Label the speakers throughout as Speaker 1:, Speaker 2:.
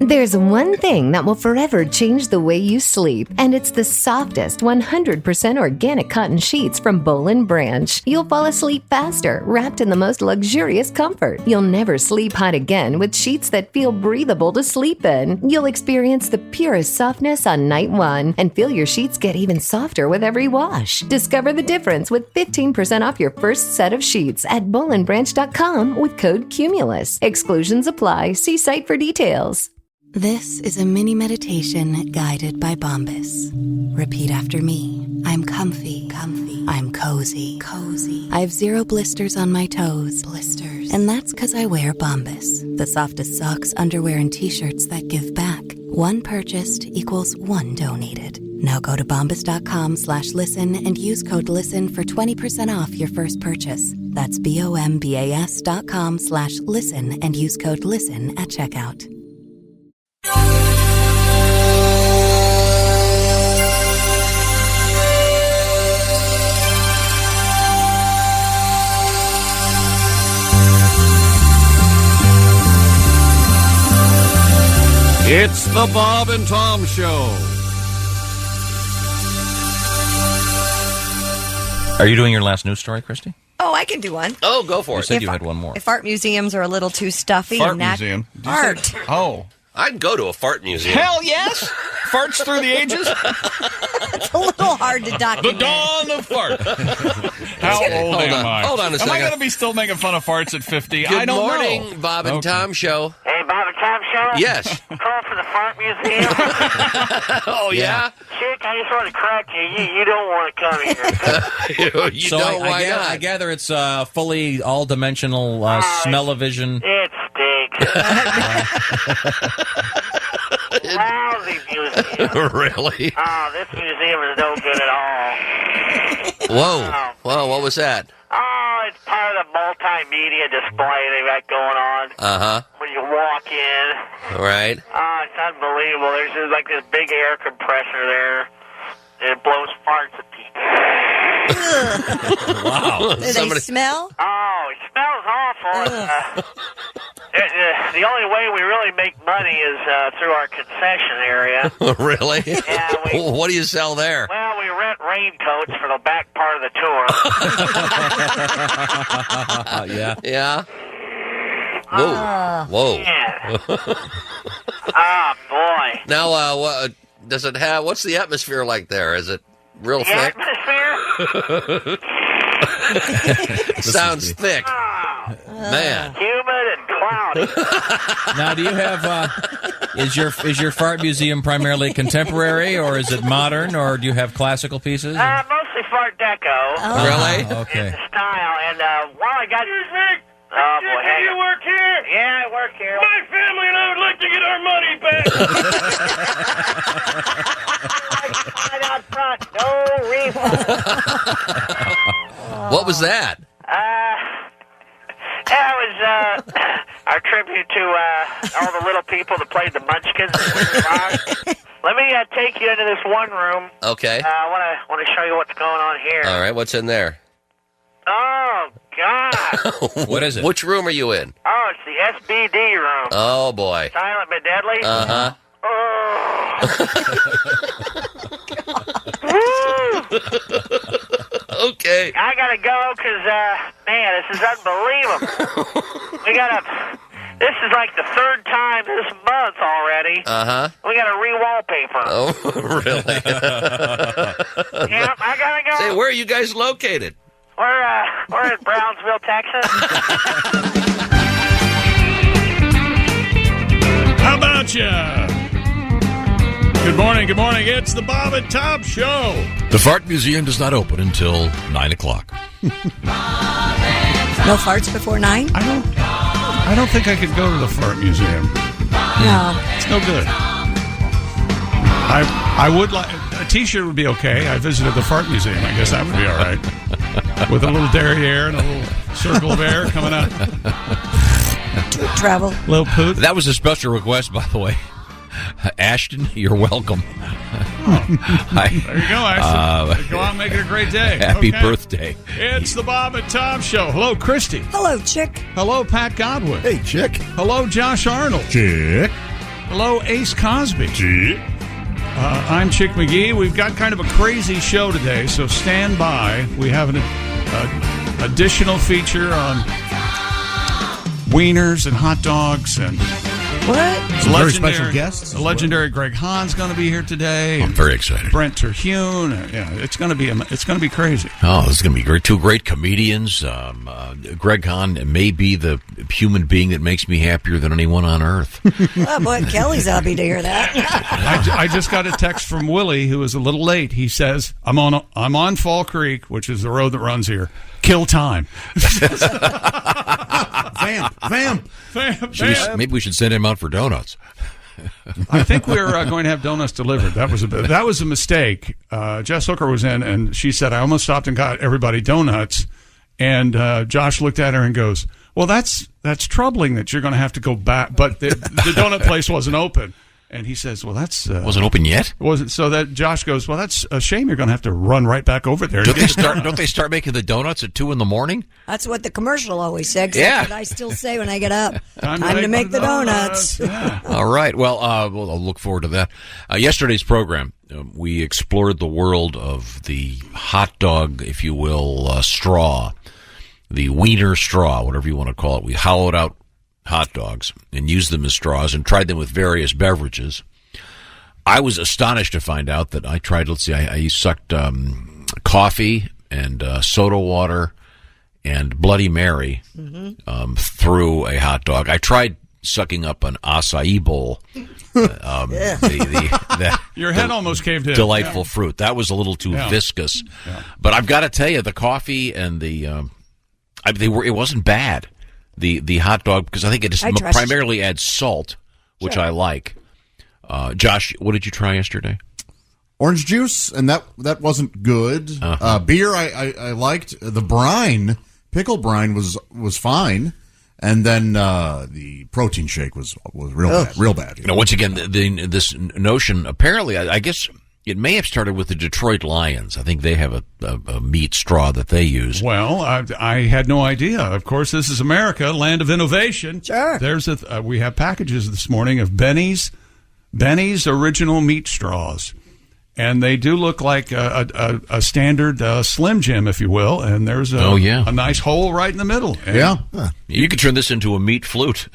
Speaker 1: There's one thing that will forever change the way you sleep, and it's the softest 100% organic cotton sheets from Boll & Branch. You'll fall asleep faster, wrapped in the most luxurious comfort. You'll never sleep hot again with sheets that feel breathable to sleep in. You'll experience the purest softness on night one and feel your sheets get even softer with every wash. Discover the difference with 15% off your first set of sheets at bollandbranch.com with code CUMULUS. Exclusions apply. See site for details.
Speaker 2: This is a mini meditation guided by Bombas. Repeat after me. I'm comfy. I'm cozy. I have 0 blisters on my toes. And that's because I wear Bombas, the softest socks, underwear, and t-shirts that give back. One purchased equals one donated. Now go to bombas.com/listen and use code LISTEN for 20% off your first purchase. That's bombas.com/listen and use code LISTEN at checkout.
Speaker 3: It's the Bob and Tom Show.
Speaker 4: Are you doing your last news story, Christy?
Speaker 5: Oh, I can do one.
Speaker 3: Oh, go for it.
Speaker 4: You said you had one more.
Speaker 5: If art museums are a little too stuffy.
Speaker 6: Fart museum.
Speaker 5: Art.
Speaker 6: Oh.
Speaker 3: I'd go to a fart museum.
Speaker 6: Hell yes! Farts through the ages?
Speaker 5: It's a little hard to
Speaker 6: The
Speaker 5: document.
Speaker 6: dawn of fart. How old am I?
Speaker 3: Hold on a second.
Speaker 6: Am I going to be still making fun of farts at 50?
Speaker 3: Good
Speaker 6: I don't
Speaker 3: morning,
Speaker 6: know.
Speaker 3: Bob and Tom Show.
Speaker 7: Hey, Bob and Tom Show?
Speaker 3: Yes.
Speaker 7: Call for the Fart Museum?
Speaker 3: Oh, yeah?
Speaker 7: Chick, I just want to correct you. You don't want to come here.
Speaker 3: you don't, why not?
Speaker 4: I gather it's fully all-dimensional smell-o-vision.
Speaker 7: It stinks. Lousy museum.
Speaker 3: Really?
Speaker 7: Oh, this museum is no good at all.
Speaker 3: Whoa. Whoa, what was that?
Speaker 7: Oh, it's part of the multimedia display they got going on.
Speaker 3: Uh-huh.
Speaker 7: When you walk in.
Speaker 3: Right.
Speaker 7: Oh, it's unbelievable. There's just like this big air compressor there. And it blows farts at people.
Speaker 4: Wow.
Speaker 5: Do they smell?
Speaker 7: Oh, it smells awful. The only way we really make money is through our concession area.
Speaker 3: Really?
Speaker 7: Yeah,
Speaker 3: What do you sell there?
Speaker 7: Well, we rent raincoats for the back part of the tour.
Speaker 4: Yeah.
Speaker 3: Yeah? Whoa.
Speaker 7: Yeah. Oh, boy.
Speaker 3: Now, does it have, what's the atmosphere like there? Is it real
Speaker 7: The
Speaker 3: thick?
Speaker 7: atmosphere?
Speaker 3: Sounds thick.
Speaker 7: Oh,
Speaker 3: Man.
Speaker 7: humid and cloudy.
Speaker 4: Now, do you have? Is your fart museum primarily contemporary, or is it modern, or do you have classical pieces?
Speaker 7: Mostly Fart Deco.
Speaker 3: Really?
Speaker 4: Okay.
Speaker 7: In the style. And while I got... Oh, boy, hang on.
Speaker 8: You work here?
Speaker 7: Yeah, I work here.
Speaker 8: My family and I would like to get our money back.
Speaker 7: Right out front, no refund.
Speaker 3: What was that?
Speaker 7: That was our tribute to all the little people that played the Munchkins. Let me take you into this one room.
Speaker 3: Okay.
Speaker 7: I want to show you what's going on here.
Speaker 3: All right, what's in there?
Speaker 7: Oh, God.
Speaker 4: What is it?
Speaker 3: Which room are you in?
Speaker 7: Oh, it's the SBD room.
Speaker 3: Oh, boy.
Speaker 7: Silent but deadly.
Speaker 3: Uh-huh. Okay.
Speaker 7: I gotta go because, man, this is unbelievable. This is like the third time this month already.
Speaker 3: Uh-huh.
Speaker 7: We gotta re-wallpaper.
Speaker 3: Oh, really?
Speaker 7: Yep, I gotta go.
Speaker 3: Say, where are you guys located?
Speaker 7: We're in Brownsville, Texas.
Speaker 6: How about ya? Good morning. It's the Bob and Tom Show.
Speaker 9: The Fart Museum does not open until 9 o'clock.
Speaker 5: No farts before 9?
Speaker 6: I don't think I could go to the Fart Museum.
Speaker 5: No.
Speaker 6: It's no good. I would like... A T-shirt would be okay. I visited the Fart Museum. I guess that would be all right. With a little derriere and a little circle of air coming out.
Speaker 5: Travel.
Speaker 6: Little poot.
Speaker 4: That was a special request, by the way. Ashton, you're welcome.
Speaker 6: There you go, Ashton. Go out and make it a great day.
Speaker 4: Happy birthday.
Speaker 6: It's the Bob and Tom Show. Hello, Christy.
Speaker 5: Hello, chick.
Speaker 6: Hello, Pat Godwin.
Speaker 9: Hey, chick.
Speaker 6: Hello, Josh Arnold.
Speaker 9: Chick.
Speaker 6: Hello, Ace Cosby. I'm Chick McGee. We've got kind of a crazy show today, so stand by. We have an additional feature on wieners and hot dogs and
Speaker 5: What?
Speaker 10: Very special guests.
Speaker 6: The legendary Greg Hahn's going to be here today.
Speaker 9: I'm very excited.
Speaker 6: Brent Terhune. Yeah, it's going to be crazy.
Speaker 9: Oh, this is going to be great. Two great comedians. Greg Hahn may be the human being that makes me happier than anyone on earth.
Speaker 5: Oh, boy, Kelly's happy to hear that.
Speaker 6: I just got a text from Willie, who was a little late. He says, I'm on Fall Creek, which is the road that runs here. Kill time.
Speaker 10: Vamp.
Speaker 9: Maybe we should send him out for donuts.
Speaker 6: I think we're going to have donuts delivered. That was a mistake. Jess Hooker was in, and she said, I almost stopped and got everybody donuts. And Josh looked at her and goes, well, that's troubling that you're going to have to go back. But the donut place wasn't open. And he says, well, that's...
Speaker 9: wasn't open yet?
Speaker 6: Wasn't. So that Josh goes, well, that's a shame. You're going to have to run right back over there.
Speaker 9: Don't they start making the donuts at 2 a.m?
Speaker 5: That's what the commercial always said.
Speaker 9: Yeah.
Speaker 5: That's what I still say when I get up.
Speaker 6: Time
Speaker 5: to make the donuts.
Speaker 6: Yeah.
Speaker 9: All right. Well, I'll look forward to that. Yesterday's program, we explored the world of the hot dog, if you will, straw, the wiener straw, whatever you want to call it. We hollowed out hot dogs and used them as straws and tried them with various beverages. I was astonished to find out that I tried, I sucked coffee and soda water and Bloody Mary through a hot dog. I tried sucking up an acai bowl.
Speaker 6: Your head almost caved in.
Speaker 9: Delightful fruit. That was a little too viscous. Yeah. But I've got to tell you, the coffee and the it wasn't bad. The hot dog, because I think it just primarily adds salt, which I like. Josh, what did you try yesterday?
Speaker 10: Orange juice, and that wasn't good. Beer, I liked. The brine, pickle brine, was fine. And then the protein shake was real bad.
Speaker 9: You know, once again, this notion, apparently, I guess it may have started with the Detroit Lions. I think they have a meat straw that they use.
Speaker 6: Well, I had no idea. Of course, this is America, land of innovation.
Speaker 5: Sure.
Speaker 6: We have packages this morning of Benny's original meat straws. And they do look like a standard Slim Jim, if you will. And there's a nice hole right in the middle. And
Speaker 9: you could turn this into a meat flute.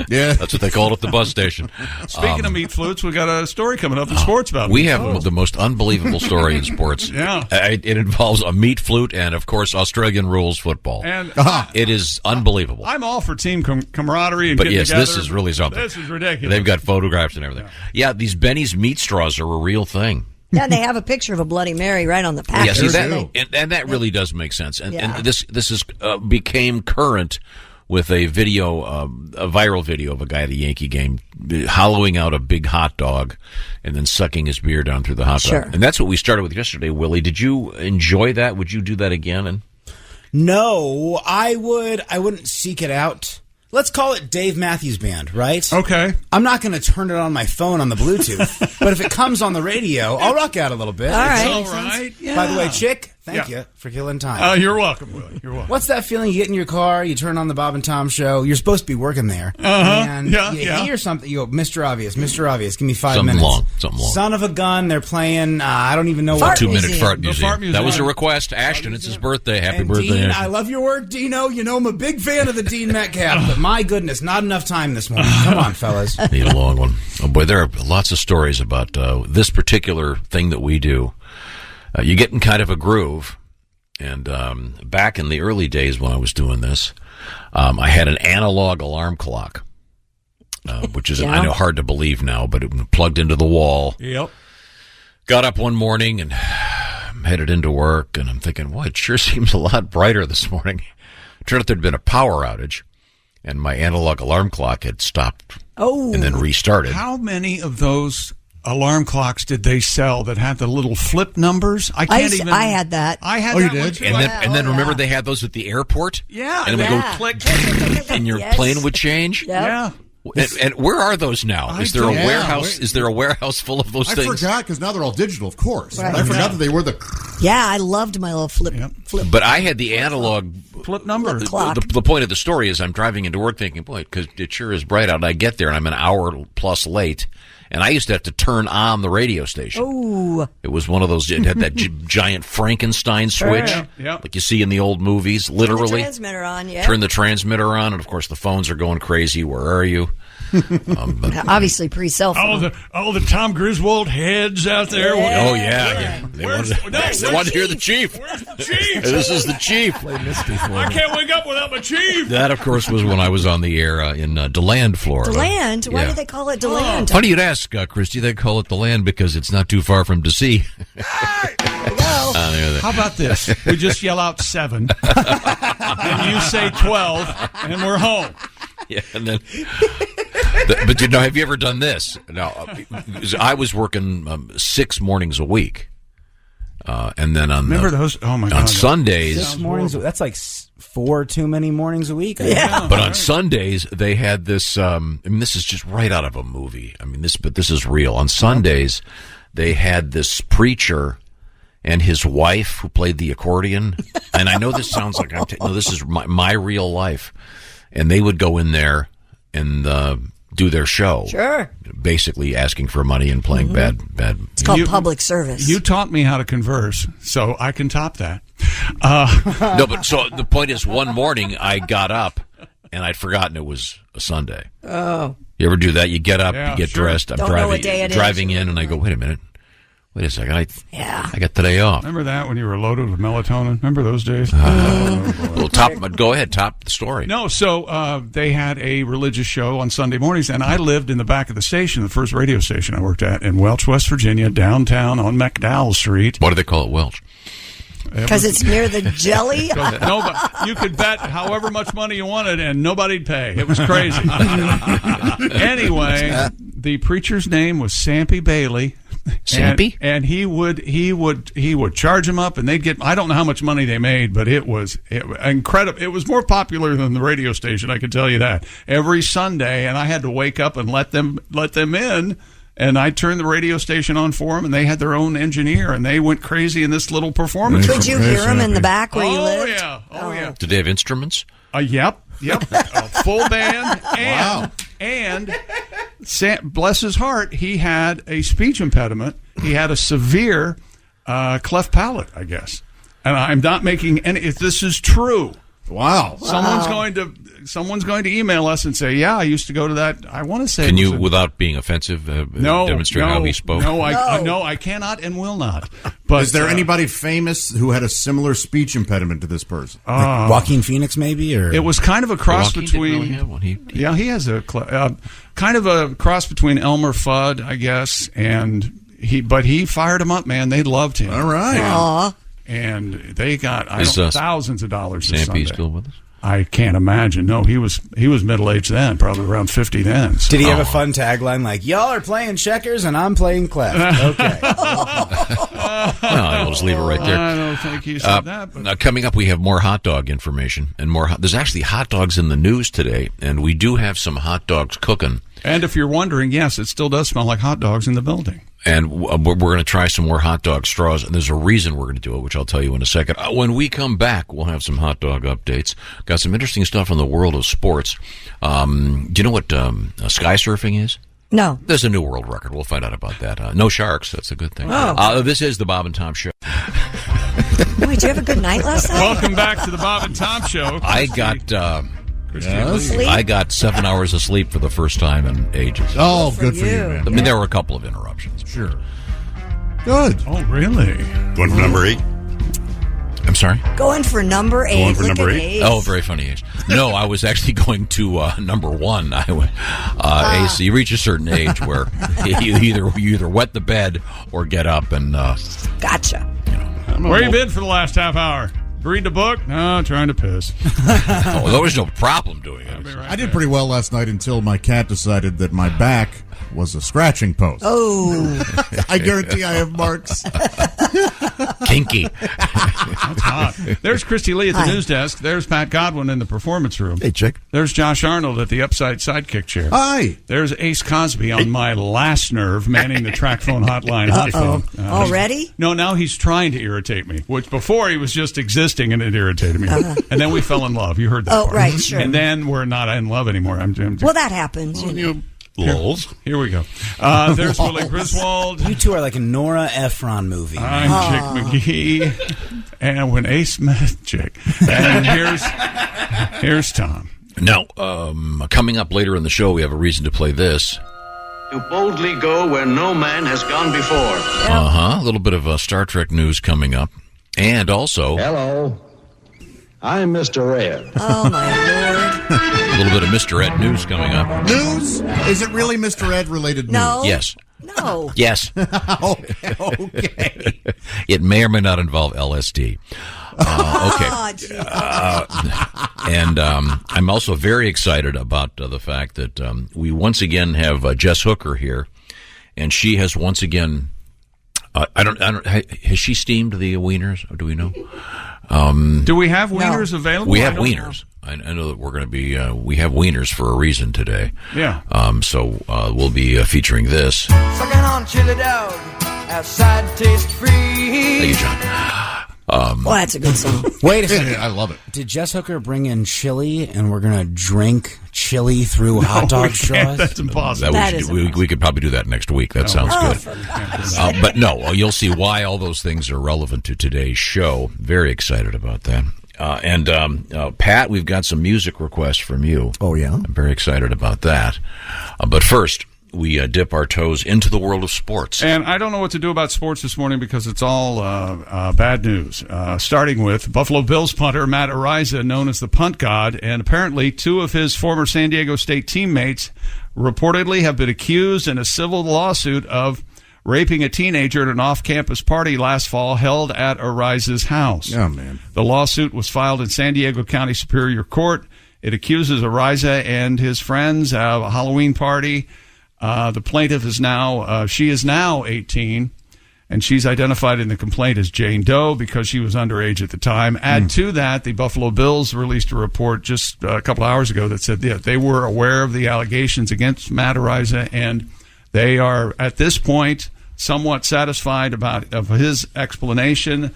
Speaker 10: Yeah.
Speaker 9: That's what they call it at the bus station.
Speaker 6: Speaking of meat flutes, we got a story coming up in sports about
Speaker 9: we have the most unbelievable story in sports.
Speaker 6: Yeah.
Speaker 9: It involves a meat flute and, of course, Australian rules football.
Speaker 6: And
Speaker 9: it is unbelievable.
Speaker 6: I'm all for team camaraderie and
Speaker 9: getting
Speaker 6: together.
Speaker 9: This is really something.
Speaker 6: This is ridiculous.
Speaker 9: They've got photographs and everything. Yeah, these Benny's meat straws are a real thing.
Speaker 5: Yeah, they have a picture of a Bloody Mary right on the package.
Speaker 9: Yeah, see, that really does make sense. And this is became current with a video, a viral video of a guy at a Yankee game hollowing out a big hot dog and then sucking his beer down through the hot dog. And that's what we started with yesterday, Willie. Did you enjoy that? Would you do that again?
Speaker 11: No, I wouldn't seek it out. Let's call it Dave Matthews Band, right?
Speaker 6: Okay.
Speaker 11: I'm not going to turn it on my phone on the Bluetooth, but if it comes on the radio, I'll rock out a little bit.
Speaker 5: All right.
Speaker 6: All right.
Speaker 11: Yeah. By the way, Chick, thank you for killing time.
Speaker 6: You're welcome, Willie. You're welcome.
Speaker 11: What's that feeling? You get in your car, you turn on the Bob and Tom show. You're supposed to be working there. And you hear something. You go, Mr. Obvious, give me 5 minutes.
Speaker 9: Something long.
Speaker 11: Son of a gun, they're playing, I don't even know what.
Speaker 9: 2-minute fart museum.
Speaker 6: Fart museum.
Speaker 9: That was a request. Ashton, it's his birthday. Happy birthday,
Speaker 11: Dean,
Speaker 9: Ashton.
Speaker 11: I love your work, Dino. You know I'm a big fan of the Dean Metcalf, but my goodness, not enough time this morning. Come on, fellas.
Speaker 9: Need a long one. Oh, boy, there are lots of stories about this particular thing that we do. You get in kind of a groove. And back in the early days when I was doing this, I had an analog alarm clock, which is, I know, hard to believe now, but it plugged into the wall.
Speaker 6: Yep.
Speaker 9: Got up one morning and headed into work, and I'm thinking, well, it sure seems a lot brighter this morning. Turned out there'd been a power outage, and my analog alarm clock had stopped and then restarted.
Speaker 6: How many of those alarm clocks did they sell that had the little flip numbers? I
Speaker 5: had that.
Speaker 6: I had that
Speaker 10: you
Speaker 6: one
Speaker 10: did?
Speaker 6: too.
Speaker 9: And then remember they had those at the airport?
Speaker 6: Yeah.
Speaker 9: And it would go click, and your plane would change?
Speaker 6: Yeah.
Speaker 9: And where are those now? Is there a warehouse? Is there a warehouse full of those things?
Speaker 10: I forgot, because now they're all digital, of course. Right. I forgot that they were the...
Speaker 5: Yeah, I loved my little flip.
Speaker 9: But I had the analog
Speaker 6: flip number.
Speaker 5: Clock.
Speaker 9: The point of the story is I'm driving into work thinking, boy, because it sure is bright out. And I get there and I'm an hour plus late. And I used to have to turn on the radio station.
Speaker 5: Oh.
Speaker 9: It was one of those, it had that giant Frankenstein switch, like you see in the old movies, literally.
Speaker 5: Turn the transmitter on, yeah.
Speaker 9: Turn the transmitter on, and of course the phones are going crazy. Where are you?
Speaker 5: Obviously pre-cell phone.
Speaker 6: Oh, the Tom Griswold heads out there.
Speaker 9: Oh, yeah. They wanted to hear the chief.
Speaker 6: Where's the chief?
Speaker 9: This is the chief.
Speaker 6: I can't wake up without my chief.
Speaker 9: That, of course, was when I was on the air in DeLand, Florida.
Speaker 5: DeLand? Why do they call it DeLand?
Speaker 9: Funny you'd ask, Christy. They call it DeLand because it's not too far from DC.
Speaker 6: How about this? We just yell out 7, and you say 12, and we're home.
Speaker 9: Yeah, and then, but have you ever done this? No, I was working 6 mornings a week, and then on
Speaker 6: those? Oh my God!
Speaker 9: On Sundays,
Speaker 11: 6 mornings. That's like 4 too many mornings a week.
Speaker 5: Yeah.
Speaker 9: But on Sundays they had this. I mean, this is just right out of a movie. I mean, but this is real. On Sundays, they had this preacher and his wife who played the accordion. And I know this sounds like this is my real life. And they would go in there and do their show.
Speaker 5: Sure.
Speaker 9: Basically asking for money and playing bad.
Speaker 5: It's called public service.
Speaker 6: You taught me how to converse, so I can top that.
Speaker 9: No, but so the point is, one morning I got up and I'd forgotten it was a Sunday.
Speaker 5: Oh.
Speaker 9: You ever do that? You get up, you get dressed. I'm
Speaker 5: Don't know what day it is.
Speaker 9: driving in, and I go, wait a minute. Wait a second. I got today off.
Speaker 6: Remember that when you were loaded with melatonin? Remember those days?
Speaker 9: Well, go ahead. Top the story.
Speaker 6: No, so they had a religious show on Sunday mornings, and I lived in the back of the station, the first radio station I worked at in Welch, West Virginia, downtown on McDowell Street.
Speaker 9: Why do they call it Welch?
Speaker 5: Because it's near the jelly?
Speaker 6: You could bet however much money you wanted, and nobody'd pay. It was crazy. Anyway, the preacher's name was Sampy Bailey.
Speaker 9: Sampy?
Speaker 6: And he would charge them up, and they'd get. I don't know how much money they made, but it was incredible. It was more popular than the radio station, I can tell you that. Every Sunday, and I had to wake up and let them in. And I turned the radio station on for them, and they had their own engineer, and they went crazy in this little performance.
Speaker 5: Could you hear them in the back where you lived?
Speaker 6: Oh, yeah.
Speaker 9: Did they have instruments?
Speaker 6: Yep. A full band. And bless his heart, he had a speech impediment. He had a severe cleft palate, I guess. And I'm not making any. If this is true,
Speaker 10: wow.
Speaker 6: Someone's going to email us and say, "Yeah, I used to go to that." I want to say,
Speaker 9: can you, without being offensive, demonstrate how he spoke?
Speaker 6: No, I cannot and will not. But
Speaker 10: is there anybody famous who had a similar speech impediment to this person?
Speaker 11: Like Joaquin Phoenix, maybe, or
Speaker 6: it was kind of a cross between.
Speaker 9: Didn't really have one.
Speaker 6: He has a kind of a cross between Elmer Fudd, I guess, and but he fired him up, man. They loved him.
Speaker 10: All right.
Speaker 5: Aww.
Speaker 6: And they got thousands of dollars.
Speaker 9: Sampy still with us?
Speaker 6: I can't imagine. No, he was middle-aged then, probably around 50 then. So.
Speaker 11: Did he have a fun tagline like, y'all are playing checkers and I'm playing clef? Okay.
Speaker 9: I'll just leave it right there.
Speaker 6: I don't think he said that. But.
Speaker 9: Now, coming up, we have more hot dog information. And there's actually hot dogs in the news today, and we do have some hot dogs cooking.
Speaker 6: And if you're wondering, yes, it still does smell like hot dogs in the building.
Speaker 9: And we're going to try some more hot dog straws, and there's a reason we're going to do it, which I'll tell you in a second. When we come back, we'll have some hot dog updates. Got some interesting stuff in the world of sports. Do you know what sky surfing is?
Speaker 5: No.
Speaker 9: There's a new world record. We'll find out about that. No sharks. That's a good thing.
Speaker 5: Oh.
Speaker 9: This is the Bob and Tom Show.
Speaker 5: Wait, did you have a good night last night?
Speaker 6: Welcome back to the Bob and Tom Show.
Speaker 9: I got 7 hours of sleep for the first time in ages.
Speaker 10: Oh, good for you, man.
Speaker 9: I mean, there were a couple of interruptions.
Speaker 10: Sure. Good.
Speaker 6: Oh, really?
Speaker 12: Going for number 8?
Speaker 9: I'm sorry?
Speaker 5: Going for number 8.
Speaker 12: Going for number 8?
Speaker 9: Oh, very funny age. No, I was actually going to number 1. I went, you reach a certain age where you either wet the bed or get up and...
Speaker 5: Gotcha.
Speaker 6: Where you been for the last half hour? Read the book? No, trying to piss.
Speaker 9: There was no problem doing it.
Speaker 10: I did pretty well last night until my cat decided that my back was a scratching post.
Speaker 5: Oh.
Speaker 10: I guarantee I have marks.
Speaker 9: Kinky.
Speaker 6: That's hot. There's Christy Lee at the news desk. There's Pat Godwin in the performance room.
Speaker 12: Hey, chick.
Speaker 6: There's Josh Arnold at the upside sidekick chair.
Speaker 10: Hi.
Speaker 6: There's Ace Cosby on my last nerve, manning the track phone hotline. Hot phone.
Speaker 5: Already?
Speaker 6: No, now he's trying to irritate me, which before he was just existing and it irritated me. And then we fell in love. You heard that part.
Speaker 5: Right, sure.
Speaker 6: And then we're not in love anymore.
Speaker 5: Well, that happens.
Speaker 9: Lols.
Speaker 6: Here we go. There's Willie Griswold.
Speaker 11: You two are like a Nora Ephron movie.
Speaker 6: I'm Chick McGee. And when Ace met Chick. And here's Tom.
Speaker 9: Now, coming up later in the show, we have a reason to play this.
Speaker 13: To boldly go where no man has gone before.
Speaker 9: A little bit of Star Trek news coming up. And also...
Speaker 13: Hello. I'm Mr. Ed.
Speaker 5: Oh, my Lord.
Speaker 9: A little bit of Mr. Ed news coming up.
Speaker 10: News? Is it really Mr. Ed related news?
Speaker 5: No.
Speaker 9: Yes.
Speaker 5: No.
Speaker 9: Yes.
Speaker 10: Okay.
Speaker 9: It may or may not involve LSD. Okay. And I'm also very excited about the fact that we once again have Jess Hooker here, and she has once again. Has she steamed the wieners? Or do we know?
Speaker 6: Do we have wieners available?
Speaker 9: We have wieners. I know that we're going to be. We have wieners for a reason today.
Speaker 6: Yeah.
Speaker 9: So we'll be featuring this.
Speaker 14: Sucking on chili dog, outside taste free.
Speaker 9: Thank you, John.
Speaker 5: Well, that's a good song.
Speaker 11: Wait a second.
Speaker 10: I love it.
Speaker 11: Did Jess Hooker bring in chili and we're going to drink chili through hot dog straws?
Speaker 6: That's impossible.
Speaker 9: We could probably do that next week. That sounds good. But no, you'll see why all those things are relevant to today's show. Very excited about that. And Pat, we've got some music requests from you.
Speaker 12: Oh, yeah?
Speaker 9: I'm very excited about that. But first, we dip our toes into the world of sports.
Speaker 6: And I don't know what to do about sports this morning because it's all bad news. Starting with Buffalo Bills punter Matt Araiza, known as the Punt God, and apparently two of his former San Diego State teammates reportedly have been accused in a civil lawsuit of raping a teenager at an off-campus party last fall held at Araiza's house.
Speaker 10: Oh, man.
Speaker 6: The lawsuit was filed in San Diego County Superior Court. It accuses Araiza and his friends of a Halloween party. The plaintiff is now, she is now 18, and she's identified in the complaint as Jane Doe because she was underage at the time. Add to that, the Buffalo Bills released a report just a couple hours ago that said they were aware of the allegations against Matt Araiza, and they are, at this point, somewhat satisfied of his explanation.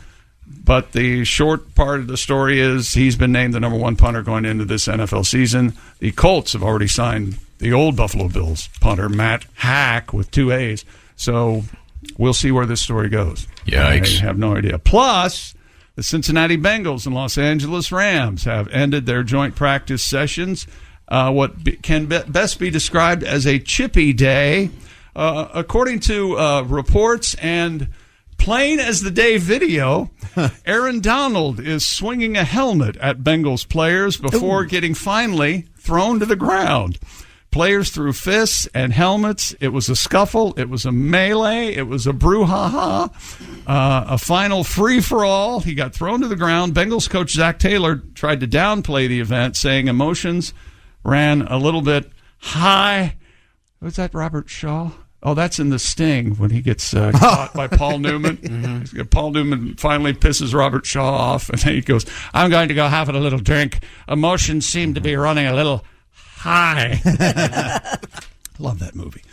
Speaker 6: But the short part of the story is he's been named the number one punter going into this NFL season. The Colts have already signed the old Buffalo Bills punter, Matt Hack, with 2 A's. So we'll see where this story goes.
Speaker 9: Yikes.
Speaker 6: I have no idea. Plus, the Cincinnati Bengals and Los Angeles Rams have ended their joint practice sessions. Can best be described as a chippy day. According to reports and plain as the day video, Aaron Donald is swinging a helmet at Bengals players before getting finally thrown to the ground. Players threw fists and helmets. It was a scuffle. It was a melee. It was a brouhaha. A final free-for-all. He got thrown to the ground. Bengals coach Zach Taylor tried to downplay the event, saying emotions ran a little bit high. Was that Robert Shaw? Oh, that's in The Sting when he gets caught by Paul Newman. Paul Newman finally pisses Robert Shaw off, and then he goes, "I'm going to go have a little drink. Emotions seem to be running a little high." Love that movie.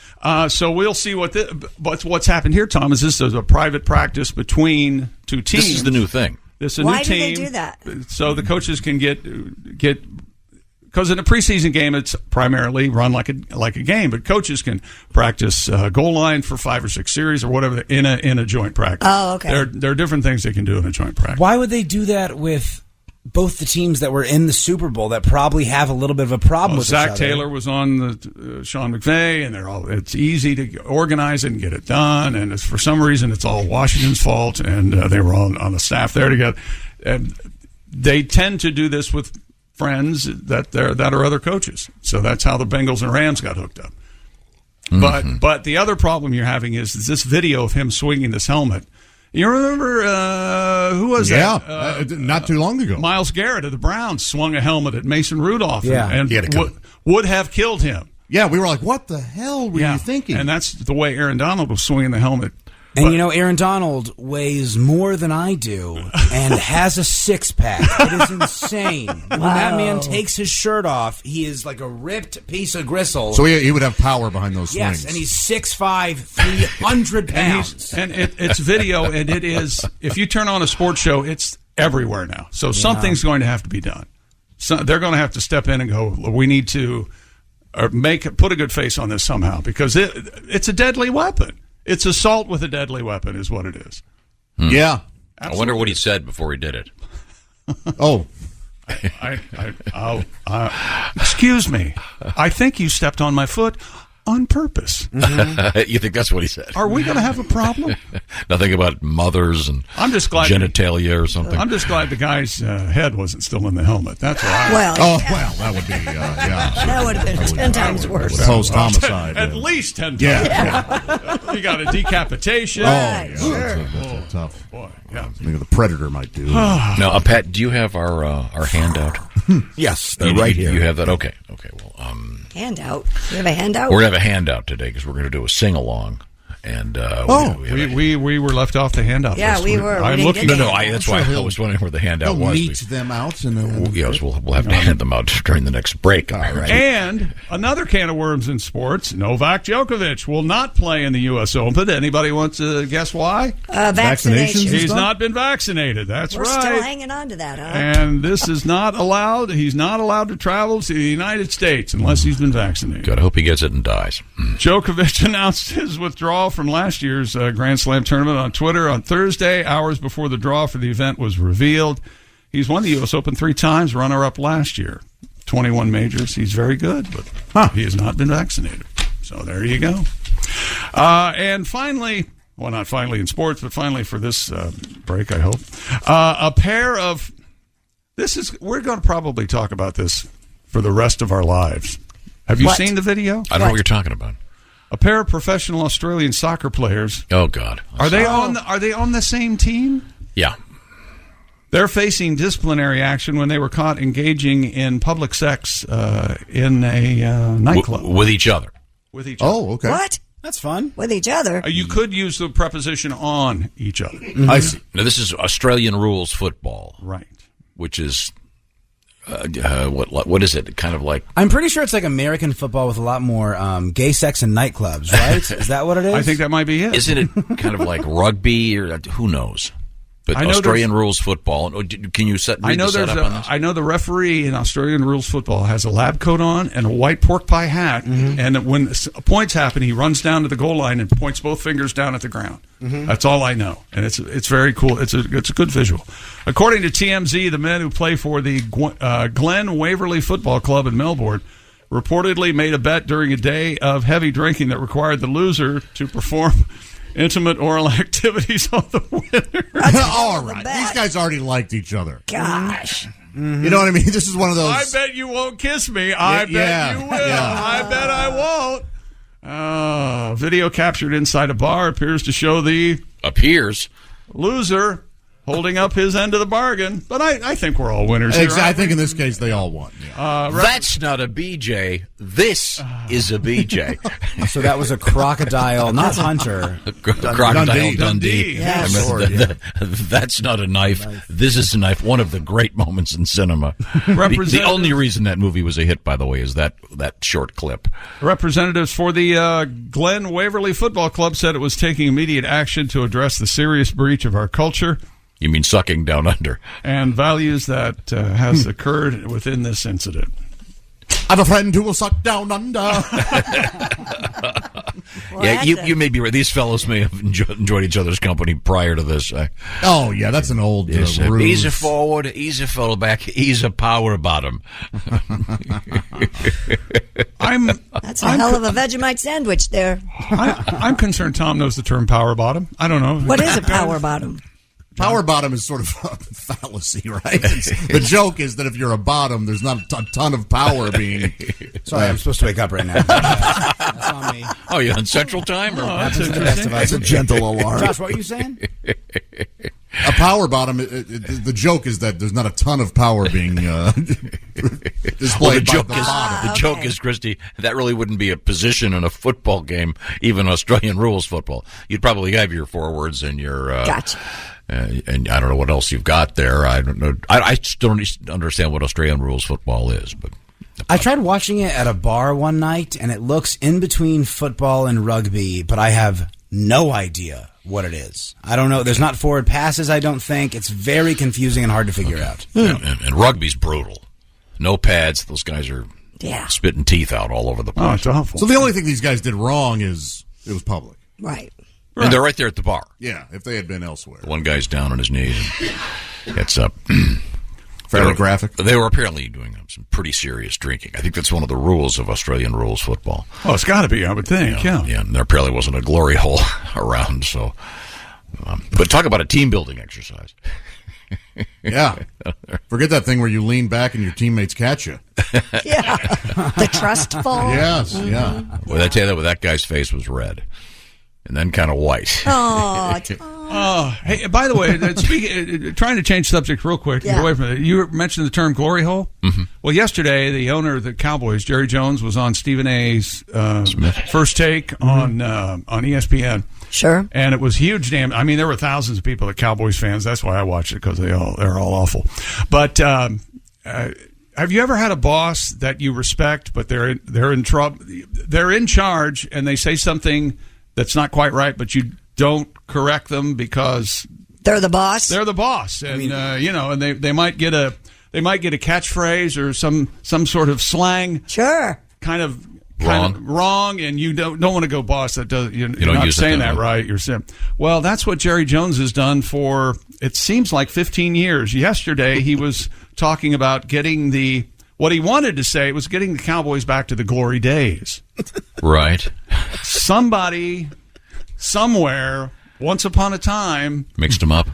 Speaker 6: So we'll see what's happened here, Tom. Is this is a private practice between two teams?
Speaker 9: This is the new thing.
Speaker 6: This is a
Speaker 5: Why
Speaker 6: new
Speaker 5: do
Speaker 6: team.
Speaker 5: they do that?
Speaker 6: So the coaches can get. Because in a preseason game, it's primarily run like a game, but coaches can practice goal line for 5 or 6 series or whatever in a joint practice.
Speaker 5: Oh, okay.
Speaker 6: There are different things they can do in a joint practice.
Speaker 11: Why would they do that with both the teams that were in the Super Bowl that probably have a little bit of a problem with
Speaker 6: Zach
Speaker 11: each other?
Speaker 6: Taylor was on the Sean McVay, and it's easy to organize it and get it done. And for some reason, it's all Washington's fault, and they were all on the staff there together. And they tend to do this with friends that are other coaches. So that's how the Bengals and Rams got hooked up. But the other problem you're having is this video of him swinging this helmet. You remember who was that?
Speaker 10: Yeah, not too long ago.
Speaker 6: Myles Garrett of the Browns swung a helmet at Mason Rudolph and
Speaker 12: he had it
Speaker 6: would have killed him.
Speaker 10: Yeah, we were like, what the hell were you thinking?
Speaker 6: And that's the way Aaron Donald was swinging the helmet.
Speaker 11: And Aaron Donald weighs more than I do and has a six-pack. It is insane. When that man takes his shirt off, he is like a ripped piece of gristle.
Speaker 10: So he would have power behind those swings.
Speaker 11: Yes, and he's 6'5", 300 pounds.
Speaker 6: And it's video, and it is, if you turn on a sports show, it's everywhere now. So something's going to have to be done. So they're going to have to step in and go, we need to put a good face on this somehow, because it's a deadly weapon. It's assault with a deadly weapon is what it is.
Speaker 10: Yeah.
Speaker 9: Absolutely. I wonder what he said before he did it.
Speaker 6: Excuse me. I think you stepped on my foot on purpose.
Speaker 9: You think that's what he said?
Speaker 6: Are we going to have a problem?
Speaker 9: Nothing about mothers and genitalia or something.
Speaker 6: I'm just glad the guy's head wasn't still in the helmet. That's why.
Speaker 5: Well,
Speaker 10: that would be,
Speaker 5: that would have been 10 times worse.
Speaker 10: Post-homicide.
Speaker 6: At least 10 times.
Speaker 10: Yeah.
Speaker 6: You got a decapitation.
Speaker 10: That's tough.
Speaker 6: Boy, yeah.
Speaker 10: Something the Predator might do.
Speaker 9: Now, Pat, do you have our handout?
Speaker 12: Yes, they're right here.
Speaker 9: You have that? Okay. Well,
Speaker 5: handout. We have a handout?
Speaker 9: We're going to have a handout today because we're going to do a sing-along. And
Speaker 6: we were left off the handout.
Speaker 5: Yeah,
Speaker 6: list.
Speaker 5: we were.
Speaker 6: I'm looking.
Speaker 9: That's why I was wondering where the handout was.
Speaker 10: Meet them out.
Speaker 9: Yes, we'll have to hand them out during the next break.
Speaker 10: All right.
Speaker 6: And another can of worms in sports. Novak Djokovic will not play in the U.S. Open. Anybody want to guess why?
Speaker 5: Vaccinations.
Speaker 6: He's not been vaccinated. That's
Speaker 5: We're
Speaker 6: right.
Speaker 5: still hanging on to that, huh?
Speaker 6: And this is not allowed. He's not allowed to travel to the United States unless he's been vaccinated.
Speaker 9: Good. I hope he gets it and dies.
Speaker 6: Djokovic announced his withdrawal from last year's Grand Slam tournament on Twitter on Thursday, hours before the draw for the event was revealed. He's won the U.S. Open 3 times, runner-up last year. 21 majors. He's very good, but he has not been vaccinated. So there you go. And finally, well, not finally in sports, but finally for this break, I hope, a pair of... We're going to probably talk about this for the rest of our lives. Have you seen the video?
Speaker 9: I don't know what you're talking about.
Speaker 6: A pair of professional Australian soccer players.
Speaker 9: Oh God!
Speaker 6: Are they on the same team?
Speaker 9: Yeah.
Speaker 6: They're facing disciplinary action when they were caught engaging in public sex in a nightclub
Speaker 9: with each other.
Speaker 6: With each other.
Speaker 10: Oh, okay.
Speaker 5: What?
Speaker 11: That's fun.
Speaker 5: With each other.
Speaker 6: You could use the preposition on each other.
Speaker 10: I see.
Speaker 9: Now this is Australian rules football,
Speaker 6: right?
Speaker 9: Which is. What is it? Kind of like...
Speaker 11: I'm pretty sure it's like American football with a lot more gay sex in nightclubs, right? Is that what it is?
Speaker 6: I think that might be it.
Speaker 9: Isn't it kind of like rugby or who knows? But Australian rules football. Can you read the setup on this?
Speaker 6: I know the referee in Australian rules football has a lab coat on and a white pork pie hat, and when points happen, he runs down to the goal line and points both fingers down at the ground. That's all I know, and it's very cool. It's a good visual. According to TMZ, the men who play for the Glen Waverley Football Club in Melbourne reportedly made a bet during a day of heavy drinking that required the loser to perform intimate oral activities on the winner.
Speaker 10: All right. These guys already liked each other.
Speaker 5: Gosh.
Speaker 10: You know what I mean? This is one of those...
Speaker 6: I bet you won't kiss me. I bet you will. Yeah. I bet I won't. Video captured inside a bar appears to show the... loser holding up his end of the bargain. But I think we're all winners here.
Speaker 10: I think in this case they all won. Yeah.
Speaker 9: That's not a BJ. This is a BJ.
Speaker 11: So that was a crocodile, not Hunter.
Speaker 9: Crocodile Dundee.
Speaker 5: Yes.
Speaker 9: That's not a knife. This is a knife. One of the great moments in cinema. The only reason that movie was a hit, by the way, is that short clip.
Speaker 6: Representatives for the Glen Waverley Football Club said it was taking immediate action to address the serious breach of our culture.
Speaker 9: You mean sucking down under?
Speaker 6: And values that has occurred within this incident.
Speaker 10: I have a friend who will suck down under.
Speaker 9: Yeah, you may be right. These fellows may have enjoyed each other's company prior to this.
Speaker 10: Oh, yeah, that's an old ruse.
Speaker 9: Easy forward, easy fell back, easy power bottom.
Speaker 5: That's a hell of a Vegemite sandwich there.
Speaker 6: I'm concerned Tom knows the term power bottom. I don't know.
Speaker 5: What is a power bottom?
Speaker 10: Power bottom is sort of a fallacy, right? The joke is that if you're a bottom, there's not a ton of power being...
Speaker 11: Sorry, I'm supposed to wake up right now. That's on me.
Speaker 9: Oh, you're on Central Time?
Speaker 6: That's interesting.
Speaker 12: That's a gentle alarm.
Speaker 11: Josh, what were you saying?
Speaker 10: A power bottom, the joke is that there's not a ton of power being
Speaker 9: Well, the joke is, Christy, that really wouldn't be a position in a football game, even Australian rules football. You'd probably have your forwards and your
Speaker 5: Gotcha.
Speaker 9: And I don't know what else you've got there. I don't know. I still don't understand what Australian rules football is, but
Speaker 11: I tried watching it at a bar one night, and it looks in between football and rugby, but I have no idea what it is. I don't know. There's not forward passes, I don't think. It's very confusing and hard to figure out.
Speaker 9: And rugby's brutal. No pads. Those guys are spitting teeth out all over the place.
Speaker 6: Oh, it's awful.
Speaker 10: So the only thing these guys did wrong is it was public.
Speaker 5: Right.
Speaker 9: And they're right there at the bar.
Speaker 10: Yeah, if they had been elsewhere.
Speaker 9: One guy's down on his knees. And it's
Speaker 10: fairly graphic.
Speaker 9: They were apparently doing some pretty serious drinking. I think that's one of the rules of Australian rules football.
Speaker 6: Oh, it's got to be, I would think, yeah.
Speaker 9: And there apparently wasn't a glory hole around, so... but talk about a team-building exercise.
Speaker 10: Yeah. Forget that thing where you lean back and your teammates catch you.
Speaker 5: Yeah. The trust fall.
Speaker 10: Yes, yeah.
Speaker 9: Well, I tell you that guy's face was red. And then kind of white.
Speaker 5: Oh,
Speaker 6: hey, by the way, trying to change subject real quick, get away from it. You mentioned the term glory hole.
Speaker 9: Mm-hmm.
Speaker 6: Well, yesterday, the owner of the Cowboys, Jerry Jones, was on Stephen A's First Take on ESPN.
Speaker 5: Sure.
Speaker 6: And it was huge. There were thousands of people that Cowboys fans. That's why I watched it, because they're all awful. But have you ever had a boss that you respect, but they're in trouble? They're in charge, and they say something that's not quite right, but you don't correct them because
Speaker 5: they're the boss.
Speaker 6: They're the boss, and and they might get a catchphrase or some sort of slang.
Speaker 5: Sure.
Speaker 6: Kind of wrong, and you don't want to go, boss. That does you're not
Speaker 9: use
Speaker 6: saying that right. You're saying, well, that's what Jerry Jones has done for it seems like 15 years. Yesterday he was talking about getting what he wanted to say was getting the Cowboys back to the glory days.
Speaker 9: Right.
Speaker 6: Somebody, somewhere, once upon a time,
Speaker 9: mixed them up,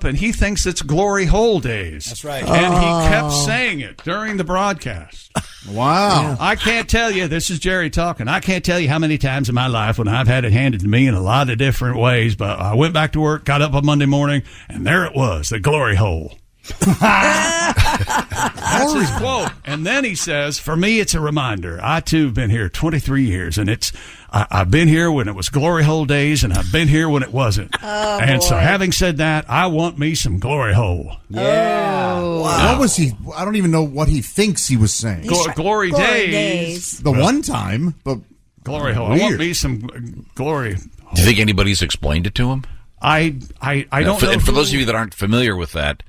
Speaker 6: and he thinks it's glory hole days.
Speaker 11: That's right.
Speaker 6: And he kept saying it during the broadcast.
Speaker 10: Wow.
Speaker 6: Yeah. I can't tell you, this is Jerry talking, I can't tell you how many times in my life when I've had it handed to me in a lot of different ways, but I went back to work, got up on Monday morning, and there it was, the glory hole. That's his quote. And then he says, for me, it's a reminder. I, too, have been here 23 years, and I've been here when it was glory hole days, and I've been here when it wasn't. So having said that, I want me some glory hole.
Speaker 11: Yeah.
Speaker 5: Oh.
Speaker 10: Wow. What was he? I don't even know what he thinks he was saying.
Speaker 6: Glory days.
Speaker 10: The one time, but
Speaker 6: glory hole.
Speaker 10: Weird.
Speaker 6: I want me some glory hole.
Speaker 9: Do you think anybody's explained it to him?
Speaker 6: I don't know.
Speaker 9: And for those of you that aren't familiar with that,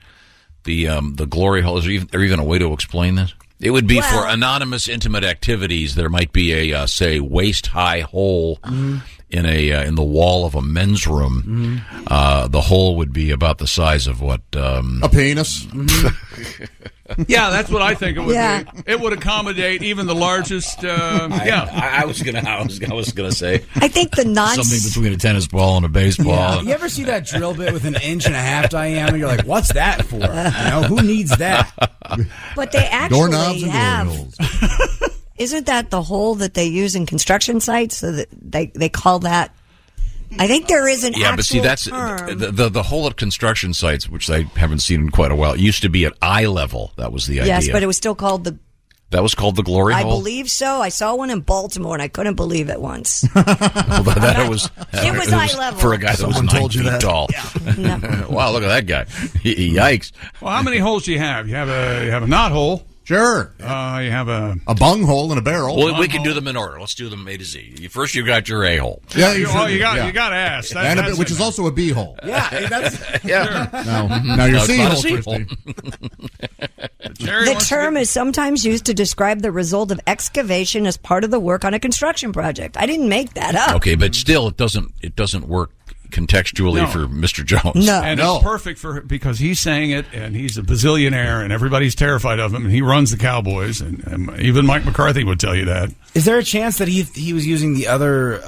Speaker 9: the glory hole, is there even a way to explain this? It would be for anonymous, intimate activities. There might be a say waist high hole in the wall of a men's room. The hole would be about the size of what
Speaker 10: a penis.
Speaker 6: Yeah, that's what I think it would be. It would accommodate even the largest.
Speaker 9: I was gonna say.
Speaker 5: I think the
Speaker 9: something between a tennis ball and a baseball.
Speaker 11: Yeah. You ever see that drill bit with 1.5 inches diameter? You're like, what's that for? Who needs that?
Speaker 5: But they actually have. Isn't that the hole that they use in construction sites? So that they call that. I think there is an actual
Speaker 9: but see, that's
Speaker 5: term.
Speaker 9: the hole at construction sites, which I haven't seen in quite a while. It used to be at eye level. That was the idea.
Speaker 5: Yes, but it was still called the.
Speaker 9: That was called the glory hole?
Speaker 5: I believe so. I saw one in Baltimore, and I couldn't believe it once.
Speaker 9: It was
Speaker 5: eye level.
Speaker 9: For a guy that was 9 feet tall.
Speaker 5: Yeah. No.
Speaker 9: Wow, look at that guy. Yikes.
Speaker 6: Well, how many holes do you have? You have a knot hole.
Speaker 10: Sure.
Speaker 6: You have a
Speaker 10: bung hole and a barrel.
Speaker 9: Well, we can do them in order. Let's do them A to Z. First, you got your A hole.
Speaker 10: Yeah,
Speaker 6: you got to ask.
Speaker 10: Which is also a B hole.
Speaker 11: Yeah, that's
Speaker 6: sure.
Speaker 10: Now your C hole.
Speaker 5: The term is sometimes used to describe the result of excavation as part of the work on a construction project. I didn't make that up.
Speaker 9: Okay, but still, it doesn't work contextually for Mr. Jones.
Speaker 5: No.
Speaker 6: And it's perfect because he's saying it, and he's a bazillionaire, and everybody's terrified of him, and he runs the Cowboys, and even Mike McCarthy would tell you that.
Speaker 11: Is there a chance that he was using the other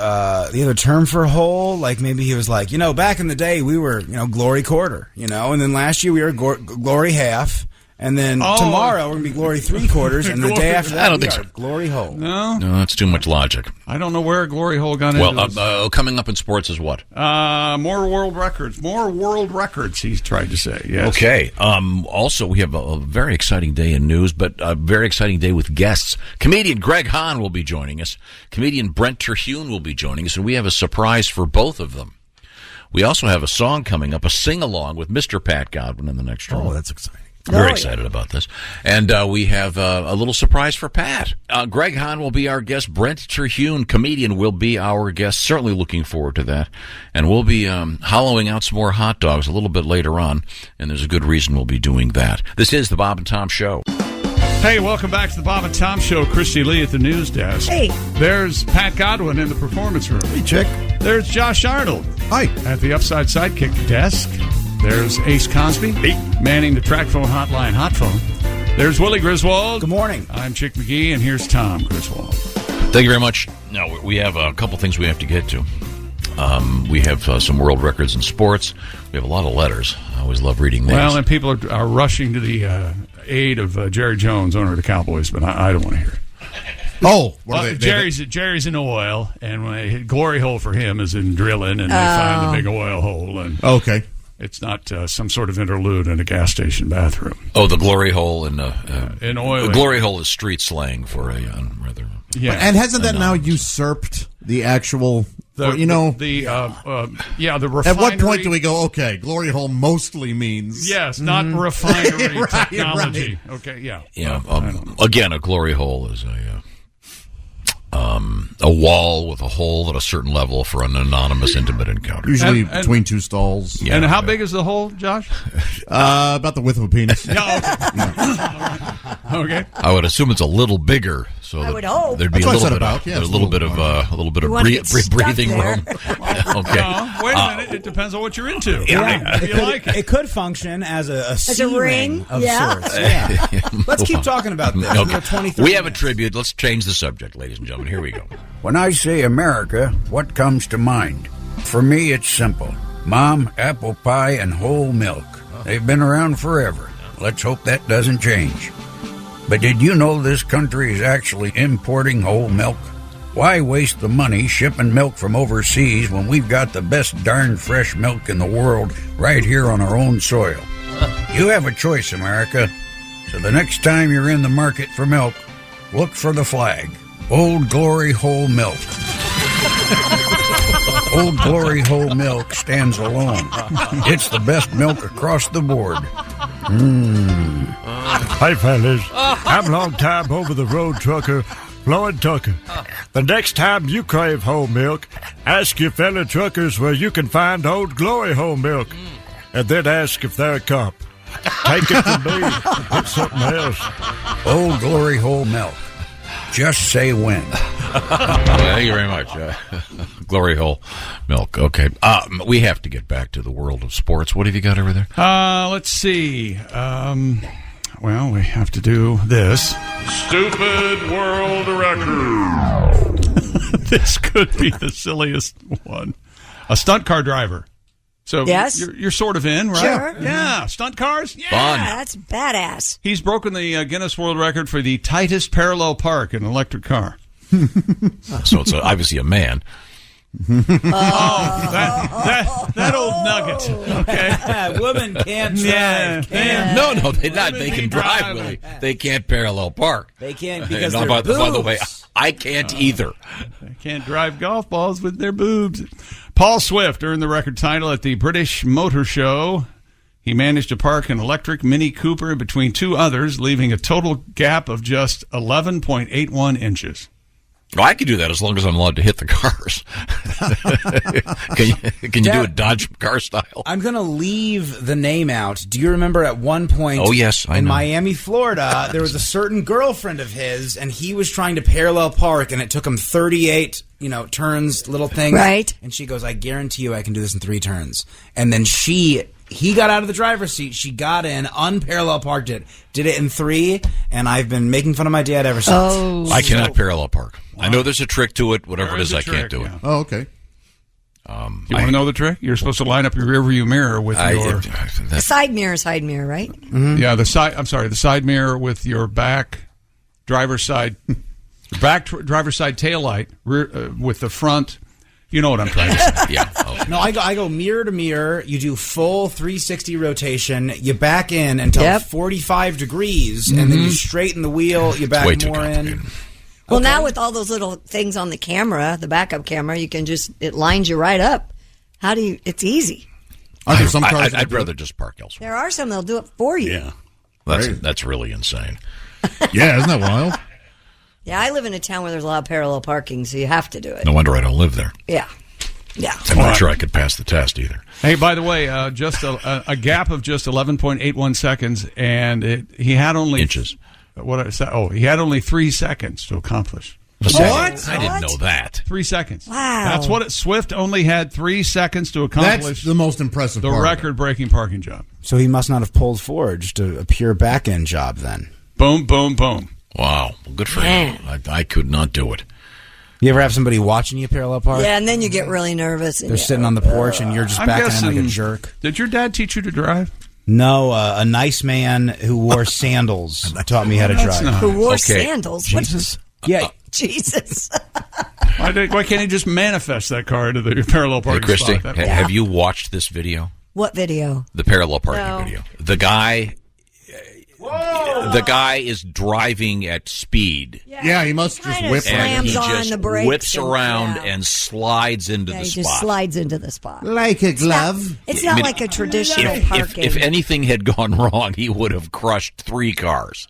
Speaker 11: term for hole? Like maybe he was like, back in the day we were glory quarter, and then last year we were glory half. And then tomorrow we're going to be Glory 3/4, and the day after that
Speaker 9: I don't think so.
Speaker 11: Glory Hole.
Speaker 6: No,
Speaker 9: that's too much logic.
Speaker 6: I don't know where Glory Hole got into this.
Speaker 9: Well, coming up in sports is what?
Speaker 6: More world records. More world records, he's tried to say. Yes.
Speaker 9: Okay. Also, we have a very exciting day in news, but a very exciting day with guests. Comedian Greg Hahn will be joining us. Comedian Brent Terhune will be joining us, and we have a surprise for both of them. We also have a song coming up, a sing-along with Mr. Pat Godwin in the next room.
Speaker 12: Oh, that's exciting.
Speaker 9: Very excited about this. And we have a little surprise for Pat. Greg Hahn will be our guest. Brent Terhune, comedian, will be our guest. Certainly looking forward to that. And we'll be hollowing out some more hot dogs a little bit later on. And there's a good reason we'll be doing that. This is the Bob and Tom Show.
Speaker 6: Hey, welcome back to the Bob and Tom Show. Christy Lee at the news desk.
Speaker 5: Hey.
Speaker 6: There's Pat Godwin in the performance room.
Speaker 12: Hey, Chick.
Speaker 6: There's Josh Arnold.
Speaker 12: Hi.
Speaker 6: At the Upside Sidekick desk. There's Ace Cosby. Hey. Manning the track phone hotline hot phone. There's Willie Griswold.
Speaker 11: Good morning.
Speaker 6: I'm Chick McGee, and here's Tom Griswold.
Speaker 9: Thank you very much. Now, we have a couple things we have to get to. We have some world records in sports. We have a lot of letters. I always love reading these.
Speaker 6: Well, and people are rushing to the aid of Jerry Jones, owner of the Cowboys, but I don't want to hear it.
Speaker 10: Oh,
Speaker 6: Jerry's in oil, and when they hit Glory Hole for him is in drilling, and they find the big oil hole. And
Speaker 10: okay.
Speaker 6: It's not some sort of interlude in a gas station bathroom.
Speaker 9: Oh, the Glory Hole in
Speaker 6: oil.
Speaker 9: The Glory Hole is street slang for a rather.
Speaker 10: Yeah, and hasn't that now usurped the actual?
Speaker 6: The refinery.
Speaker 10: At what point do we go? Okay, Glory Hole mostly means
Speaker 6: not refinery
Speaker 10: right,
Speaker 6: technology.
Speaker 10: Right.
Speaker 6: Okay, yeah.
Speaker 9: Yeah. Again, a Glory Hole is a wall with a hole at a certain level for an anonymous intimate encounter.
Speaker 10: Usually between two stalls.
Speaker 6: Yeah, and how big is the hole, Josh?
Speaker 10: About the width of a penis.
Speaker 6: Okay.
Speaker 9: I would assume it's a little bigger, so
Speaker 5: I would hope.
Speaker 9: there'd be a little bit of breathing room. Okay.
Speaker 6: Wait a minute. It depends on what you're into.
Speaker 11: Yeah.
Speaker 6: If you like it.
Speaker 11: It could function as a
Speaker 5: ring
Speaker 11: of sorts. Yeah. Let's keep talking about this.
Speaker 9: Okay. We have a tribute. Let's change the subject, ladies and gentlemen. Here we go.
Speaker 15: When I say America, what comes to mind? For me, it's simple. Mom, apple pie, and whole milk. They've been around forever. Let's hope that doesn't change. But did you know this country is actually importing whole milk? Why waste the money shipping milk from overseas when we've got the best darn fresh milk in the world right here on our own soil? You have a choice, America. So the next time you're in the market for milk, look for the flag. Old Glory Hole Milk. Old Glory Hole Milk stands alone. It's the best milk across the board.
Speaker 16: Hi, fellas. I'm long-time over-the-road trucker, Floyd Tucker. The next time you crave whole milk, ask your fellow truckers where you can find Old Glory Hole Milk, and then ask if they're a cop. Take it from me. It's something else.
Speaker 15: Old Glory Hole Milk. Just say when.
Speaker 9: Thank you very much. Glory Hole Milk. Okay. We have to get back to the world of sports. What have you got over there?
Speaker 6: Let's see. Well, we have to do this. Stupid world record. This could be the silliest one. A stunt car driver. So
Speaker 5: yes.
Speaker 6: you're sort of in, right?
Speaker 5: Sure.
Speaker 6: Yeah. Stunt cars? Yeah.
Speaker 9: Fun.
Speaker 5: That's badass.
Speaker 6: He's broken the Guinness World Record for the tightest parallel park in an electric car.
Speaker 9: So it's obviously a man.
Speaker 6: That old nugget. Okay.
Speaker 11: Women can't drive.
Speaker 9: No, they not. They can drive, Willie. They can't parallel park.
Speaker 11: They can't because
Speaker 9: by the way, I can't either.
Speaker 6: They can't drive golf balls with their boobs. Paul Swift earned the record title at the British Motor Show. He managed to park an electric Mini Cooper between two others, leaving a total gap of just 11.81 inches.
Speaker 9: Well, I can do that as long as I'm allowed to hit the cars. Can you do a Dodge car style?
Speaker 11: I'm going to leave the name out. Do you remember at one point in Miami, Florida, there was a certain girlfriend of his, and he was trying to parallel park, and it took him 38 turns, little things.
Speaker 5: Right.
Speaker 11: And she goes, I guarantee you I can do this in 3 turns. And then he got out of the driver's seat. She got in, unparallel parked it, did it in 3, and I've been making fun of my dad ever since.
Speaker 5: Oh.
Speaker 9: I cannot parallel park. Wow. I know there's a trick to it. Whatever it is, I can't do it.
Speaker 10: Oh, okay.
Speaker 6: You want to know the trick? You're supposed to line up your rearview mirror with your
Speaker 5: side mirror, right?
Speaker 6: Yeah, the side mirror with your back driver's side driver's side taillight with the front. You know what I'm trying to say.
Speaker 9: Yeah. Okay.
Speaker 11: No, I go mirror to mirror. You do full 360 rotation. You back in until 45 degrees, and then you straighten the wheel. You back more in.
Speaker 5: Well, now with all those little things on the camera, the backup camera, you can it lines you right up. It's easy.
Speaker 9: I'd rather just park elsewhere.
Speaker 5: There are some that'll do it for you.
Speaker 9: Yeah. That's really insane.
Speaker 10: Yeah, isn't that wild?
Speaker 5: Yeah, I live in a town where there's a lot of parallel parking, so you have to do it.
Speaker 9: No wonder I don't live there.
Speaker 5: Yeah. Yeah.
Speaker 9: I'm not sure I could pass the test either.
Speaker 6: Hey, by the way, just a gap of just 11.81 seconds, and he had only
Speaker 9: inches.
Speaker 6: He had only 3 seconds to accomplish.
Speaker 9: What? I didn't know that.
Speaker 6: 3 seconds.
Speaker 5: Wow.
Speaker 6: That's what Swift only had 3 seconds to accomplish.
Speaker 10: That's the most impressive part.
Speaker 6: The record-breaking parking job.
Speaker 11: So he must not have pulled forward, just a pure back-end job then.
Speaker 6: Boom, boom, boom.
Speaker 9: Wow. Well, good for him. I could not do it.
Speaker 11: You ever have somebody watching you parallel park?
Speaker 5: Yeah, and then you get really nervous.
Speaker 11: They're sitting on the porch, and you're just backing in like a jerk.
Speaker 6: Did your dad teach you to drive?
Speaker 11: No, a nice man who wore sandals taught me how to drive.
Speaker 5: Who wore sandals?
Speaker 6: Jesus.
Speaker 11: Yeah.
Speaker 5: Jesus.
Speaker 6: Why can't he just manifest that car to the parallel parking
Speaker 9: Hey, Christy,
Speaker 6: spot?
Speaker 9: have you watched this video?
Speaker 5: What video?
Speaker 9: The parallel parking video. The guy is driving at speed.
Speaker 10: Yeah, he must just whip
Speaker 9: and he
Speaker 5: slams on the brakes
Speaker 9: whips
Speaker 5: and-
Speaker 9: around
Speaker 5: yeah.
Speaker 9: and slides into the
Speaker 5: He
Speaker 9: spot.
Speaker 5: just slides into the spot.
Speaker 10: Like a glove.
Speaker 5: It's not like a traditional parking.
Speaker 9: If anything had gone wrong, he would have crushed 3 cars.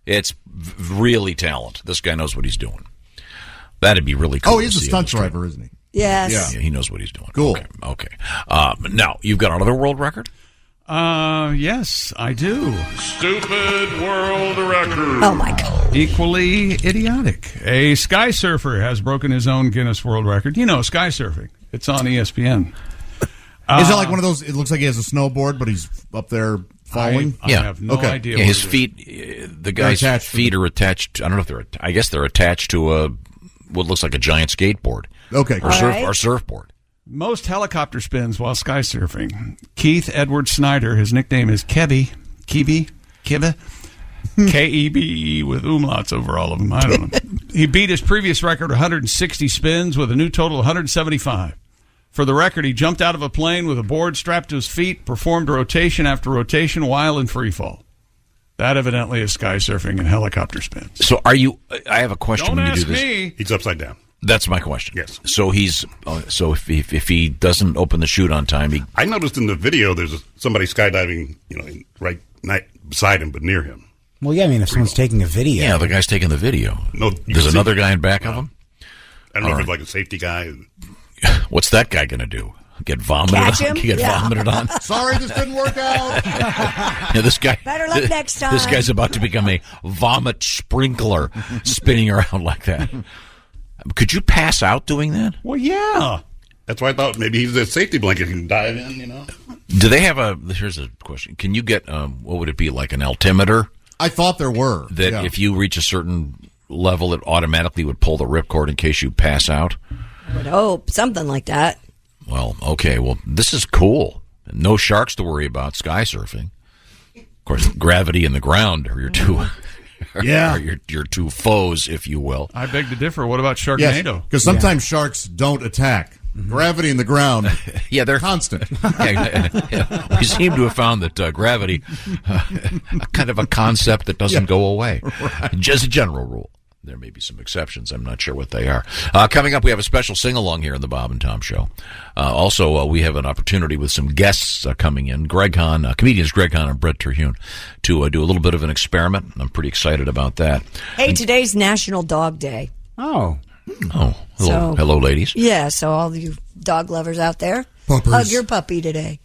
Speaker 9: It's really talent. This guy knows what he's doing. That'd be really cool.
Speaker 10: Oh, he's a stunt driver, isn't he?
Speaker 5: Yes.
Speaker 9: Yeah, he knows what he's doing.
Speaker 10: Cool.
Speaker 9: Okay. Now, you've got another world record?
Speaker 6: Yes, I do.
Speaker 8: Stupid world record.
Speaker 5: Oh, my God.
Speaker 6: Equally idiotic. A sky surfer has broken his own Guinness World Record. You know, sky surfing. It's on ESPN.
Speaker 10: Is it like one of those? It looks like he has a snowboard, but he's up there falling.
Speaker 6: I have no idea.
Speaker 9: Yeah,
Speaker 6: what
Speaker 9: his
Speaker 6: it is.
Speaker 9: feet, the guy's feet are attached. I don't know if I guess they're attached to what looks like a giant skateboard.
Speaker 10: Okay,
Speaker 9: or surfboard.
Speaker 6: Most helicopter spins while sky surfing. Keith Edward Snyder, his nickname is Kebby, Kebe, K-E-B-E with umlauts over all of them. I don't know. He beat his previous record 160 spins with a new total of 175. For the record, he jumped out of a plane with a board strapped to his feet, performed rotation after rotation while in free fall. That evidently is sky surfing and helicopter spins.
Speaker 9: So are you? I have a question.
Speaker 6: Don't
Speaker 9: when you
Speaker 6: ask
Speaker 9: do this.
Speaker 6: me.
Speaker 17: He's upside down.
Speaker 9: That's my question.
Speaker 17: Yes.
Speaker 9: So he's so if he doesn't open the chute on time,
Speaker 17: I noticed in the video there's somebody skydiving, right beside him, but near him.
Speaker 11: Well, yeah, I mean, if someone's taking a video.
Speaker 9: Yeah, the guy's taking the video.
Speaker 17: No,
Speaker 9: there's another guy in back of him.
Speaker 17: I don't know if it's like a safety guy.
Speaker 9: What's that guy going to do? Get vomited
Speaker 5: Catch
Speaker 9: on?
Speaker 5: him?
Speaker 9: Get
Speaker 5: Yeah.
Speaker 9: vomited on?
Speaker 10: Sorry, this didn't work out.
Speaker 9: Yeah, this guy.
Speaker 5: Better luck next time.
Speaker 9: This guy's about to become a vomit sprinkler, spinning around like that. Could you pass out doing that?
Speaker 6: Well, yeah.
Speaker 17: That's why I thought maybe he's a safety blanket. He can dive in,
Speaker 9: Do they have here's a question. Can you get, what would it be, like an altimeter?
Speaker 10: I thought there were.
Speaker 9: That if you reach a certain level, it automatically would pull the ripcord in case you pass out?
Speaker 5: I would hope. Something like that.
Speaker 9: Well, okay. Well, this is cool. No sharks to worry about sky surfing. Of course, gravity and the ground are your two...
Speaker 10: Yeah.
Speaker 9: your two foes, if you will.
Speaker 6: I beg to differ. What about Sharknado?
Speaker 10: Because sometimes sharks don't attack. Gravity in the ground,
Speaker 9: yeah, they're
Speaker 10: constant.
Speaker 9: We seem to have found that gravity, kind of a concept that doesn't go away. Right. Just a general rule. There may be some exceptions. I'm not sure what they are. Coming up, we have a special sing-along here in the Bob and Tom Show. Also, we have an opportunity with some guests coming in. Greg Hahn, comedians Greg Hahn and Brett Terhune, to do a little bit of an experiment. I'm pretty excited about that.
Speaker 5: Hey, today's National Dog Day.
Speaker 11: Oh,
Speaker 9: hello, ladies.
Speaker 5: Yeah, so all you dog lovers out there,
Speaker 10: Puppers.
Speaker 5: hug your puppy today.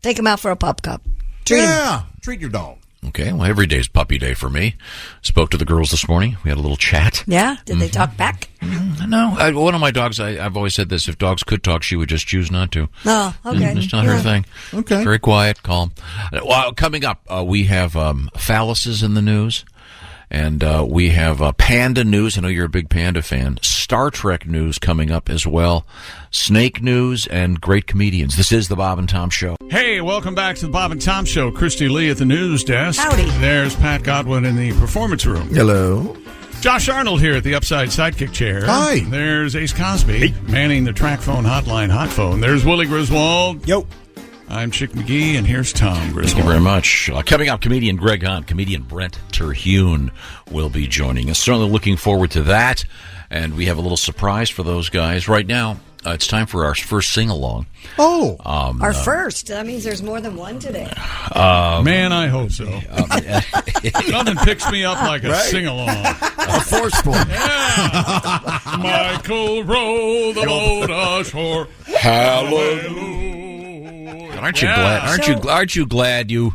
Speaker 5: Take him out for a pup cup. Treat him.
Speaker 10: Treat your dog.
Speaker 9: Okay, well, every day's puppy day for me. Spoke to the girls this morning. We had a little chat.
Speaker 5: Yeah? Did they talk back?
Speaker 9: No. One of my dogs, I've always said this, if dogs could talk, she would just choose not to.
Speaker 5: Oh, okay.
Speaker 9: It's not her thing.
Speaker 10: Okay.
Speaker 9: Very quiet, calm. Well, coming up, we have phalluses in the news. And we have Panda news. I know you're a big Panda fan. Star Trek news coming up as well. Snake news and great comedians. This is the Bob and Tom Show.
Speaker 6: Hey, welcome back to the Bob and Tom Show. Christy Lee at the news desk.
Speaker 5: Howdy.
Speaker 6: There's Pat Godwin in the performance room.
Speaker 12: Hello.
Speaker 6: Josh Arnold here at the Upside Sidekick chair.
Speaker 10: Hi.
Speaker 6: There's Ace Cosby manning the track phone hotline hot phone. There's Willie Griswold.
Speaker 11: Yo.
Speaker 6: I'm Chick McGee, and here's Tom Griswold.
Speaker 9: Thank you very much. Coming up, comedian Greg Hunt, comedian Brent Terhune will be joining us. Certainly looking forward to that. And we have a little surprise for those guys. Right now, it's time for our first sing-along.
Speaker 10: Oh.
Speaker 5: Our first. That means there's more than one today.
Speaker 6: Man, I hope so. Nothing picks me up like a sing-along.
Speaker 12: A forced one.
Speaker 6: Yeah. Michael row the boat ashore.
Speaker 9: Hallelujah. Aren't you glad? Aren't you glad you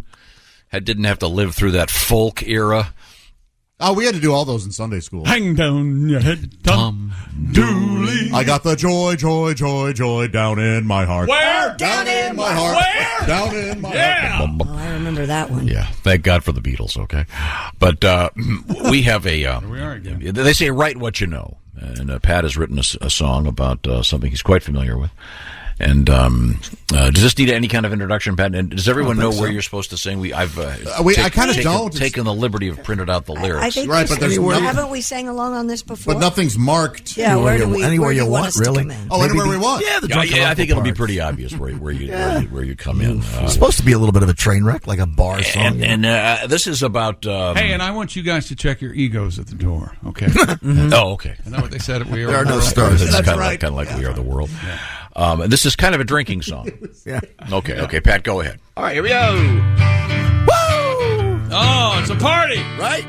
Speaker 9: didn't have to live through that folk era?
Speaker 10: Oh, we had to do all those in Sunday school.
Speaker 6: Hang down your head, Tom Dooley.
Speaker 10: I got the joy, joy, joy, joy down in my heart.
Speaker 6: Where?
Speaker 10: Down in my heart.
Speaker 6: Where?
Speaker 10: Down in my
Speaker 6: Yeah.
Speaker 10: heart.
Speaker 5: Oh, I remember that one.
Speaker 9: Yeah, thank God for the Beatles. Okay, but we have a.
Speaker 6: Here we are again.
Speaker 9: They say write what you know, and Pat has written a song about something he's quite familiar with. And does this need any kind of introduction, Pat? And does everyone know where you're supposed to sing? I
Speaker 10: kind of don't.
Speaker 9: Taken the liberty of printed out the lyrics.
Speaker 5: I think
Speaker 10: right, but there's
Speaker 5: haven't we sang along on this before?
Speaker 10: But nothing's marked.
Speaker 5: Yeah,
Speaker 12: anywhere you want, really.
Speaker 10: Oh, anywhere we want.
Speaker 12: Yeah,
Speaker 9: I think it'll be pretty obvious where you come in.
Speaker 12: It's supposed to be a little bit of a train wreck, like a bar song.
Speaker 9: And this is about.
Speaker 6: Hey, and I want you guys to check your egos at the door. Okay.
Speaker 9: Oh, okay.
Speaker 6: Isn't that what they said at We Are?
Speaker 12: There are no stars.
Speaker 9: That's kind of like We Are the World.
Speaker 6: Yeah.
Speaker 9: And this is kind of a drinking song.
Speaker 12: Yeah.
Speaker 9: Okay, Pat, go ahead.
Speaker 12: All right, here we go. Woo!
Speaker 6: Oh, it's a party,
Speaker 12: right?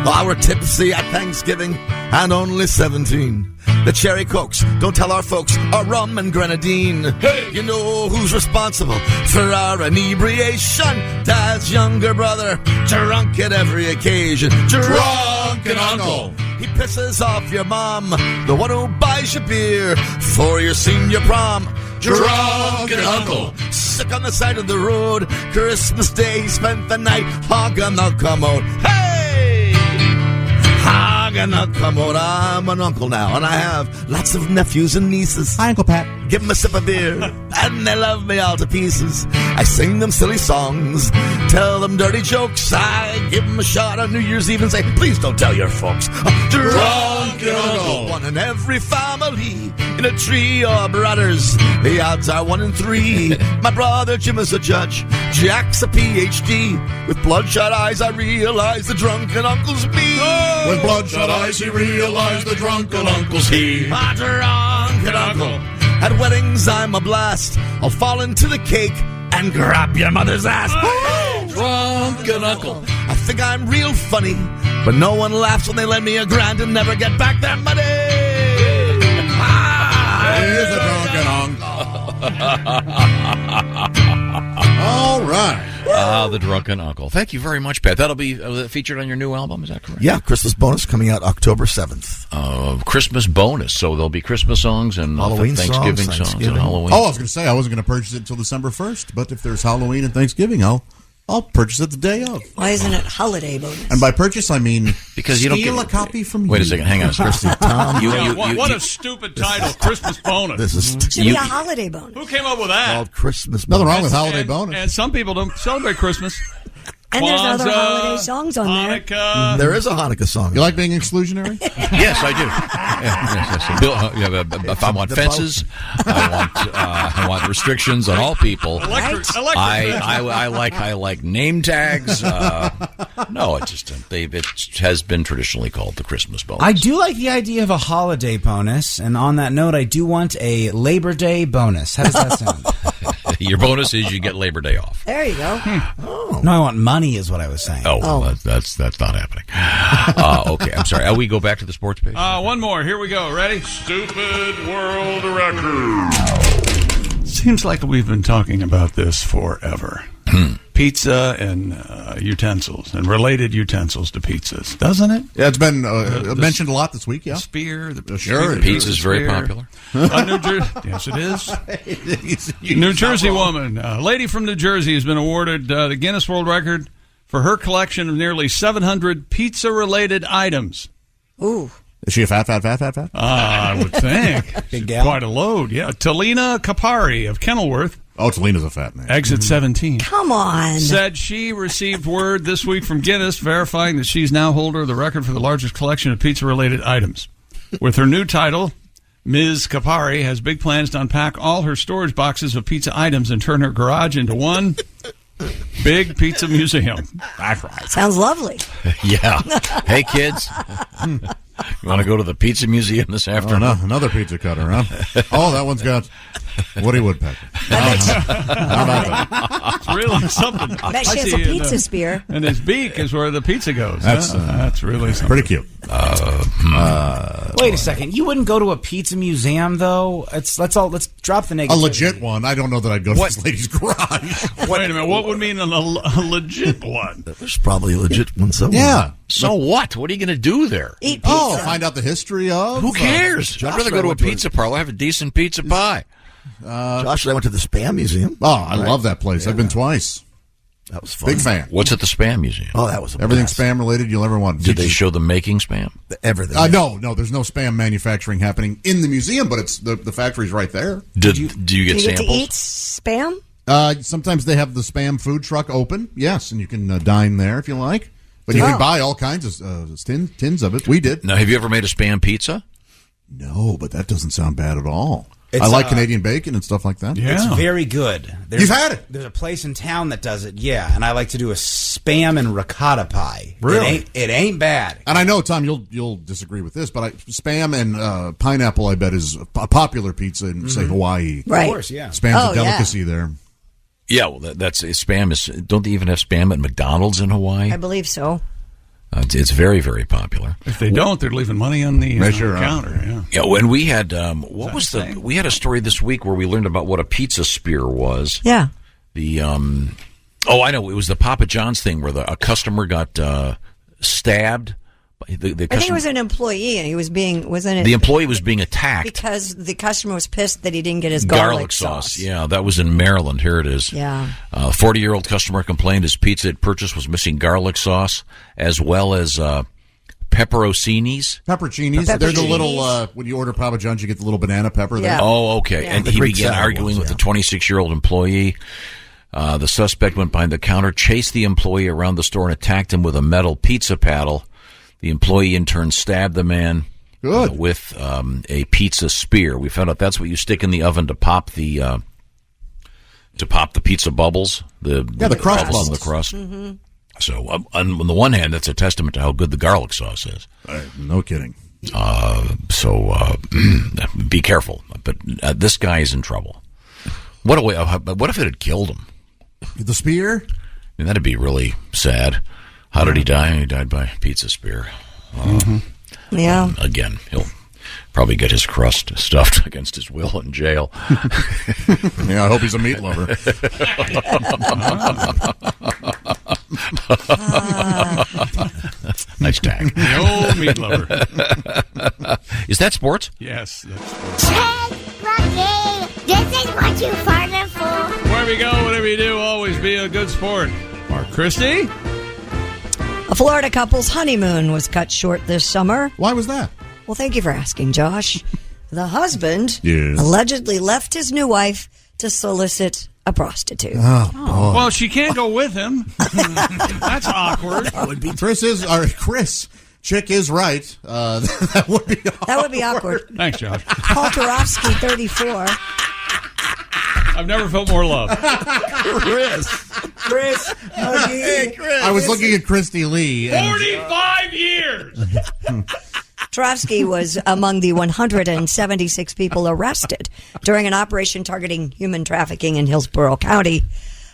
Speaker 12: I were tipsy at Thanksgiving and only 17. The cherry cokes, don't tell our folks, are rum and grenadine. Hey! You know who's responsible for our inebriation? Dad's younger brother, drunk at every occasion. Drunken uncle. He pisses off your mom, the one who buys you beer for your senior prom. Drunken uncle, sick on the side of the road. Christmas Day, he spent the night hogging the commode. Hey! Hogging the commode. I'm an uncle now, and I have lots of nephews and nieces.
Speaker 10: Hi, Uncle Pat.
Speaker 12: Give them a sip of beer, and they love me all to pieces. I sing them silly songs, tell them dirty jokes. I give them a shot on New Year's Eve and say, please don't tell your folks. Drunken uncle, one in every family, in a trio of brothers. The odds are 1 in 3. My brother Jim is a judge, Jack's a PhD. With bloodshot eyes, I realize the drunken uncle's me.
Speaker 10: With bloodshot eyes, he realized the drunken uncle's he.
Speaker 12: My drunken uncle. At weddings, I'm a blast. I'll fall into the cake and grab your mother's ass.
Speaker 9: Drunken uncle.
Speaker 12: I think I'm real funny, but no one laughs when they lend me $1,000 and never get back their money.
Speaker 10: He's a drunken uncle. All right.
Speaker 9: The drunken uncle. Thank you very much, Pat. That'll be featured on your new album. Is that correct?
Speaker 12: Yeah, Christmas bonus coming out October 7th.
Speaker 9: Christmas bonus. So there'll be Christmas songs and
Speaker 12: Halloween
Speaker 9: Thanksgiving songs and Halloween.
Speaker 10: Oh, I was going to say I wasn't going to purchase it until December 1st, but if there's Halloween and Thanksgiving, I'll purchase it the day of.
Speaker 5: Why isn't it holiday bonus?
Speaker 10: And by purchase, I mean
Speaker 9: because you don't
Speaker 10: steal
Speaker 9: get
Speaker 10: a copy from
Speaker 9: Wait
Speaker 10: you.
Speaker 9: a second. Hang on a second.
Speaker 6: Tom. What a stupid title, Christmas bonus.
Speaker 12: This is
Speaker 5: Should be a holiday bonus.
Speaker 6: Who came up with that?
Speaker 12: called Christmas
Speaker 10: Nothing
Speaker 12: bonus.
Speaker 10: wrong with holiday bonus.
Speaker 6: And some people don't celebrate Christmas.
Speaker 5: And there's other
Speaker 6: Kwanzaa,
Speaker 5: holiday songs on there.
Speaker 6: Hanukkah.
Speaker 12: There is a Hanukkah song.
Speaker 10: You like being exclusionary?
Speaker 9: Yes, I do. Yes. If I want fences, I want restrictions on all people.
Speaker 6: Electric
Speaker 9: I like name tags. No, it has been traditionally called the Christmas bonus.
Speaker 11: I do like the idea of a holiday bonus, and on that note, I do want a Labor Day bonus. How does that sound?
Speaker 9: Your bonus is you get Labor Day off.
Speaker 5: There you go.
Speaker 11: No, I want money, is what I was saying.
Speaker 9: Oh, well, that's not happening. Okay, I'm sorry. We go back to the sports page.
Speaker 6: One more. Here we go. Ready?
Speaker 8: Stupid world record.
Speaker 6: Seems like we've been talking about this forever. Pizza and utensils and related utensils to pizzas, doesn't it?
Speaker 10: Yeah, it's been mentioned a lot this week. Yeah,
Speaker 6: the spear.
Speaker 10: Sure,
Speaker 9: pizza is very popular.
Speaker 6: Yes, it is. New Jersey woman, a lady from New Jersey, has been awarded the Guinness World Record for her collection of nearly 700 pizza-related items.
Speaker 5: Ooh.
Speaker 10: Is she a fat?
Speaker 6: I would think.
Speaker 11: Big gal.
Speaker 6: Quite a load, yeah. Talina Kapari of Kenilworth.
Speaker 10: Oh, Talina's a fat name.
Speaker 6: Exit 17.
Speaker 5: Come on.
Speaker 6: Said she received word this week from Guinness verifying that she's now holder of the record for the largest collection of pizza-related items. With her new title, Ms. Kapari has big plans to unpack all her storage boxes of pizza items and turn her garage into one big pizza museum.
Speaker 10: That's right.
Speaker 5: Sounds lovely.
Speaker 9: Yeah. Hey, kids. You want to go to the pizza museum this afternoon?
Speaker 10: Oh, no, another pizza cutter, huh? Oh, that one's got Woody Woodpecker. How about that?
Speaker 6: It's really something.
Speaker 5: Bet she has a pizza spear.
Speaker 6: And his beak is where the pizza goes.
Speaker 10: That's
Speaker 6: really something.
Speaker 10: pretty cute.
Speaker 11: Wait a second. You wouldn't go to a pizza museum, though? Let's drop the negative.
Speaker 10: A legit one. I don't know that I'd go to this lady's garage.
Speaker 6: Wait a minute. What would mean a legit one?
Speaker 12: There's probably a legit one somewhere.
Speaker 10: Yeah.
Speaker 9: So what? What are you going to do there?
Speaker 5: Eat pizza.
Speaker 10: Oh, find out the history of.
Speaker 9: Who cares? I'd rather go to a pizza parlor, have a decent pizza pie.
Speaker 12: Josh and I went to the Spam Museum.
Speaker 10: Oh, I love that place. I've been twice.
Speaker 12: That was fun.
Speaker 10: Big fan.
Speaker 9: What's at the Spam Museum?
Speaker 12: Oh, that was a
Speaker 10: Everything
Speaker 12: blast.
Speaker 10: spam related you'll ever want.
Speaker 9: Did they show them making Spam?
Speaker 12: Everything.
Speaker 10: No, there's no spam manufacturing happening in the museum, but it's the factory's right there.
Speaker 9: Do you get
Speaker 5: Do you get
Speaker 9: samples?
Speaker 5: to eat spam?
Speaker 10: Sometimes they have the spam food truck open, yes, and you can dine there if you like. But you can buy all kinds of tins of it. We did.
Speaker 9: Now, have you ever made a Spam pizza?
Speaker 10: No, but that doesn't sound bad at all.
Speaker 11: It's,
Speaker 10: I like Canadian bacon and stuff like that.
Speaker 11: It's very good.
Speaker 10: You've had it?
Speaker 11: There's a place in town that does it, yeah, and I like to do a Spam and ricotta pie.
Speaker 10: Really?
Speaker 11: It ain't bad.
Speaker 10: And I know, Tom, you'll disagree with this, but Spam and pineapple, I bet, is a popular pizza in, say, Hawaii.
Speaker 5: Right.
Speaker 11: Of course, yeah.
Speaker 10: Spam's a delicacy there.
Speaker 9: Yeah, well, that's Spam is. Don't they even have Spam at McDonald's in Hawaii?
Speaker 5: I believe so.
Speaker 9: It's very, very popular.
Speaker 6: If they don't, they're leaving money on the counter. Yeah.
Speaker 9: Yeah, when we had we had a story this week where we learned about what a pizza spear was.
Speaker 5: Yeah.
Speaker 9: The I know, it was the Papa John's thing where a customer got stabbed.
Speaker 5: I think it was an employee, and he was
Speaker 9: the employee was being attacked
Speaker 5: because the customer was pissed that he didn't get his garlic sauce.
Speaker 9: Yeah, that was in Maryland. Here it is.
Speaker 5: Yeah.
Speaker 9: 40-year-old customer complained his pizza it purchased was missing garlic sauce as well as pepperoncinis.
Speaker 10: Pepperoncinis. They're the little, when you order Papa John's, you get the little banana pepper there.
Speaker 9: Oh, okay.
Speaker 10: Yeah.
Speaker 9: And
Speaker 10: The
Speaker 9: he
Speaker 10: Greek
Speaker 9: began
Speaker 10: salad
Speaker 9: arguing
Speaker 10: ones,
Speaker 9: with the 26-year-old employee. The suspect went behind the counter, chased the employee around the store, and attacked him with a metal pizza paddle. The employee, in turn, stabbed the man with a pizza spear. We found out that's what you stick in the oven to pop the pizza bubbles. The
Speaker 10: crust
Speaker 9: bubbles in the crust. Mm-hmm. So, on the one hand, that's a testament to how good the garlic sauce is.
Speaker 10: No kidding.
Speaker 9: Be careful. But this guy is in trouble. What if it had killed him?
Speaker 10: The spear?
Speaker 9: I mean, that'd be really sad. How did he die? He died by pizza spear.
Speaker 5: Yeah.
Speaker 9: Again, he'll probably get his crust stuffed against his will in jail.
Speaker 10: Yeah, I hope he's a meat lover.
Speaker 9: Nice tag.
Speaker 6: The old meat lover.
Speaker 9: Is that sports?
Speaker 6: Yes, that's sports.
Speaker 18: Hey, Rocky, this is what you farted for.
Speaker 6: Where we go, whatever you do, always be a good sport. Mark Christie?
Speaker 5: A Florida couple's honeymoon was cut short this summer.
Speaker 10: Why was that?
Speaker 5: Well, thank you for asking, Josh. The husband
Speaker 10: Yes.
Speaker 5: allegedly left his new wife to solicit a prostitute.
Speaker 10: Oh, boy.
Speaker 6: Well, she can't go with him. That's awkward.
Speaker 10: That would be Chris. Chick is right. That would be awkward.
Speaker 5: That would be awkward.
Speaker 6: Thanks, Josh.
Speaker 5: Paul Tarofsky, 34.
Speaker 6: I've never felt more love.
Speaker 10: Chris. Hey, Chris. I was looking at Christy Lee.
Speaker 6: 45 years!
Speaker 5: Tarofsky was among the 176 people arrested during an operation targeting human trafficking in Hillsborough County.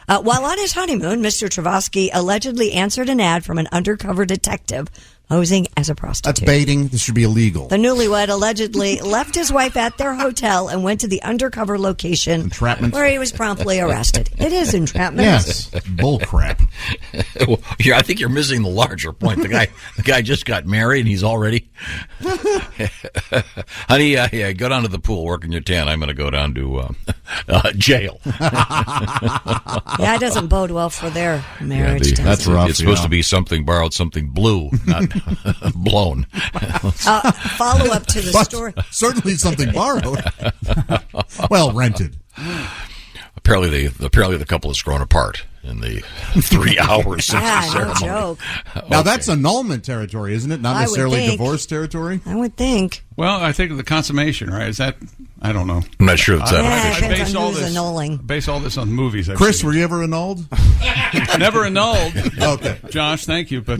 Speaker 5: While on his honeymoon, Mr. Tarofsky allegedly answered an ad from an undercover detective posing as a prostitute.
Speaker 10: That's baiting. This should be illegal.
Speaker 5: The newlywed allegedly left his wife at their hotel and went to the undercover location
Speaker 10: Entrapment.
Speaker 5: where he was promptly arrested. It is entrapment.
Speaker 10: Yes, bull crap.
Speaker 9: Well, I think you're missing the larger point. The guy just got married and he's already. Honey, go down to the pool, work in your tan. I'm going to go down to jail.
Speaker 5: Yeah, it doesn't bode well for their marriage.
Speaker 10: That's rough.
Speaker 9: It's supposed to be something borrowed, something blue, not blown.
Speaker 5: Follow up to the story.
Speaker 10: Certainly something borrowed. Well, rented.
Speaker 9: Apparently the couple has grown apart in the 3 hours since the ceremony.
Speaker 5: No joke.
Speaker 10: Now that's annulment territory, isn't it? Not
Speaker 5: I would
Speaker 10: necessarily
Speaker 5: think.
Speaker 10: divorce territory.
Speaker 5: I would think.
Speaker 6: Well, I think of the consummation, right? Is that? I don't know.
Speaker 9: I'm not sure that's that.
Speaker 5: Yeah, it depends on who's annulling.
Speaker 6: Base all this on movies.
Speaker 10: Chris, were you ever annulled?
Speaker 6: Never annulled.
Speaker 10: Okay.
Speaker 6: Josh, thank you. But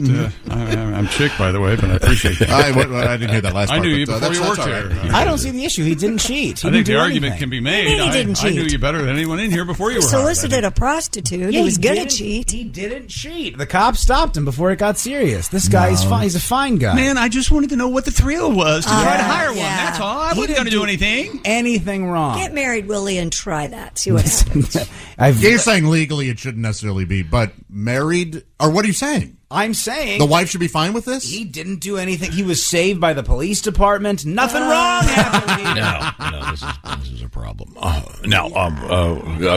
Speaker 6: I'm chick, by the way, but I appreciate that.
Speaker 10: I didn't hear that last part.
Speaker 6: I knew you
Speaker 10: but,
Speaker 6: before you
Speaker 10: that's
Speaker 6: worked
Speaker 10: all
Speaker 6: there.
Speaker 10: right.
Speaker 11: I don't see the issue. He didn't cheat. He
Speaker 6: I
Speaker 11: didn't
Speaker 6: think the
Speaker 11: do
Speaker 6: argument
Speaker 11: anything.
Speaker 6: can be made.
Speaker 5: He didn't
Speaker 6: I
Speaker 5: cheat.
Speaker 6: knew you better than anyone in here before you were hired.
Speaker 5: Solicited a prostitute.
Speaker 11: Yeah,
Speaker 5: he was going to
Speaker 11: didn't-
Speaker 5: cheat.
Speaker 11: He didn't cheat. The cops stopped him before it got serious. This guy is fine. He's a fine guy.
Speaker 6: Man, I just wanted to know what the thrill was to try to hire one.
Speaker 5: yeah.
Speaker 6: That's all. I
Speaker 11: He
Speaker 6: wasn't going to
Speaker 11: didn't
Speaker 6: do anything.
Speaker 11: Anything wrong.
Speaker 5: Get married, Willie, and try that. See what happens.
Speaker 10: You're saying legally it shouldn't necessarily be, but married, or what are you saying?
Speaker 11: I'm saying
Speaker 10: The wife should be fine with this?
Speaker 11: he didn't do anything. He was saved by the police department. Nothing wrong happened.
Speaker 9: No, this is a problem.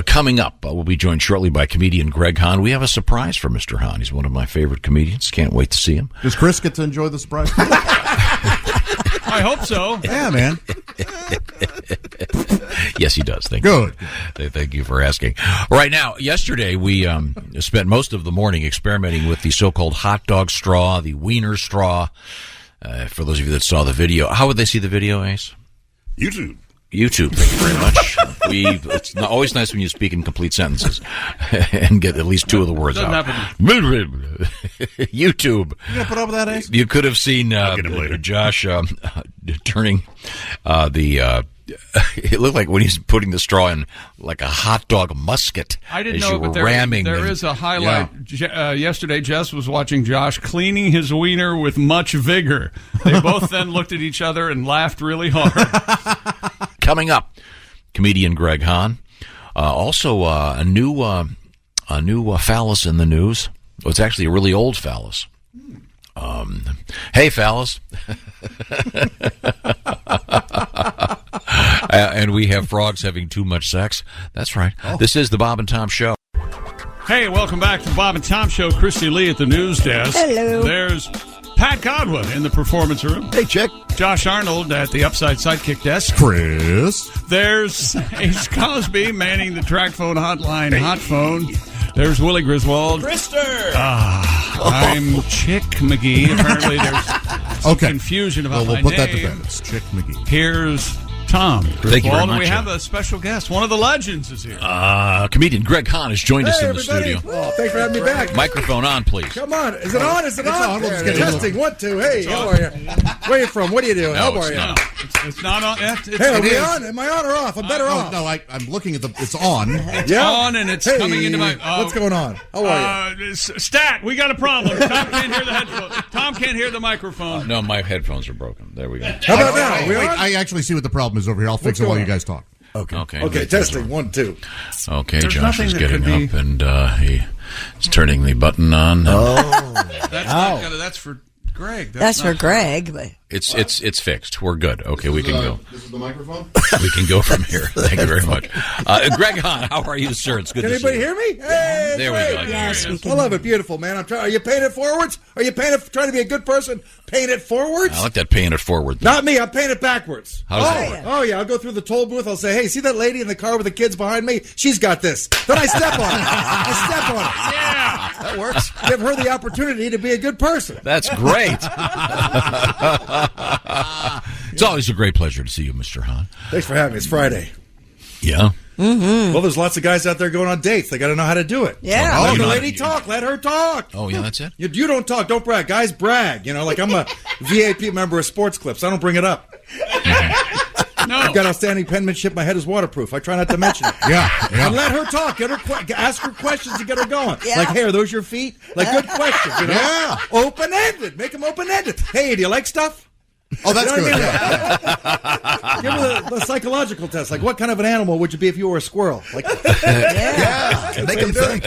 Speaker 9: Coming up, we'll be joined shortly by comedian Greg Hahn. We have a surprise for Mr. Hahn. He's one of my favorite comedians. Can't wait to see him.
Speaker 10: Does Chris get to enjoy the surprise?
Speaker 6: I hope so.
Speaker 10: Yeah, man.
Speaker 9: Yes, he does. Thank
Speaker 10: Good.
Speaker 9: you. Thank you for asking. Right now, yesterday we spent most of the morning experimenting with the so-called hot dog straw, the wiener straw. For those of you that saw the video, how would they see the video, Ace?
Speaker 17: YouTube.
Speaker 9: YouTube. Thank you very much. It's always nice when you speak in complete sentences and get at least two of the words
Speaker 6: Doesn't
Speaker 9: out.
Speaker 6: happen.
Speaker 9: YouTube.
Speaker 10: You gonna put up with that, Ace?
Speaker 9: You could have seen Josh turning the. It looked like when he's putting the straw in like a hot dog musket.
Speaker 6: I didn't
Speaker 9: as
Speaker 6: know,
Speaker 9: you were
Speaker 6: but
Speaker 9: ramming.
Speaker 6: there is a highlight. Yesterday, Jess was watching Josh cleaning his wiener with much vigor. They both then looked at each other and laughed really hard.
Speaker 9: Coming up, comedian Greg Hahn. Also, a new phallus in the news. Well, it's actually a really old phallus. Hey, phallus. And we have frogs having too much sex. That's right. This is the Bob and Tom Show.
Speaker 6: Hey, welcome back to the Bob and Tom Show. Christy Lee at the news desk.
Speaker 5: Hello.
Speaker 6: There's Pat Godwin in the performance room.
Speaker 12: Hey, chick.
Speaker 6: Josh Arnold at the Upside Sidekick desk.
Speaker 10: Chris.
Speaker 6: There's Ace Cosby manning the track phone hotline, hot phone. There's Willie Griswold.
Speaker 11: Krister.
Speaker 6: I'm Chick McGee. Apparently there's some confusion about
Speaker 10: we'll
Speaker 6: my
Speaker 10: put
Speaker 6: name.
Speaker 10: that to bed. It's Chick McGee.
Speaker 6: Here's Tom.
Speaker 9: Thank you very
Speaker 6: And
Speaker 9: much.
Speaker 6: we have a special guest. One of the legends is here.
Speaker 9: Comedian Greg Hahn has joined us in the
Speaker 19: everybody.
Speaker 9: studio.
Speaker 19: Oh, thanks for having me back.
Speaker 9: Microphone on, please.
Speaker 19: Come on. Is it on? Is it
Speaker 10: It's
Speaker 19: on?
Speaker 10: on. We'll just
Speaker 19: Yeah,
Speaker 10: get a
Speaker 19: testing. 1, 2. Hey, how are you? Where are you from? What are you doing? How are you?
Speaker 6: It's not on.
Speaker 19: Hey, are we on? Am I on or off? I'm better off.
Speaker 10: No, I'm looking at the. It's on.
Speaker 6: It's on and it's coming into my.
Speaker 19: What's going on? How are you?
Speaker 6: Stat, we got a problem. Tom can't hear the headphones. Tom can't hear the microphone.
Speaker 9: No, my headphones are broken. There we go.
Speaker 19: How about now? We
Speaker 10: Wait,
Speaker 19: on?
Speaker 10: I actually see what the problem is over here. I'll fix it while you guys talk.
Speaker 19: Okay, testing. 1, 2.
Speaker 9: Okay,
Speaker 6: There's
Speaker 9: Josh
Speaker 6: nothing
Speaker 9: is
Speaker 6: that
Speaker 9: getting
Speaker 6: could be-
Speaker 9: up and he's turning the button on.
Speaker 6: That's for Greg.
Speaker 5: That's for Greg. But
Speaker 9: It's fixed. We're good. Okay, we can go.
Speaker 10: This is the microphone?
Speaker 9: We can go from here. Thank you very much. Greg Hahn, how are you, sir? It's good
Speaker 19: Can
Speaker 9: to see
Speaker 19: anybody
Speaker 9: you.
Speaker 19: hear me? Hey,
Speaker 9: There we
Speaker 19: great.
Speaker 9: go. I can
Speaker 5: Yes,
Speaker 9: hear
Speaker 5: we
Speaker 9: you.
Speaker 5: can.
Speaker 19: I love it. Beautiful, man. Are you paying it forwards? Are you trying to be a good person? Paying it forwards?
Speaker 9: I like that paying it forward thing.
Speaker 19: Not me. I'm paying it backwards.
Speaker 9: How does that work?
Speaker 19: Oh, yeah. I'll go through the toll booth. I'll say, hey, see that lady in the car with the kids behind me? She's got this. Then I step on it. I step on it.
Speaker 6: Yeah.
Speaker 19: That works. Give her the opportunity to be a good person.
Speaker 9: That's great. It's always a great pleasure to see you, Mr. Hahn.
Speaker 19: Thanks for having me. It's Friday.
Speaker 9: Yeah.
Speaker 19: Well, there's lots of guys out there going on dates. They got to know how to do it.
Speaker 5: Yeah.
Speaker 19: Let the
Speaker 9: you're not-
Speaker 19: lady talk. Let her talk.
Speaker 9: Oh, yeah, that's it?
Speaker 19: You don't talk. Don't brag. Guys brag. You know, like I'm a VIP member of Sports Clips. I don't bring it up. No. I've got outstanding penmanship. My head is waterproof. I try not to mention it.
Speaker 10: Yeah.
Speaker 19: And let her talk. Ask her questions to get her going. Yeah. Like, hey, are those your feet? Like, good questions. You know?
Speaker 10: Yeah.
Speaker 19: Open-ended. Make them open-ended. Hey, do you like stuff?
Speaker 10: Oh, that's good.
Speaker 19: Give her the psychological test. Like, what kind of an animal would you be if you were a squirrel? Like,
Speaker 12: They can think.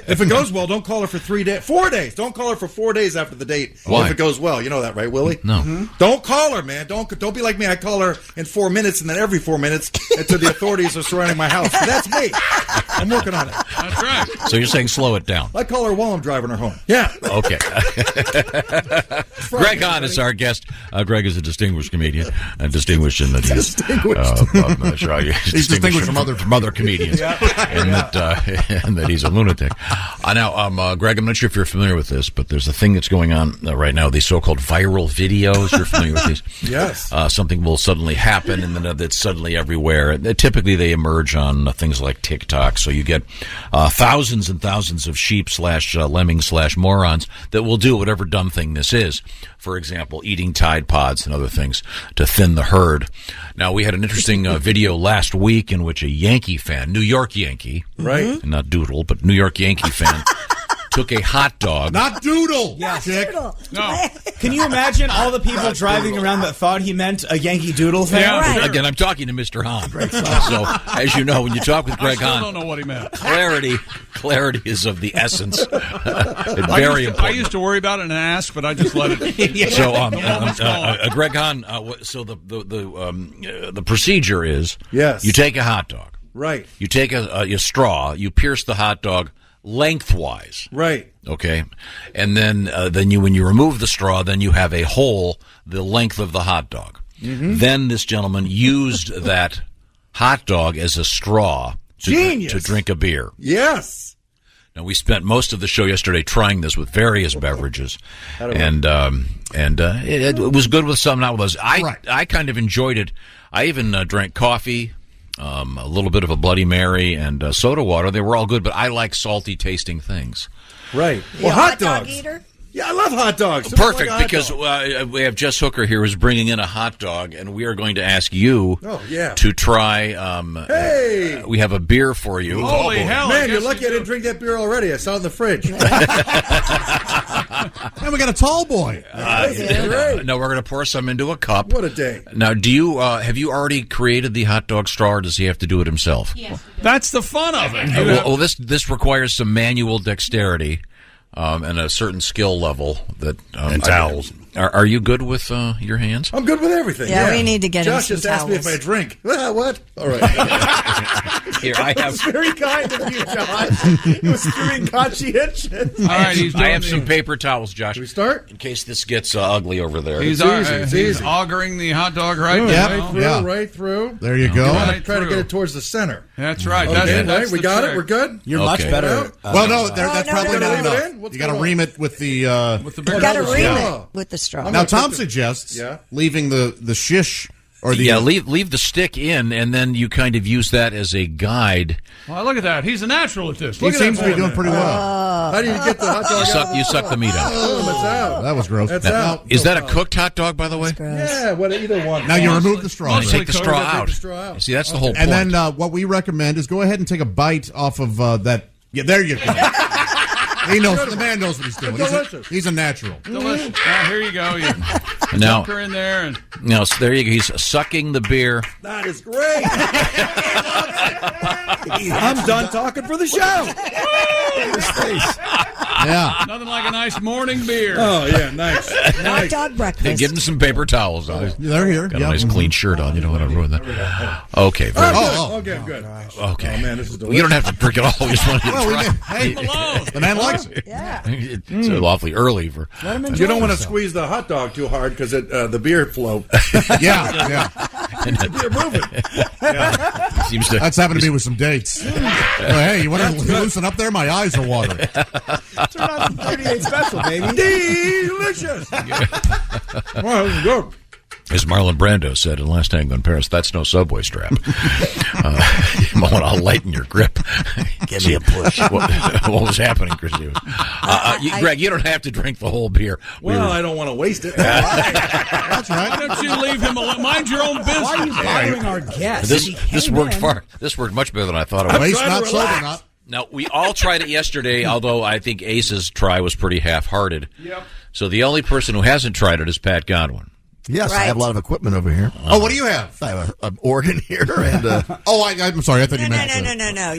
Speaker 19: If it goes well, don't call her for 3 days. 4 days. Don't call her for 4 days after the date.
Speaker 9: Why?
Speaker 19: If it goes well. You know that, right, Willie?
Speaker 9: No.
Speaker 19: Don't call her, man. Don't be like me. I call her in 4 minutes, and then every 4 minutes until the authorities are surrounding my house. That's me. I'm working on it.
Speaker 6: That's right.
Speaker 9: So you're saying slow it down.
Speaker 19: I call her while I'm driving her home. Yeah.
Speaker 9: Okay. Greg Hahn is our guest. Greg is a distinguished comedian, distinguished in that he's distinguished from other comedians, and that he's a lunatic. Now, Greg, I'm not sure if you're familiar with this, but there's a thing that's going on right now, these so-called viral videos. You're familiar with these?
Speaker 19: Yes.
Speaker 9: Something will suddenly happen, and then it's suddenly everywhere. Typically, they emerge on things like TikTok, so you get thousands and thousands of sheep/lemmings/morons that will do whatever dumb thing this is. For example, eating Tide Pods and other things to thin the herd. Now, we had an interesting video last week in which a Yankee fan, New York Yankee,
Speaker 19: right?
Speaker 9: Not Doodle, but New York Yankee fan, took a hot dog.
Speaker 10: Not Doodle.
Speaker 11: Yes.
Speaker 5: Doodle.
Speaker 6: No.
Speaker 11: Can you imagine all the people driving around that thought he meant a Yankee Doodle fan?
Speaker 6: Yeah,
Speaker 5: Right.
Speaker 9: Again, I'm talking to Mr. Hahn. So, as you know, when you talk with Greg
Speaker 6: I
Speaker 9: Hahn,
Speaker 6: don't know what he meant.
Speaker 9: clarity is of the essence. Very important.
Speaker 6: I used to worry about it and ask, but I just let it.
Speaker 9: So, Greg Hahn. So the procedure is:
Speaker 19: Yes.
Speaker 9: you take a hot dog,
Speaker 19: Right.
Speaker 9: you take a straw, you pierce the hot dog lengthwise,
Speaker 19: Right.
Speaker 9: okay, and then when you remove the straw, then you have a hole the length of the hot dog.
Speaker 19: Mm-hmm.
Speaker 9: Then this gentleman used that hot dog as a straw to drink a beer.
Speaker 19: Yes.
Speaker 9: Now, we spent most of the show yesterday trying this with various beverages, and it was good with some, not with others. I kind of enjoyed it. I even drank coffee, a little bit of a Bloody Mary, and soda water. They were all good, but I like salty tasting things.
Speaker 19: Right.
Speaker 5: You
Speaker 19: Well,
Speaker 5: a
Speaker 19: hot
Speaker 5: dog
Speaker 19: dogs.
Speaker 5: eater?
Speaker 19: Yeah, I love hot dogs.
Speaker 9: Perfect,
Speaker 19: Like a hot
Speaker 9: because
Speaker 19: dog.
Speaker 9: we have Jess Hooker here who's bringing in a hot dog, and we are going to ask you to try.
Speaker 19: Hey!
Speaker 9: We have a beer for you.
Speaker 6: Holy hell!
Speaker 19: Man, you're lucky I didn't drink that beer already. I saw it in the fridge.
Speaker 10: And we got a tall boy.
Speaker 9: No, we're going to pour some into a cup.
Speaker 19: What a day.
Speaker 9: Now, do you have you already created the hot dog straw, or does he have to do it himself?
Speaker 6: Yes. That's the fun of it.
Speaker 9: Well, this requires some manual dexterity and a certain skill level that
Speaker 17: and towels.
Speaker 9: Are you good with your hands?
Speaker 19: I'm good with everything.
Speaker 5: Yeah, we need to get him
Speaker 19: Josh
Speaker 5: some
Speaker 19: just asked me if
Speaker 5: towels.
Speaker 19: I drink. What? All right.
Speaker 9: Here, I have.
Speaker 19: That's very kind of you, Josh. It was very conscientious.
Speaker 6: All right,
Speaker 9: I have some paper towels, Josh.
Speaker 19: Should we start?
Speaker 9: In case this gets ugly over there.
Speaker 6: He's augering the hot dog right
Speaker 19: Right through, right through.
Speaker 10: There you go.
Speaker 19: Right try to get it towards the center.
Speaker 6: That's right.
Speaker 19: Okay,
Speaker 6: That's
Speaker 19: we
Speaker 6: the
Speaker 19: got
Speaker 6: trick.
Speaker 19: it. We're good.
Speaker 11: You're much better.
Speaker 10: Well, no, that's probably not
Speaker 19: leave it
Speaker 10: enough.
Speaker 19: in? What's
Speaker 10: You got to
Speaker 19: going
Speaker 10: ream it with the.
Speaker 5: You got to ream it with the straw.
Speaker 10: Now, Tom suggests leaving the shish or the
Speaker 9: leave the stick in, and then you kind of use that as a guide.
Speaker 6: Well, look at that. He's a natural at this.
Speaker 10: He seems to be doing pretty well.
Speaker 19: How do you get the hot dog out?
Speaker 9: You suck the meat out.
Speaker 19: Boom, it's out.
Speaker 10: That was gross.
Speaker 19: That's
Speaker 9: Now,
Speaker 19: out.
Speaker 9: is that a cooked hot dog, by the way?
Speaker 19: Yeah, either one.
Speaker 10: Now you remove the straw.
Speaker 9: You take the straw
Speaker 19: Take
Speaker 9: out.
Speaker 19: the straw out.
Speaker 9: See, that's the whole point.
Speaker 10: And then what we recommend is go ahead and take a bite off of that. Yeah, there you go. He knows. The man knows what he's doing. He's a natural.
Speaker 6: Delicious. Now, here you go. You
Speaker 9: Now-
Speaker 6: dunk her in there. And
Speaker 9: No, so there you go. He's sucking the beer.
Speaker 19: That is great. I'm done talking for the show.
Speaker 11: His face.
Speaker 10: Yeah.
Speaker 6: nothing like a nice morning beer.
Speaker 19: Oh, yeah, nice.
Speaker 5: Hot dog breakfast.
Speaker 9: Hey, give him some paper towels.
Speaker 10: They're here.
Speaker 9: Got a nice clean shirt on. You don't want to ruin that. Okay. Very good.
Speaker 19: Okay, good.
Speaker 9: Okay.
Speaker 19: Oh, man, this is
Speaker 9: You don't have to drink it all. You just want to try.
Speaker 10: The man likes it.
Speaker 5: Yeah.
Speaker 9: It's awfully early for.
Speaker 5: Let him enjoy
Speaker 19: You don't want to
Speaker 5: himself.
Speaker 19: squeeze the hot dog too hard because the beer flow.
Speaker 10: Yeah.
Speaker 19: You're moving.
Speaker 9: Seems to.
Speaker 10: That's happened to me with some dates. Hey, you want to loosen up there? My eyes are watering.
Speaker 11: Turn on some 38 special, baby.
Speaker 19: Delicious. Well, this is good.
Speaker 9: As Marlon Brando said in Last Tango in Paris, that's no subway strap. You might want to lighten your grip.
Speaker 12: Give me a push.
Speaker 9: What was happening, Christy? Greg, you don't have to drink the whole beer.
Speaker 19: Well, I don't want to waste it.
Speaker 6: That's right. Why don't you leave him alone? Mind your own business.
Speaker 11: Why are you bothering our guests?
Speaker 9: This worked This worked much better than I thought it would.
Speaker 10: Waste not, sober not.
Speaker 9: Now, we all tried it yesterday, although I think Ace's try was pretty half-hearted.
Speaker 6: Yep.
Speaker 9: So the only person who hasn't tried it is Pat Godwin.
Speaker 12: Yes, I have a lot of equipment over here.
Speaker 10: Oh, what do you have?
Speaker 12: I have an organ here. And
Speaker 10: I'm sorry. I thought you meant
Speaker 5: No.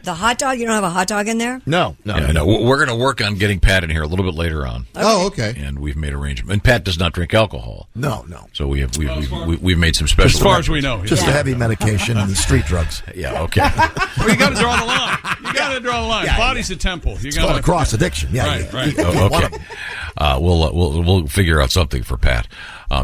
Speaker 5: The hot dog? You don't have a hot dog in there?
Speaker 12: No.
Speaker 9: We're going to work on getting Pat in here a little bit later on.
Speaker 5: Okay. Oh, okay.
Speaker 9: And we've made arrangements. And Pat does not drink alcohol.
Speaker 12: No.
Speaker 9: So we've made some special.
Speaker 6: As far as we know,
Speaker 12: just the heavy medication and the street drugs.
Speaker 9: Yeah. Okay.
Speaker 6: Well, you got to draw the line. You got to draw the line. Body's a temple.
Speaker 12: It's called a cross addiction. Yeah.
Speaker 6: Right.
Speaker 9: Okay. We'll figure out something for Pat.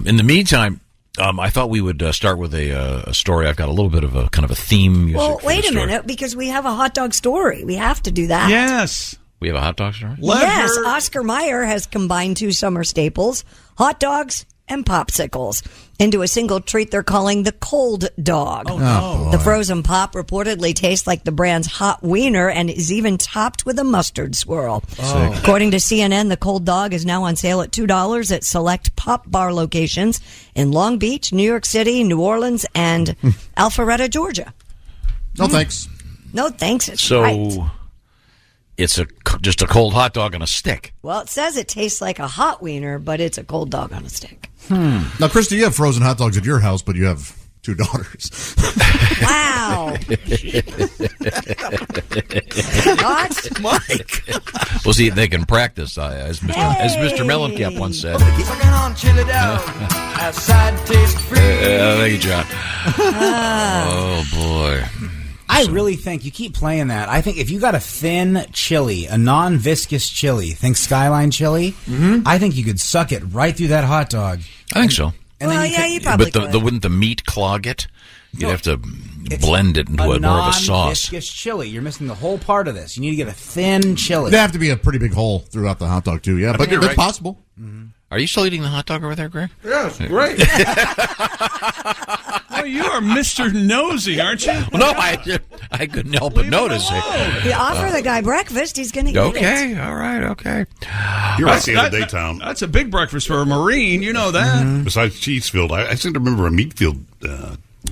Speaker 9: In the meantime, I thought we would start with a story. I've got a little bit of a kind of a theme music.
Speaker 5: Well, wait a
Speaker 9: story.
Speaker 5: minute, because we have a hot dog story. We have to do that.
Speaker 6: Yes.
Speaker 9: We have a hot dog story?
Speaker 5: Yes. Oscar Mayer has combined two summer staples, hot dogs and popsicles, into a single treat they're calling the cold dog.
Speaker 10: Oh, no.
Speaker 5: The frozen pop reportedly tastes like the brand's hot wiener and is even topped with a mustard swirl.
Speaker 10: Oh.
Speaker 5: According to CNN, the cold dog is now on sale at $2 at select Pop Bar locations in Long Beach, New York City, New Orleans, and Alpharetta, Georgia.
Speaker 10: No thanks.
Speaker 5: No thanks. It's
Speaker 9: So
Speaker 5: right.
Speaker 9: it's just a cold hot dog on a stick.
Speaker 5: Well, it says it tastes like a hot wiener, but it's a cold dog on a stick.
Speaker 10: Now, Christy, you have frozen hot dogs at your house, but you have two daughters.
Speaker 5: Wow.
Speaker 12: What? Mike.
Speaker 9: Well, see, they can practice, as Mr. Mellencamp once said.
Speaker 14: Sucking on chili dog, outside taste free.
Speaker 9: Thank you, John. Oh, boy.
Speaker 11: I really think you keep playing that. I think if you got a thin chili, a non-viscous chili, think Skyline chili, I think you could suck it right through that hot dog.
Speaker 9: I think so.
Speaker 11: And
Speaker 5: Well, yeah, you probably
Speaker 9: But
Speaker 5: could.
Speaker 9: wouldn't the meat clog it? You'd have to blend it into more of a sauce.
Speaker 11: Non-viscous chili. You're missing the whole part of this. You need to get a thin chili.
Speaker 10: It'd have to be a pretty big hole throughout the hot dog, too. Yeah, but it's possible.
Speaker 9: Are you still eating the hot dog over there, Greg?
Speaker 19: Yes, great.
Speaker 6: Well, you are Mr. Nosy, aren't you?
Speaker 9: No, I couldn't help but notice it.
Speaker 5: You offer the guy breakfast, he's going to eat it.
Speaker 9: Okay, all right, okay.
Speaker 17: You're right, the other day, Tom.
Speaker 6: That's a big breakfast for a Marine. You know that.
Speaker 17: Besides Cheesefield, I seem to remember a Meatfield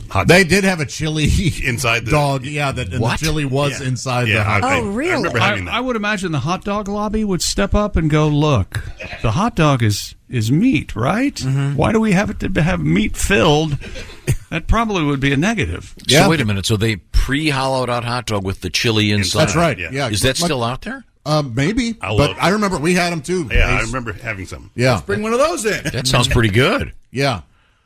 Speaker 17: hot dog.
Speaker 10: They did have a chili
Speaker 17: inside the
Speaker 10: dog. Yeah, and the chili was inside the hot dog.
Speaker 5: Oh, really?
Speaker 17: I remember having that.
Speaker 6: I would imagine the hot dog lobby would step up and go, look, the hot dog is meat, right? Why do we have it to have meat filled? That probably would be a negative.
Speaker 10: Yeah.
Speaker 9: So wait a minute. So they pre-hollowed out hot dog with the chili inside.
Speaker 10: That's right. Yeah.
Speaker 9: Is that still out there?
Speaker 10: Maybe. But I remember we had them, too.
Speaker 17: Yeah, I remember having some.
Speaker 10: Yeah.
Speaker 19: Let's bring one of those in.
Speaker 9: That sounds pretty good.
Speaker 10: Yeah.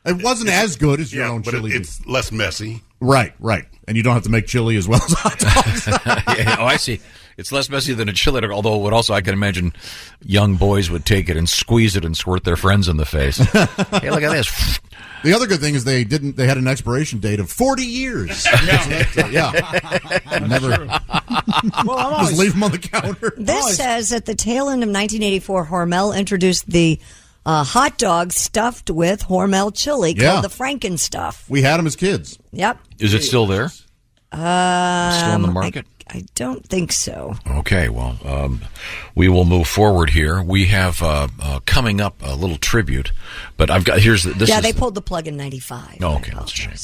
Speaker 10: It wasn't as good as your own
Speaker 17: but
Speaker 10: chili.
Speaker 17: it's less messy.
Speaker 10: Right. And you don't have to make chili as well as hot dogs.
Speaker 9: Yeah, I see. It's less messy than a chili dog, although it would also, I can imagine young boys would take it and squeeze it and squirt their friends in the face. Hey, look at this.
Speaker 10: The other good thing is they had an expiration date of 40 years. Never.
Speaker 5: Well,
Speaker 10: just leave them on the counter.
Speaker 5: This says at the tail end of 1984, Hormel introduced the hot dog stuffed with Hormel chili called the Franken stuff.
Speaker 10: We had them as kids.
Speaker 5: Yep.
Speaker 9: Is it still there? Still in the market?
Speaker 5: I don't think so.
Speaker 9: Okay, well, we will move forward here. We have coming up a little tribute, but I've got
Speaker 5: They pulled the plug in 95.
Speaker 9: Oh, okay, that's a shame.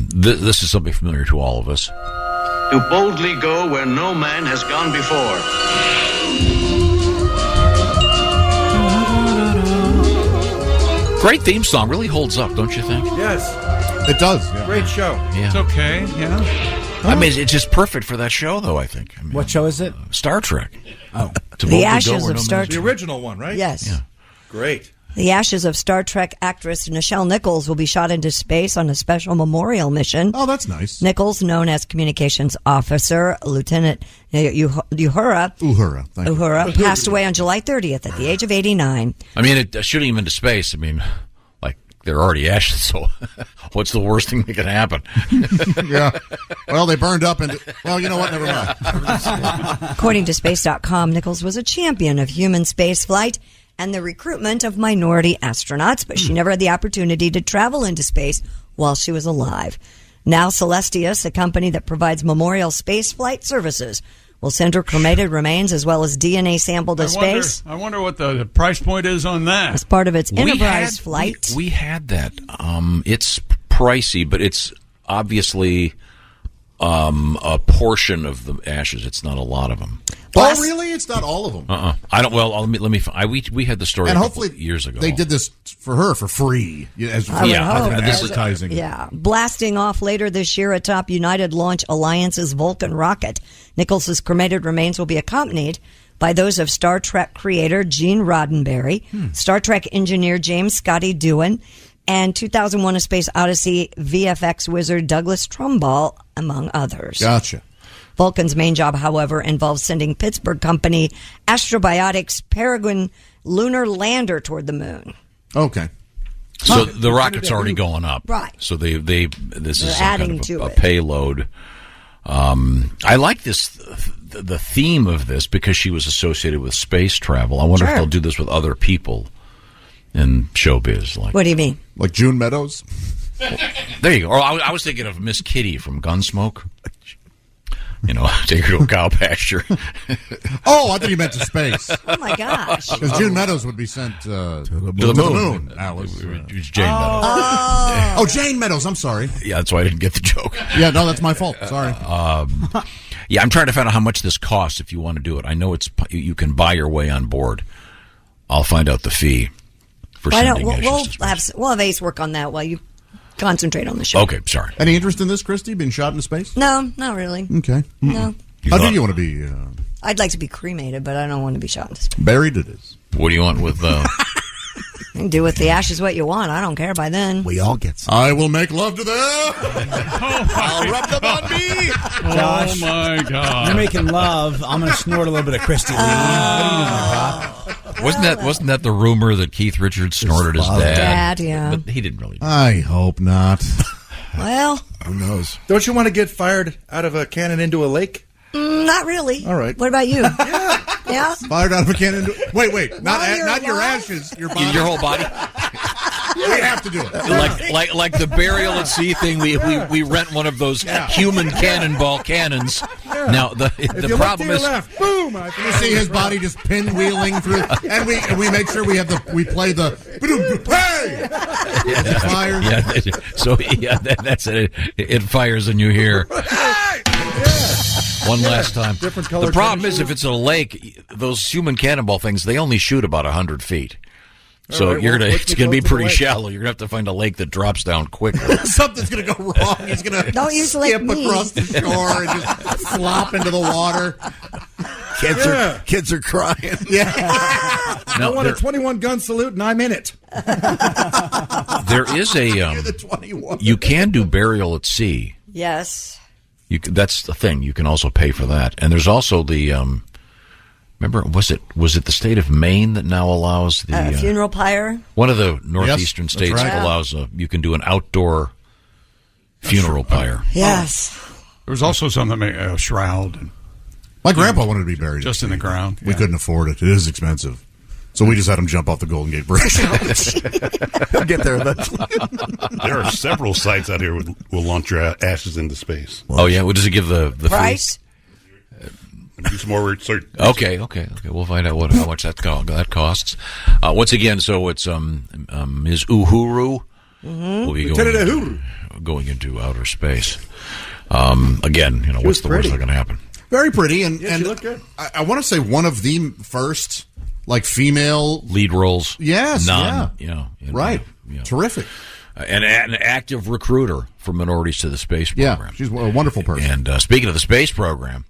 Speaker 9: This is something familiar to all of us.
Speaker 13: To boldly go where no man has gone before.
Speaker 9: Great theme song, really holds up, don't you think?
Speaker 19: Yes,
Speaker 10: it does. Yeah.
Speaker 19: Great show.
Speaker 9: Yeah.
Speaker 6: It's okay. Yeah.
Speaker 9: I mean, it's just perfect for that show, though, I think. I mean,
Speaker 11: what show is it?
Speaker 9: Star Trek.
Speaker 11: Oh.
Speaker 5: The Ashes of Star Trek.
Speaker 19: The original one, right?
Speaker 5: Yes.
Speaker 9: Yeah.
Speaker 19: Great.
Speaker 5: The ashes of Star Trek actress Nichelle Nichols will be shot into space on a special memorial mission.
Speaker 10: Oh, that's nice.
Speaker 5: Nichols, known as communications officer, Lieutenant Uhura, passed away on July 30th at the age of 89.
Speaker 9: I mean, shooting him into space, I mean, like, they're already ashes, so what's the worst thing that can happen?
Speaker 10: Yeah. Well, they burned up and, well, you know what? Never mind.
Speaker 5: According to Space.com, Nichols was a champion of human space flight and the recruitment of minority astronauts, but she never had the opportunity to travel into space while she was alive. Now Celestius, a company that provides memorial space flight services, will send her cremated remains as well as DNA sample to space.
Speaker 6: I wonder what the price point is on that.
Speaker 5: As part of its Enterprise flight.
Speaker 9: We had that. It's pricey, but it's obviously a portion of the ashes. It's not a lot of them.
Speaker 10: Oh, really? It's not all of them.
Speaker 9: I don't. Well, let me. We had the story
Speaker 10: and
Speaker 9: a
Speaker 10: hopefully
Speaker 9: couple years ago.
Speaker 10: They did this for her for free as advertising.
Speaker 5: Yeah, blasting off later this year atop United Launch Alliance's Vulcan rocket. Nichols' cremated remains will be accompanied by those of Star Trek creator Gene Roddenberry, Star Trek engineer James Scotty Doohan, and 2001: A Space Odyssey VFX wizard Douglas Trumbull, among others.
Speaker 10: Gotcha.
Speaker 5: Vulcan's main job, however, involves sending Pittsburgh company Astrobiotics' Peregrine lunar lander toward the moon.
Speaker 10: Okay.
Speaker 9: So the rocket's already going up.
Speaker 5: Right.
Speaker 9: So this
Speaker 5: They're
Speaker 9: is
Speaker 5: adding
Speaker 9: kind
Speaker 5: to
Speaker 9: of a
Speaker 5: it.
Speaker 9: payload. I like the theme of this because she was associated with space travel. I wonder if
Speaker 5: Sure.
Speaker 9: they'll do this with other people in showbiz. Like,
Speaker 5: What do you mean?
Speaker 10: Like June Meadows?
Speaker 9: there you go. Or I was thinking of Miss Kitty from Gunsmoke. You know, take her to a cow pasture.
Speaker 10: Oh, I thought you meant to space.
Speaker 5: Oh, my gosh.
Speaker 10: Because June Meadows would be sent to
Speaker 9: the moon.
Speaker 10: Alice.
Speaker 9: It was Jane Meadows.
Speaker 10: Oh, Jane Meadows. I'm sorry.
Speaker 9: Yeah, that's why I didn't get the joke.
Speaker 10: Yeah, no, that's my fault. Sorry.
Speaker 9: Yeah, I'm trying to find out how much this costs if you want to do it. I know you can buy your way on board. I'll find out the fee for sending ashes.
Speaker 5: We'll have Ace work on that while you concentrate on the show.
Speaker 9: Okay, sorry.
Speaker 10: Any interest in this, Christy? Being shot into space?
Speaker 5: No, not really.
Speaker 10: Okay.
Speaker 5: No.
Speaker 10: How do you want to be?
Speaker 5: I'd like to be cremated, but I don't want to be shot into space.
Speaker 10: Buried it is.
Speaker 9: What do you want with...
Speaker 5: You can do with the ashes what you want. I don't care by then.
Speaker 12: We all get some.
Speaker 10: I will make love to them.
Speaker 12: I'll rub them on me.
Speaker 11: Josh,
Speaker 6: oh, my God.
Speaker 11: You're making love. I'm going to snort a little bit of Christy Lee. What are you doing there, Pop?
Speaker 9: Wasn't that the rumor that Keith Richards snorted his dad?
Speaker 5: Dad, yeah.
Speaker 9: But he didn't really.
Speaker 10: I hope not.
Speaker 5: Well,
Speaker 12: Who knows?
Speaker 19: Don't you want to get fired out of a cannon into a lake?
Speaker 5: not really.
Speaker 19: All right.
Speaker 5: What about you? Yeah.
Speaker 10: Fired out of a cannon. Wait. Not your ashes. Your body.
Speaker 9: Your whole body.
Speaker 10: We have to do it.
Speaker 9: Like the burial at sea thing. We rent one of those human cannonball cannons.
Speaker 19: Yeah.
Speaker 9: Now the problem is,
Speaker 19: left, boom!
Speaker 10: You see his body just pinwheeling through, and we make sure we play the hey. It fires.
Speaker 9: Yeah. So that's it. It fires and you hear. One last time.
Speaker 19: Different color
Speaker 9: the problem is
Speaker 19: tennis
Speaker 9: if it's a lake, those human cannonball things, they only shoot about 100 feet. So
Speaker 19: right,
Speaker 9: it's going to be pretty
Speaker 19: lake?
Speaker 9: shallow. You're going to have to find a lake that drops down quickly.
Speaker 10: Something's going to go wrong. He's going to skip across the shore and just flop into the water.
Speaker 12: Kids are crying.
Speaker 10: Yeah.
Speaker 19: I want a 21 gun salute, and I'm in it.
Speaker 9: There is a you can do burial at sea.
Speaker 5: Yes.
Speaker 9: That's the thing. You can also pay for that. And there's also the remember was it the state of Maine that now allows the
Speaker 5: funeral pyre?
Speaker 9: One of the northeastern states allows you can do an outdoor funeral pyre.
Speaker 5: Yes.
Speaker 6: There was also something a shroud. And
Speaker 10: my grandpa wanted to be buried
Speaker 6: just in the ground.
Speaker 10: We couldn't afford it. It is expensive. So we just had him jump off the Golden Gate Bridge.
Speaker 12: He'll get there eventually.
Speaker 17: There are several sites out here that will launch your ashes into space.
Speaker 9: Oh yeah, what does it give the
Speaker 5: price?
Speaker 17: Do some more research.
Speaker 9: Okay. We'll find out how much that costs. Once again, so it's Ms. Uhuru will be going into outer space. Again, what's the worst that can happen?
Speaker 10: Very pretty, and
Speaker 19: she looked good.
Speaker 10: I want to say one of the first female
Speaker 9: lead roles.
Speaker 10: Yes,
Speaker 9: right.
Speaker 10: Terrific.
Speaker 9: And an active recruiter for minorities to the space program.
Speaker 10: Yeah, she's a wonderful person.
Speaker 9: And speaking of the space program,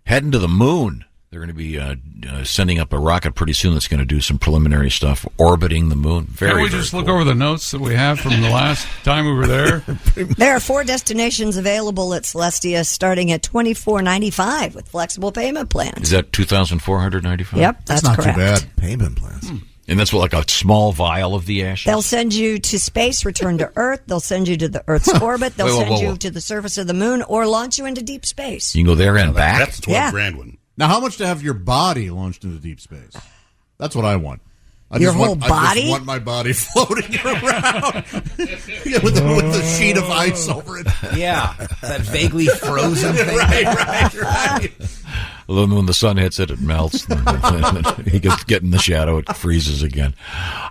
Speaker 9: heading to the moon. They're going to be sending up a rocket pretty soon that's going to do some preliminary stuff, orbiting the moon.
Speaker 6: Can we just look over the notes that we have from the last time we were there?
Speaker 5: There are 4 destinations available at Celestia, starting at $24.95 with flexible payment plans.
Speaker 9: Is that $2,495?
Speaker 5: Yep, that's
Speaker 10: not
Speaker 5: correct.
Speaker 10: too bad.
Speaker 12: Payment plans.
Speaker 9: And that's like a small vial of the ashes?
Speaker 5: They'll send you to space, return to Earth. They'll send you to the Earth's orbit. They'll send you to the surface of the moon or launch you into deep space.
Speaker 9: You can go there and back?
Speaker 17: That's the $12,000 one.
Speaker 10: Now, how much to have your body launched into deep space? That's what I want.
Speaker 5: Your whole body?
Speaker 10: I just want my body floating around with the sheet of ice over it.
Speaker 11: Yeah, that vaguely frozen thing.
Speaker 10: Right.
Speaker 9: Well, then when the sun hits it, it melts. He gets get in the shadow, it freezes again.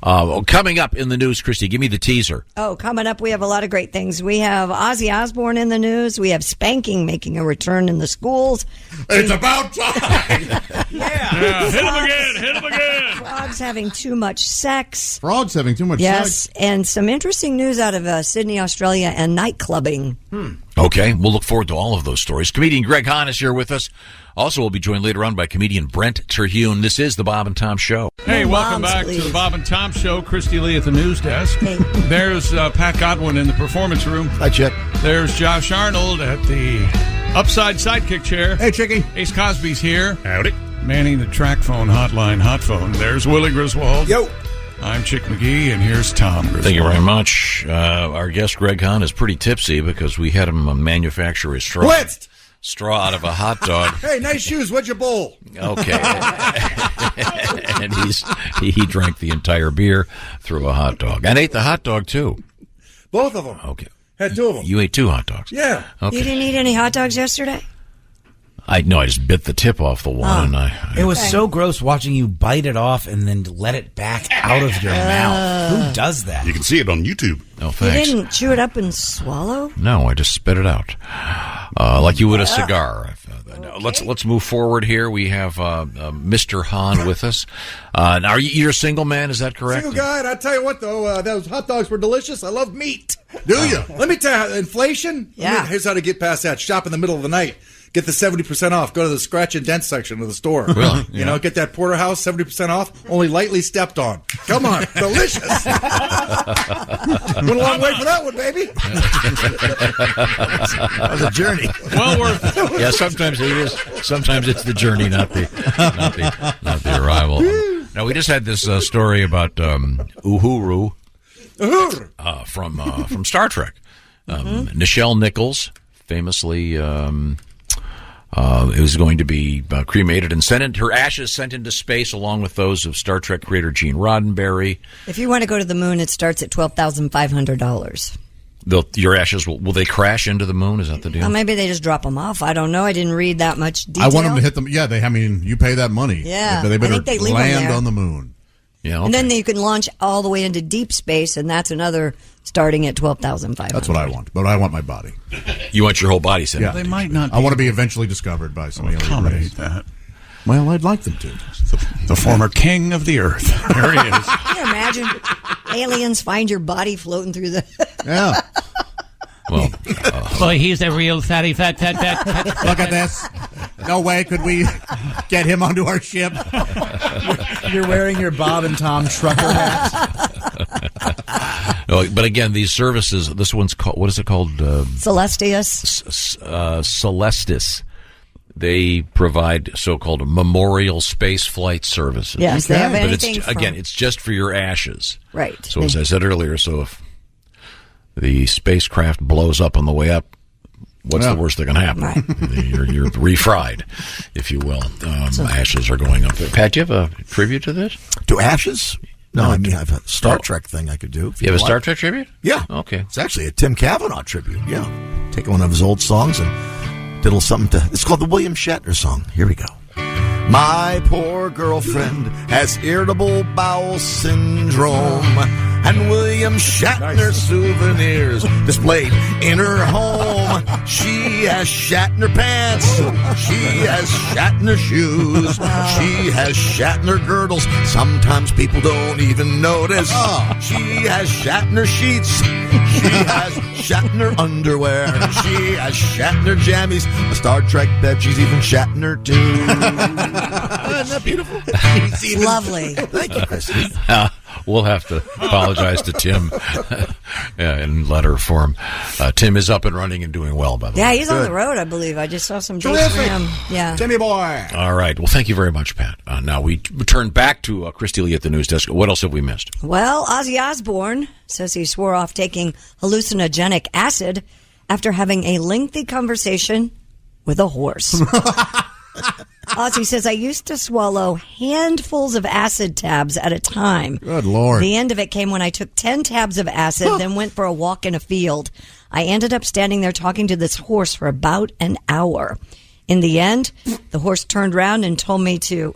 Speaker 9: Coming up in the news, Christy, give me the teaser.
Speaker 5: Oh, coming up, we have a lot of great things. We have Ozzy Osbourne in the news. We have spanking making a return in the schools.
Speaker 10: It's about time.
Speaker 6: Yeah, hit him again.
Speaker 5: Frogs having too much sex.
Speaker 10: Frogs having too much
Speaker 5: Yes,
Speaker 10: sex.
Speaker 5: and some interesting news out of Sydney, Australia, and night clubbing.
Speaker 9: Okay, we'll look forward to all of those stories. Comedian Greg Hahn is here with us. Also, we'll be joined later on by comedian Brent Terhune. This is the Bob and Tom Show.
Speaker 6: Hey, welcome back to the Bob and Tom Show. Christy Lee at the news desk.
Speaker 5: Hey.
Speaker 6: There's Pat Godwin in the performance room.
Speaker 12: Hi, Chick.
Speaker 6: There's Josh Arnold at the upside sidekick chair.
Speaker 10: Hey, Chicky.
Speaker 6: Ace Cosby's here.
Speaker 17: Howdy.
Speaker 6: Manning the track phone hotline, hot phone. There's Willie Griswold.
Speaker 12: Yo.
Speaker 6: I'm Chick McGee, and here's Tom Griswold.
Speaker 9: Thank you very much. Our guest, Greg Hahn, is pretty tipsy because we had him manufacture a straw.
Speaker 19: Blitzed!
Speaker 9: Straw out of a hot dog.
Speaker 19: Hey, nice shoes. What'd you bowl?
Speaker 9: Okay. And he drank the entire beer through a hot dog. And ate the hot dog, too.
Speaker 19: Both of them.
Speaker 9: Okay.
Speaker 19: Had two of them.
Speaker 9: You ate 2 hot dogs.
Speaker 19: Yeah.
Speaker 9: Okay.
Speaker 5: You didn't eat any hot dogs yesterday?
Speaker 9: I just bit the tip off the one, and
Speaker 11: It was so gross watching you bite it off and then let it back out of your mouth. Who does that?
Speaker 17: You can see it on YouTube.
Speaker 9: Oh,
Speaker 5: You
Speaker 9: thanks.
Speaker 5: didn't chew it up and swallow?
Speaker 9: No, I just spit it out, like you would a cigar. Let's move forward here. We have Mr. Hahn with us. Now, you're a single man, is that correct?
Speaker 19: Single guy, and I tell you what, though, those hot dogs were delicious. I love meat.
Speaker 10: Do you?
Speaker 19: Let me tell you, inflation?
Speaker 5: Yeah.
Speaker 19: Here's how to get past that. Shop in the middle of the night. Get the 70% off. Go to the scratch and dent section of the store.
Speaker 9: Really?
Speaker 19: You know, get that porterhouse, 70% off, only lightly stepped on. Come on. Delicious. Went a long way for that one, baby.
Speaker 12: That was a journey.
Speaker 6: Well worth it.
Speaker 9: Yeah, sometimes it is. Sometimes it's the journey, not the arrival. Now, we just had this story about Uhuru from Star Trek. Nichelle Nichols, famously, is going to be cremated and her ashes sent into space along with those of Star Trek creator Gene Roddenberry.
Speaker 5: If you want to go to the moon, it starts at $12,500.
Speaker 9: Your ashes, will they crash into the moon? Is that the deal?
Speaker 5: Well, maybe they just drop them off. I don't know. I didn't read that much detail.
Speaker 10: I want them to hit them. Yeah, you pay that money.
Speaker 5: Yeah.
Speaker 10: They better
Speaker 5: I think they leave them
Speaker 10: land
Speaker 5: there.
Speaker 10: on the moon.
Speaker 9: Yeah, okay.
Speaker 5: And then you can launch all the way into deep space, and that's another starting at $12,500.
Speaker 10: That's what I want. But I want my body.
Speaker 9: You want your whole body sent?
Speaker 10: Yeah.
Speaker 6: They might not.
Speaker 10: I want to be eventually discovered by some alien
Speaker 6: accommodate
Speaker 10: race.
Speaker 6: that.
Speaker 10: Well, I'd like them to.
Speaker 6: The former king of the earth. There he is.
Speaker 5: Can you imagine aliens find your body floating through the...
Speaker 10: Yeah.
Speaker 9: Well,
Speaker 20: boy, he's a real fatty, fat.
Speaker 10: Look at this. No way could we get him onto our ship.
Speaker 11: You're wearing your Bob and Tom trucker hat.
Speaker 9: But again, these services, this one's called, what is it called?
Speaker 5: Celestius.
Speaker 9: Celestis. They provide so-called memorial space flight services.
Speaker 5: Yes, they have
Speaker 9: But
Speaker 5: anything
Speaker 9: again, it's just for your ashes.
Speaker 5: Right.
Speaker 9: So as I said earlier, so if the spacecraft blows up on the way up, what's the worst that can happen?
Speaker 5: Right.
Speaker 9: You're refried, if you will. Ashes are going up there. Pat, do you have a tribute to this?
Speaker 12: To ashes? No, I mean, I have a Star Trek thing I could do.
Speaker 9: You have a Star Trek tribute?
Speaker 12: Yeah.
Speaker 9: Okay.
Speaker 12: It's actually a Tim Cavanaugh tribute. Yeah. Take one of his old songs and diddle something to. It's called the William Shatner song. Here we go. My poor girlfriend has irritable bowel syndrome, and William Shatner souvenirs displayed in her home. She has Shatner pants, she has Shatner shoes, she has Shatner girdles. Sometimes people don't even notice. She has Shatner sheets, she has Shatner underwear, she has Shatner jammies, a Star Trek bed. She's even Shatner too. Isn't that beautiful?
Speaker 5: Lovely.
Speaker 12: Thank you, Christy.
Speaker 9: We'll have to apologize to Tim in letter form. Tim is up and running and doing well, by the way.
Speaker 5: Yeah, he's on the road, I believe. I just saw some dates for him. Yeah.
Speaker 19: Timmy boy.
Speaker 9: All right. Well, thank you very much, Pat. Now we turn back to Christy Lee at the news desk. What else have we missed?
Speaker 5: Well, Ozzy Osbourne says he swore off taking hallucinogenic acid after having a lengthy conversation with a horse. Ozzy says, I used to swallow handfuls of acid tabs at a time.
Speaker 10: Good Lord.
Speaker 5: The end of it came when I took 10 tabs of acid, then went for a walk in a field. I ended up standing there talking to this horse for about an hour. In the end, the horse turned around and told me to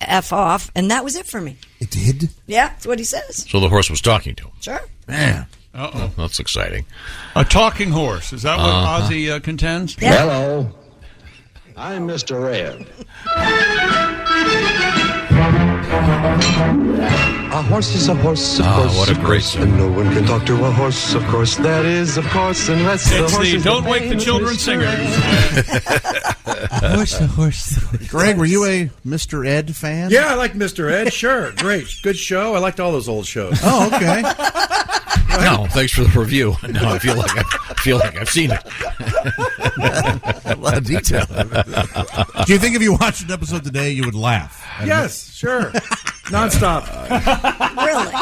Speaker 5: F off, and that was it for me.
Speaker 10: It did?
Speaker 5: Yeah, that's what he says.
Speaker 9: So the horse was talking to him.
Speaker 5: Sure.
Speaker 10: Man.
Speaker 6: Uh-oh.
Speaker 9: That's exciting.
Speaker 6: A talking horse. Is that what Ozzy contends?
Speaker 13: Yeah. Hello. I'm Mr. Ed. A horse is a horse, of course.
Speaker 9: What a great
Speaker 13: song. And no one can talk to a horse, of course. That is, of course, unless the horse is
Speaker 6: Don't Wake the Children singer.
Speaker 10: A horse. Greg, were you a Mr. Ed fan?
Speaker 19: Yeah, I like Mr. Ed. Sure. Great. Good show. I liked all those old shows.
Speaker 10: Oh, okay.
Speaker 9: No, thanks for the review. No, I feel like I've seen it.
Speaker 10: A lot of detail. Do you think if you watched an episode today, you would laugh?
Speaker 19: Yes, sure. Nonstop.
Speaker 5: Really?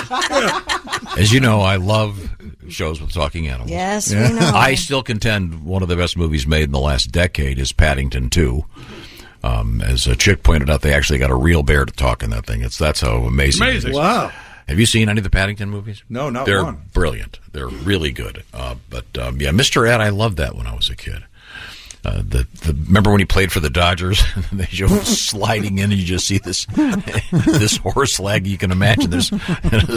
Speaker 9: As you know, I love shows with talking animals.
Speaker 5: Yes, we know.
Speaker 9: I still contend one of the best movies made in the last decade is Paddington 2. As a chick pointed out, they actually got a real bear to talk in that thing. That's how amazing it is.
Speaker 19: Wow.
Speaker 9: Have you seen any of the Paddington movies?
Speaker 19: No, not
Speaker 9: They're
Speaker 19: one.
Speaker 9: brilliant. They're really good. But Mr. Ed, I loved that when I was a kid. Remember when he played for the Dodgers? They show him sliding in, and you just see this horse leg. You can imagine there's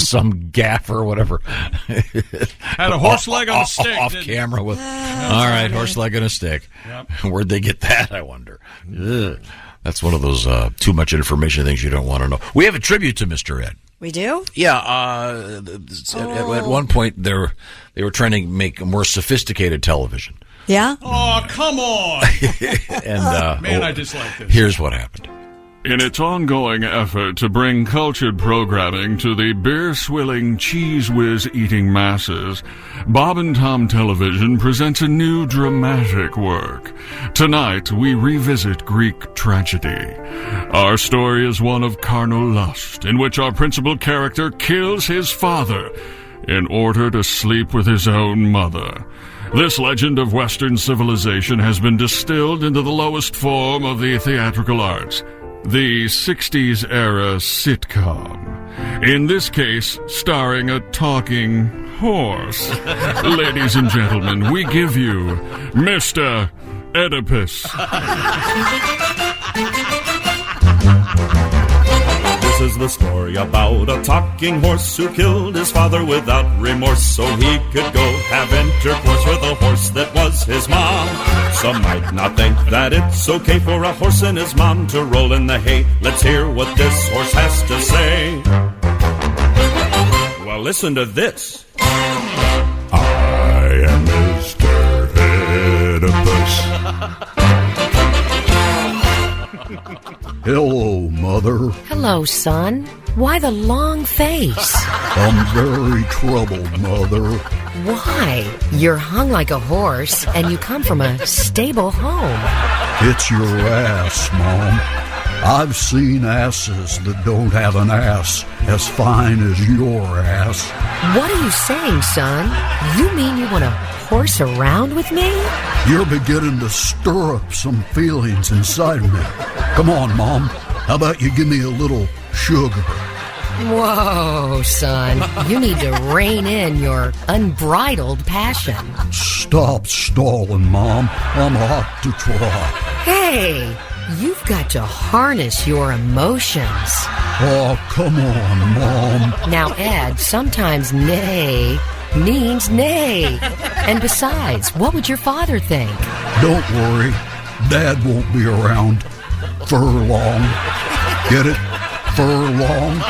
Speaker 9: some gaffer or whatever
Speaker 6: Had a horse leg on a stick.
Speaker 9: off camera with. All right, horse leg on a stick.
Speaker 6: Yep.
Speaker 9: Where'd they get that? I wonder. Ugh. That's one of those too much information things you don't want to know. We have a tribute to Mr. Ed.
Speaker 5: We do?
Speaker 9: Yeah. At one point, they were trying to make a more sophisticated television.
Speaker 5: Yeah?
Speaker 6: Oh, come on.
Speaker 9: And
Speaker 6: Man, I dislike this.
Speaker 9: Here's what happened.
Speaker 8: In its ongoing effort to bring cultured programming to the beer-swilling, cheese-whiz-eating masses, Bob and Tom Television presents a new dramatic work. Tonight, we revisit Greek tragedy. Our story is one of carnal lust, in which our principal character kills his father in order to sleep with his own mother. This legend of Western civilization has been distilled into the lowest form of the theatrical arts, the 60s era sitcom. In this case, starring a talking horse. Ladies and gentlemen, we give you Mr. Oedipus.
Speaker 21: This is the story about a talking horse who killed his father without remorse so he could go have intercourse with a horse that was his mom. Some might not think that it's okay for a horse and his mom to roll in the hay. Let's hear what this horse has to say. Well, listen to this.
Speaker 8: I am Mr. Oedipus.
Speaker 22: Hello, Mother.
Speaker 23: Hello, son. Why the long face?
Speaker 22: I'm very troubled, Mother.
Speaker 23: Why? You're hung like a horse, and you come from a stable home.
Speaker 22: It's your ass, Mom. I've seen asses that don't have an ass as fine as your ass.
Speaker 23: What are you saying, son? You mean you want to horse around with me?
Speaker 22: You're beginning to stir up some feelings inside me. Come on, Mom. How about you give me a little sugar?
Speaker 23: Whoa, son. You need to rein in your unbridled passion.
Speaker 22: Stop stalling, Mom. I'm hot to trot.
Speaker 23: Hey, you've got to harness your emotions.
Speaker 22: Oh, come on, Mom.
Speaker 23: Now, Ed, sometimes nay means nay. And besides, what would your father think?
Speaker 22: Don't worry. Dad won't be around for long. Get it? Furlong.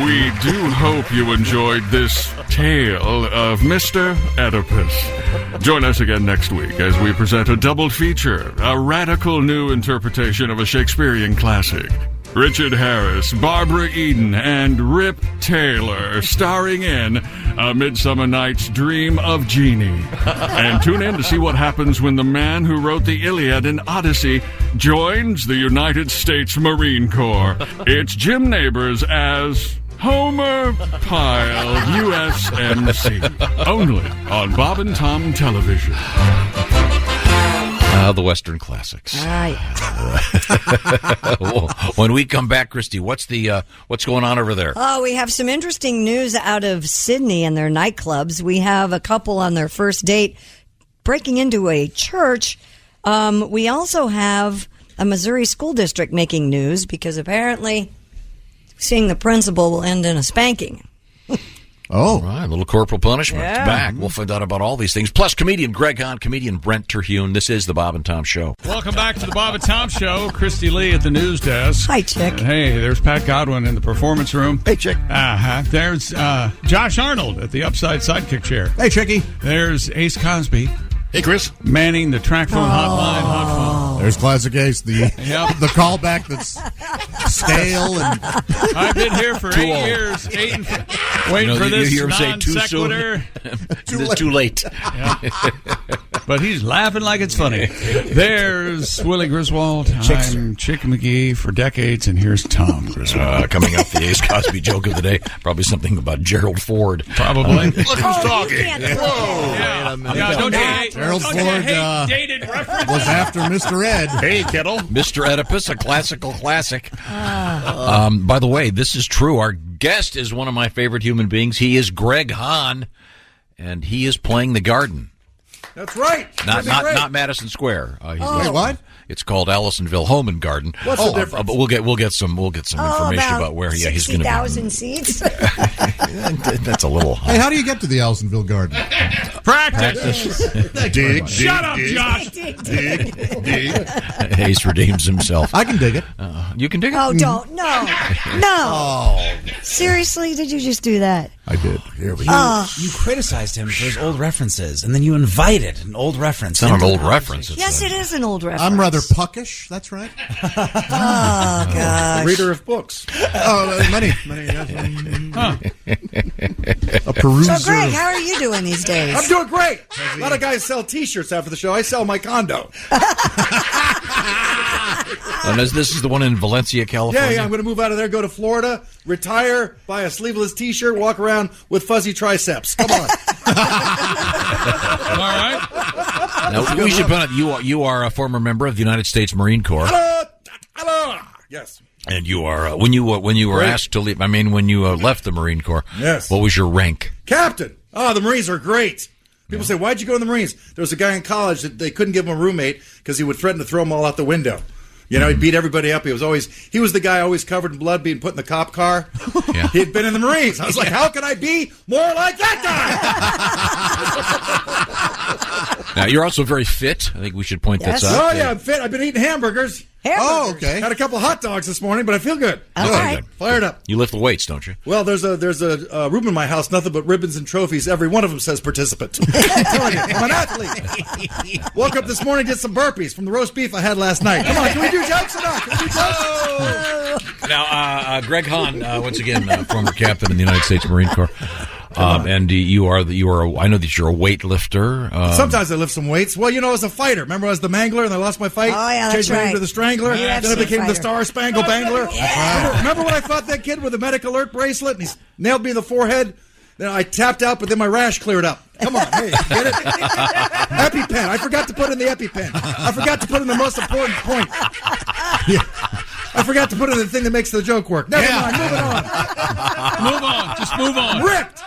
Speaker 8: We do hope you enjoyed this tale of Mr. Oedipus. Join us again next week as we present a double feature, a radical new interpretation of a Shakespearean classic. Richard Harris, Barbara Eden, and Rip Taylor, starring in A Midsummer Night's Dream of Jeannie. And tune in to see what happens when the man who wrote the Iliad and Odyssey joins the United States Marine Corps. It's Jim Nabors as Homer Pyle, USMC. Only on Bob and Tom Television.
Speaker 9: The Western classics.
Speaker 5: Ah,
Speaker 9: When we come back, Christy, what's going on over there?
Speaker 5: Oh, we have some interesting news out of Sydney and their nightclubs. We have a couple on their first date breaking into a church. We also have a Missouri school district making news because apparently seeing the principal will end in a spanking.
Speaker 9: Oh, right, a little corporal punishment.
Speaker 5: Yeah.
Speaker 9: It's back. We'll find out about all these things. Plus, comedian Greg Hahn, comedian Brent Terhune. This is the Bob and Tom Show.
Speaker 6: Welcome back to the Bob and Tom Show. Christy Lee at the news desk.
Speaker 5: Hi, Chick.
Speaker 6: Hey, there's Pat Godwin in the performance room.
Speaker 10: Hey, Chick.
Speaker 6: There's Josh Arnold at the upside sidekick chair.
Speaker 10: Hey, Chicky.
Speaker 6: There's Ace Cosby.
Speaker 17: Hey, Chris.
Speaker 6: Manning the track phone hotline. Hot phone.
Speaker 10: There's Classic Ace, the callback that's stale and
Speaker 6: I've been here for 8 years, waiting for this
Speaker 9: you hear him say
Speaker 6: non
Speaker 9: too
Speaker 6: sequitur.
Speaker 9: It's too late.
Speaker 6: But he's laughing like it's funny. There's Willie Griswold. I'm Chick McGee for decades, and here's Tom Griswold.
Speaker 9: Coming up, the Ace Cosby joke of the day. Probably something about Gerald Ford.
Speaker 6: Probably.
Speaker 9: Look who's talking.
Speaker 6: Whoa. Yeah, don't hate.
Speaker 10: Gerald Ford
Speaker 6: dated references.
Speaker 10: was after Mr. Ed.
Speaker 17: Hey, Kettle.
Speaker 9: Mr. Oedipus, a classical classic. By the way, this is true. Our guest is one of my favorite human beings. He is Greg Hahn, and he is playing the Garden.
Speaker 19: That's right.
Speaker 9: Not Madison Square.
Speaker 10: Wait, what?
Speaker 9: It's called Allisonville Home and Garden.
Speaker 19: What's the difference?
Speaker 9: But we'll get some information about where he's going to be.
Speaker 5: 60,000 seats.
Speaker 9: That's a little high.
Speaker 10: Hey, how do you get to the Allisonville Garden?
Speaker 6: Practice.
Speaker 17: Dig.
Speaker 6: Shut up, Josh.
Speaker 17: Dig.
Speaker 9: Ace redeems himself.
Speaker 10: I can dig it.
Speaker 9: You can dig it?
Speaker 5: Oh, don't. No.
Speaker 10: Oh.
Speaker 5: Seriously, did you just do that?
Speaker 10: I did. Here we go.
Speaker 11: You criticized him for his old references, and then you invited an old reference.
Speaker 9: It's not an old reference.
Speaker 5: Yes, it is an old reference.
Speaker 10: I'm rather puckish. That's right.
Speaker 5: Oh, gosh.
Speaker 19: Reader of books.
Speaker 10: Many. A peruser.
Speaker 5: So, Greg, how are you doing these days?
Speaker 19: I'm doing great. A lot of guys sell T-shirts after the show. I sell my condo.
Speaker 9: And this is the one in Valencia, California?
Speaker 19: Yeah, I'm going to move out of there, go to Florida, retire, buy a sleeveless T-shirt, walk around with fuzzy triceps. Come on.
Speaker 6: All right.
Speaker 9: Now, we should point out you are a former member of the United States Marine Corps.
Speaker 19: Hello. Yes.
Speaker 9: And you are when you were asked to leave. I mean, when you left the Marine Corps.
Speaker 19: Yes.
Speaker 9: What was your rank?
Speaker 19: Captain. Oh, the Marines are great. People say, why'd you go in the Marines? There was a guy in college that they couldn't give him a roommate because he would threaten to throw them all out the window. You know, he'd beat everybody up. He was the guy always covered in blood being put in the cop car.
Speaker 9: Yeah.
Speaker 19: He'd been in the Marines. I was like, how can I be more like that guy?
Speaker 9: Now, you're also very fit. I think we should point this out.
Speaker 19: Oh, yeah, I'm fit. I've been eating hamburgers.
Speaker 10: Oh, okay.
Speaker 19: Had a couple hot dogs this morning, but I feel good.
Speaker 5: All right.
Speaker 19: Fired up.
Speaker 9: You lift the weights, don't you?
Speaker 19: Well, there's a room in my house, nothing but ribbons and trophies. Every one of them says participant. I'm telling you, I'm an athlete. Woke up this morning, did some burpees from the roast beef I had last night. Come on, can we do jokes or not? Can we do jokes?
Speaker 9: Now, Greg Hahn, once again, former captain in the United States Marine Corps. And you are I know that you're a weightlifter.
Speaker 19: Sometimes I lift some weights. Well, you know, as a fighter, remember I was the Mangler and I lost my fight?
Speaker 5: Oh, yeah,
Speaker 19: Changed
Speaker 5: that's
Speaker 19: my name
Speaker 5: right.
Speaker 19: to the Strangler.
Speaker 5: UFC
Speaker 19: Then I became the
Speaker 5: fighter.
Speaker 19: Star Spangled Bangler. Remember when I fought that kid with a medic alert bracelet and he nailed me in the forehead? Then I tapped out, but then my rash cleared up. Come on, hey, get it? EpiPen. I forgot to put in the EpiPen. I forgot to put in the most important point. I forgot to put in the thing that makes the joke work. Never mind. Moving on.
Speaker 6: Move on. Just move on.
Speaker 19: Ripped.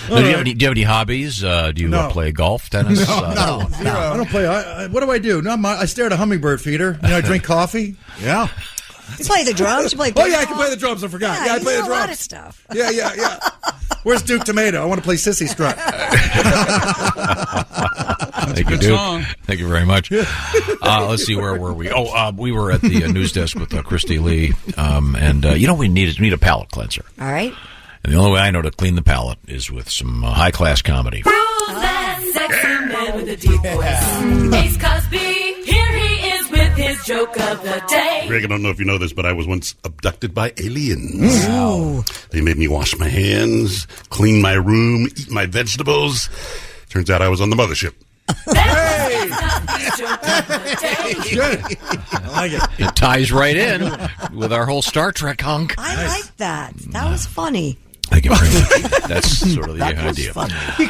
Speaker 9: Do you have any hobbies? Do you play golf, tennis?
Speaker 19: No. I don't play. What do I do? No, I stare at a hummingbird feeder. You know, I drink coffee.
Speaker 10: Yeah.
Speaker 5: You play the drums? You play
Speaker 19: Oh, yeah, I can play the drums. I forgot. Yeah, I play the
Speaker 5: a
Speaker 19: drums.
Speaker 5: lot of stuff.
Speaker 19: Yeah. Where's Duke Tomato? I want to play Sissy Strut.
Speaker 9: Thank you,
Speaker 6: good
Speaker 9: Duke.
Speaker 6: song.
Speaker 9: Thank you very much. Let's see, where were we? We were at the news desk with Christy Lee, and we need a palate cleanser.
Speaker 5: All right.
Speaker 9: And the only way I know to clean the palate is with some high class comedy.
Speaker 1: That sexy man with a deep voice. Ace Cosby, here he is with his joke of the day.
Speaker 17: Greg, I don't know if you know this, but I was once abducted by aliens.
Speaker 5: Wow.
Speaker 17: They made me wash my hands, clean my room, eat my vegetables. Turns out I was on the mothership.
Speaker 19: Hey! Good. I like it.
Speaker 9: It ties right in with our whole Star Trek hunk.
Speaker 5: I like that. That was funny.
Speaker 9: Thank you very much. That's sort of the idea.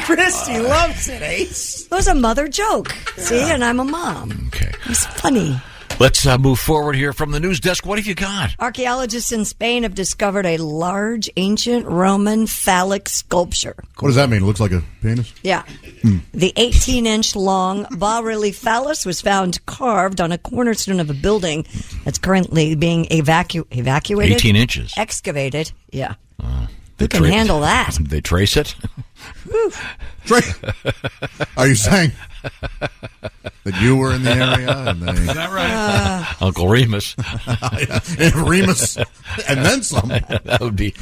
Speaker 5: Christy loves it, Ace. It was a mother joke. See, and I'm a mom.
Speaker 9: Okay.
Speaker 5: It's funny.
Speaker 9: Let's move forward here from the news desk. What have you got?
Speaker 5: Archaeologists in Spain have discovered a large ancient Roman phallic sculpture.
Speaker 10: What does that mean? It looks like a penis?
Speaker 5: Yeah. The 18-inch long bas-relief phallus was found carved on a cornerstone of a building that's currently being evacuated.
Speaker 9: 18 inches.
Speaker 5: Excavated. Yeah. Who can handle that?
Speaker 9: They trace it?
Speaker 10: Are you saying that you were in the area? And they...
Speaker 6: Is that right?
Speaker 9: Uncle Remus.
Speaker 10: Remus, and then some.
Speaker 9: That would be...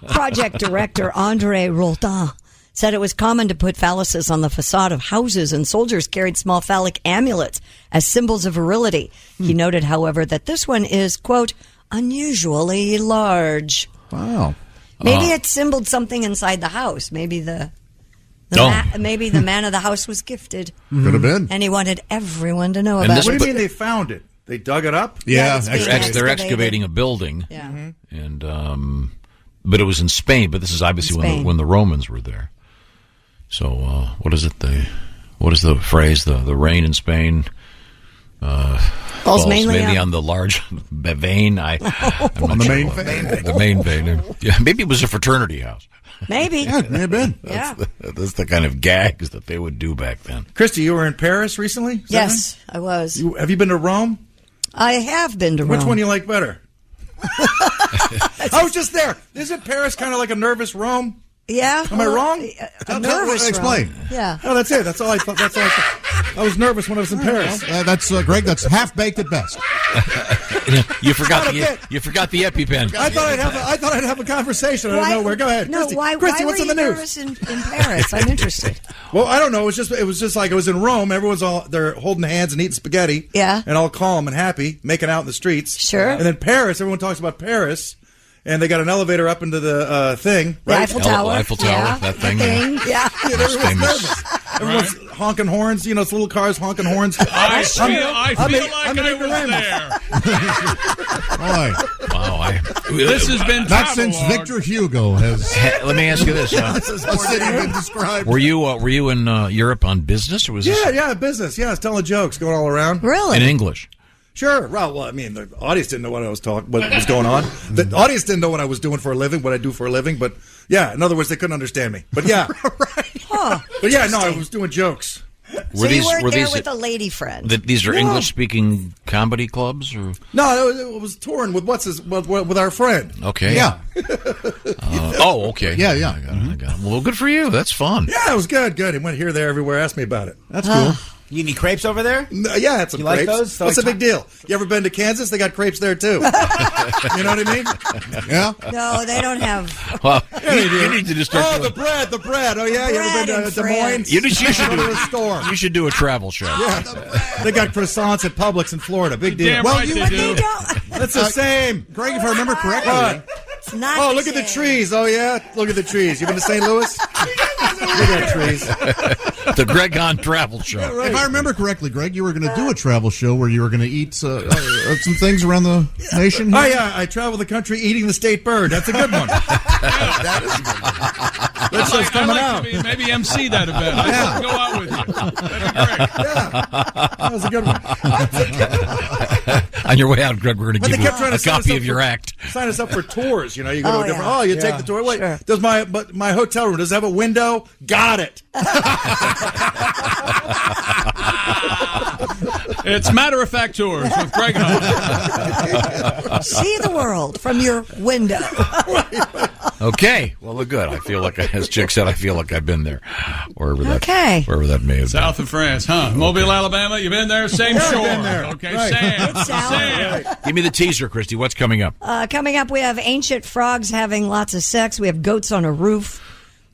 Speaker 5: Project director Andre Roldan said it was common to put phalluses on the facade of houses, and soldiers carried small phallic amulets as symbols of virility. He noted, however, that this one is, quote, unusually large.
Speaker 10: Wow.
Speaker 5: Maybe it symboled something inside the house. Maybe maybe the man of the house was gifted.
Speaker 10: Could have been.
Speaker 5: And he wanted everyone to know about it.
Speaker 19: What do you mean they found it? They dug it up?
Speaker 10: Yeah,
Speaker 9: they're excavating a building.
Speaker 5: Yeah.
Speaker 9: And but it was in Spain. But this is obviously when the Romans were there. So what is it? What is the phrase? The rain in Spain falls mainly on the large vein. I'm not
Speaker 10: on the
Speaker 9: sure
Speaker 10: main
Speaker 9: what-
Speaker 10: vein.
Speaker 9: The main vein. Yeah, maybe it was a fraternity house.
Speaker 5: Maybe.
Speaker 10: Yeah, it may have been.
Speaker 5: Yeah.
Speaker 9: That's the kind of gags that they would do back then.
Speaker 19: Christy, you were in Paris recently? Is that
Speaker 5: Yes, I was.
Speaker 19: right? Have you been to Rome?
Speaker 5: I have been to Rome.
Speaker 19: Which one do you like better? I was just there. Isn't Paris kind of like a nervous Rome?
Speaker 5: Yeah.
Speaker 19: Am I wrong?
Speaker 5: Nervous.
Speaker 10: Explain.
Speaker 5: Rome. Yeah.
Speaker 19: Oh, that's it. That's all I thought. That's all I thought. I was nervous when I was in Paris.
Speaker 10: That's Greg. That's half baked at best.
Speaker 9: You forgot the EpiPen.
Speaker 19: I thought I'd have a conversation. I don't know where. Go ahead.
Speaker 5: No,
Speaker 19: Christy.
Speaker 5: why
Speaker 19: Christy,
Speaker 5: were
Speaker 19: what's
Speaker 5: you
Speaker 19: in the news?
Speaker 5: nervous in Paris? I'm interested.
Speaker 19: Well, I don't know. It was just like I was in Rome. Everyone's they're holding hands and eating spaghetti.
Speaker 5: Yeah.
Speaker 19: And all calm and happy, making out in the streets.
Speaker 5: Sure.
Speaker 19: And then Paris, everyone talks about Paris. And they got an elevator up into the thing,
Speaker 5: The
Speaker 19: right?
Speaker 5: Eiffel Tower.
Speaker 9: Eiffel Tower,
Speaker 5: Yeah,
Speaker 9: that thing.
Speaker 5: Yeah.
Speaker 19: Everyone's
Speaker 9: famous.
Speaker 19: nervous. Everyone's honking horns. You know, it's little cars honking horns.
Speaker 6: I feel like I was there.
Speaker 10: Boy,
Speaker 9: Wow.
Speaker 6: This has been
Speaker 10: not since
Speaker 6: travelogue.
Speaker 10: Victor Hugo has
Speaker 9: Let me ask you this:
Speaker 10: a city been described.
Speaker 9: Were you in Europe on business, or was this
Speaker 19: Yeah, business. Yeah, I was telling jokes going all around.
Speaker 5: Really?
Speaker 9: in English?
Speaker 19: Sure. Well, I mean, the audience didn't know what was going on. The audience didn't know what I was doing for a living, what I do for a living. But yeah, in other words, they couldn't understand me. But yeah,
Speaker 5: Huh.
Speaker 19: but yeah, no, I was doing jokes.
Speaker 5: So you weren't there with a lady friend.
Speaker 9: These are English-speaking comedy clubs, or
Speaker 19: No, it was touring with with our friend.
Speaker 9: okay?
Speaker 10: Yeah.
Speaker 9: Okay.
Speaker 10: Yeah.
Speaker 9: I got it. Well, good for you. That's fun.
Speaker 19: Yeah, it was good. He went here, there, everywhere. Asked me about it.
Speaker 10: That's cool.
Speaker 11: You need crepes over there?
Speaker 19: Yeah, it's some
Speaker 11: You like
Speaker 19: crepes.
Speaker 11: those? So
Speaker 19: What's the big deal? You ever been to Kansas? They got crepes there too. You know what I mean?
Speaker 10: Yeah.
Speaker 5: No, they don't have.
Speaker 9: Well, you need to just start.
Speaker 19: Oh, the bread. Oh yeah, you
Speaker 5: Bread
Speaker 19: ever been
Speaker 5: in
Speaker 19: to Des Moines?
Speaker 5: France.
Speaker 9: You should
Speaker 19: Go
Speaker 9: do
Speaker 19: to a store.
Speaker 9: You should do a travel show.
Speaker 19: Yeah, they got croissants at Publix in Florida. Big deal.
Speaker 6: Damn
Speaker 19: Well,
Speaker 6: right
Speaker 19: you
Speaker 6: they do.
Speaker 19: That's the same.
Speaker 10: Greg, if I remember correctly,
Speaker 19: What?
Speaker 5: It's not
Speaker 19: Oh,
Speaker 5: the
Speaker 19: look at the
Speaker 5: same.
Speaker 19: trees. Oh yeah, look at the trees. You been to St. Louis? Look at trees.
Speaker 9: The Greg on Travel Show.
Speaker 10: if I remember correctly, Greg, you were going to do a travel show where you were going to eat some things around the nation.
Speaker 19: Oh yeah, I travel the country eating the state bird. That's a good one.
Speaker 10: That is good.
Speaker 19: That show's coming out.
Speaker 6: To maybe MC that event. I'd go out with you.
Speaker 19: That was a good one.
Speaker 9: On your way out, Greg, we're going to
Speaker 19: But
Speaker 9: give
Speaker 19: they
Speaker 9: you
Speaker 19: kept trying to
Speaker 9: a
Speaker 19: sign us
Speaker 9: copy
Speaker 19: up
Speaker 9: of your
Speaker 19: for-
Speaker 9: act.
Speaker 19: Sign us up for tours. You know, you go to
Speaker 5: Oh,
Speaker 19: a different.
Speaker 5: yeah.
Speaker 19: Oh, you
Speaker 5: Yeah.
Speaker 19: take the tour. Wait,
Speaker 5: Sure.
Speaker 19: does my hotel room does it have a window? Got it.
Speaker 6: It's Matter of Fact Tours with Greg Hunt.
Speaker 5: See the world from your window.
Speaker 9: Okay. Well, good. I feel like, as Chick said, I feel like I've been there, wherever that may have
Speaker 6: South of France, huh? Mobile, Alabama. You been there? Same
Speaker 19: Yeah, I've
Speaker 6: shore.
Speaker 19: been there.
Speaker 6: Okay,
Speaker 19: Right.
Speaker 6: Sam.
Speaker 5: It's South.
Speaker 6: Sam.
Speaker 9: been. Give me the teaser, Christy. What's coming up?
Speaker 5: Coming up, we have ancient frogs having lots of sex. We have goats on a roof.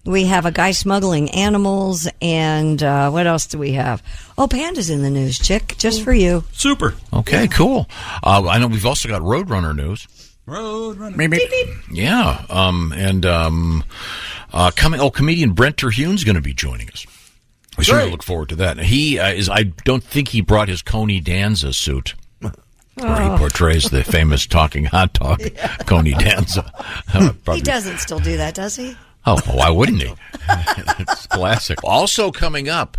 Speaker 5: We have a guy smuggling animals. And what else do we have? Oh, Panda's in the news, Chick, just for you.
Speaker 6: Super.
Speaker 9: Okay, cool. I know we've also got Roadrunner news.
Speaker 6: Roadrunner.
Speaker 5: Beep, beep.
Speaker 9: Yeah. Comedian Brent Terhune's going to be joining us. We certainly look forward to that. He is. I don't think he brought his Coney Danza suit. where he portrays the famous talking hot dog, Coney Danza.
Speaker 5: He doesn't still do that, does he?
Speaker 9: Oh, why wouldn't he? It's classic. Also coming up,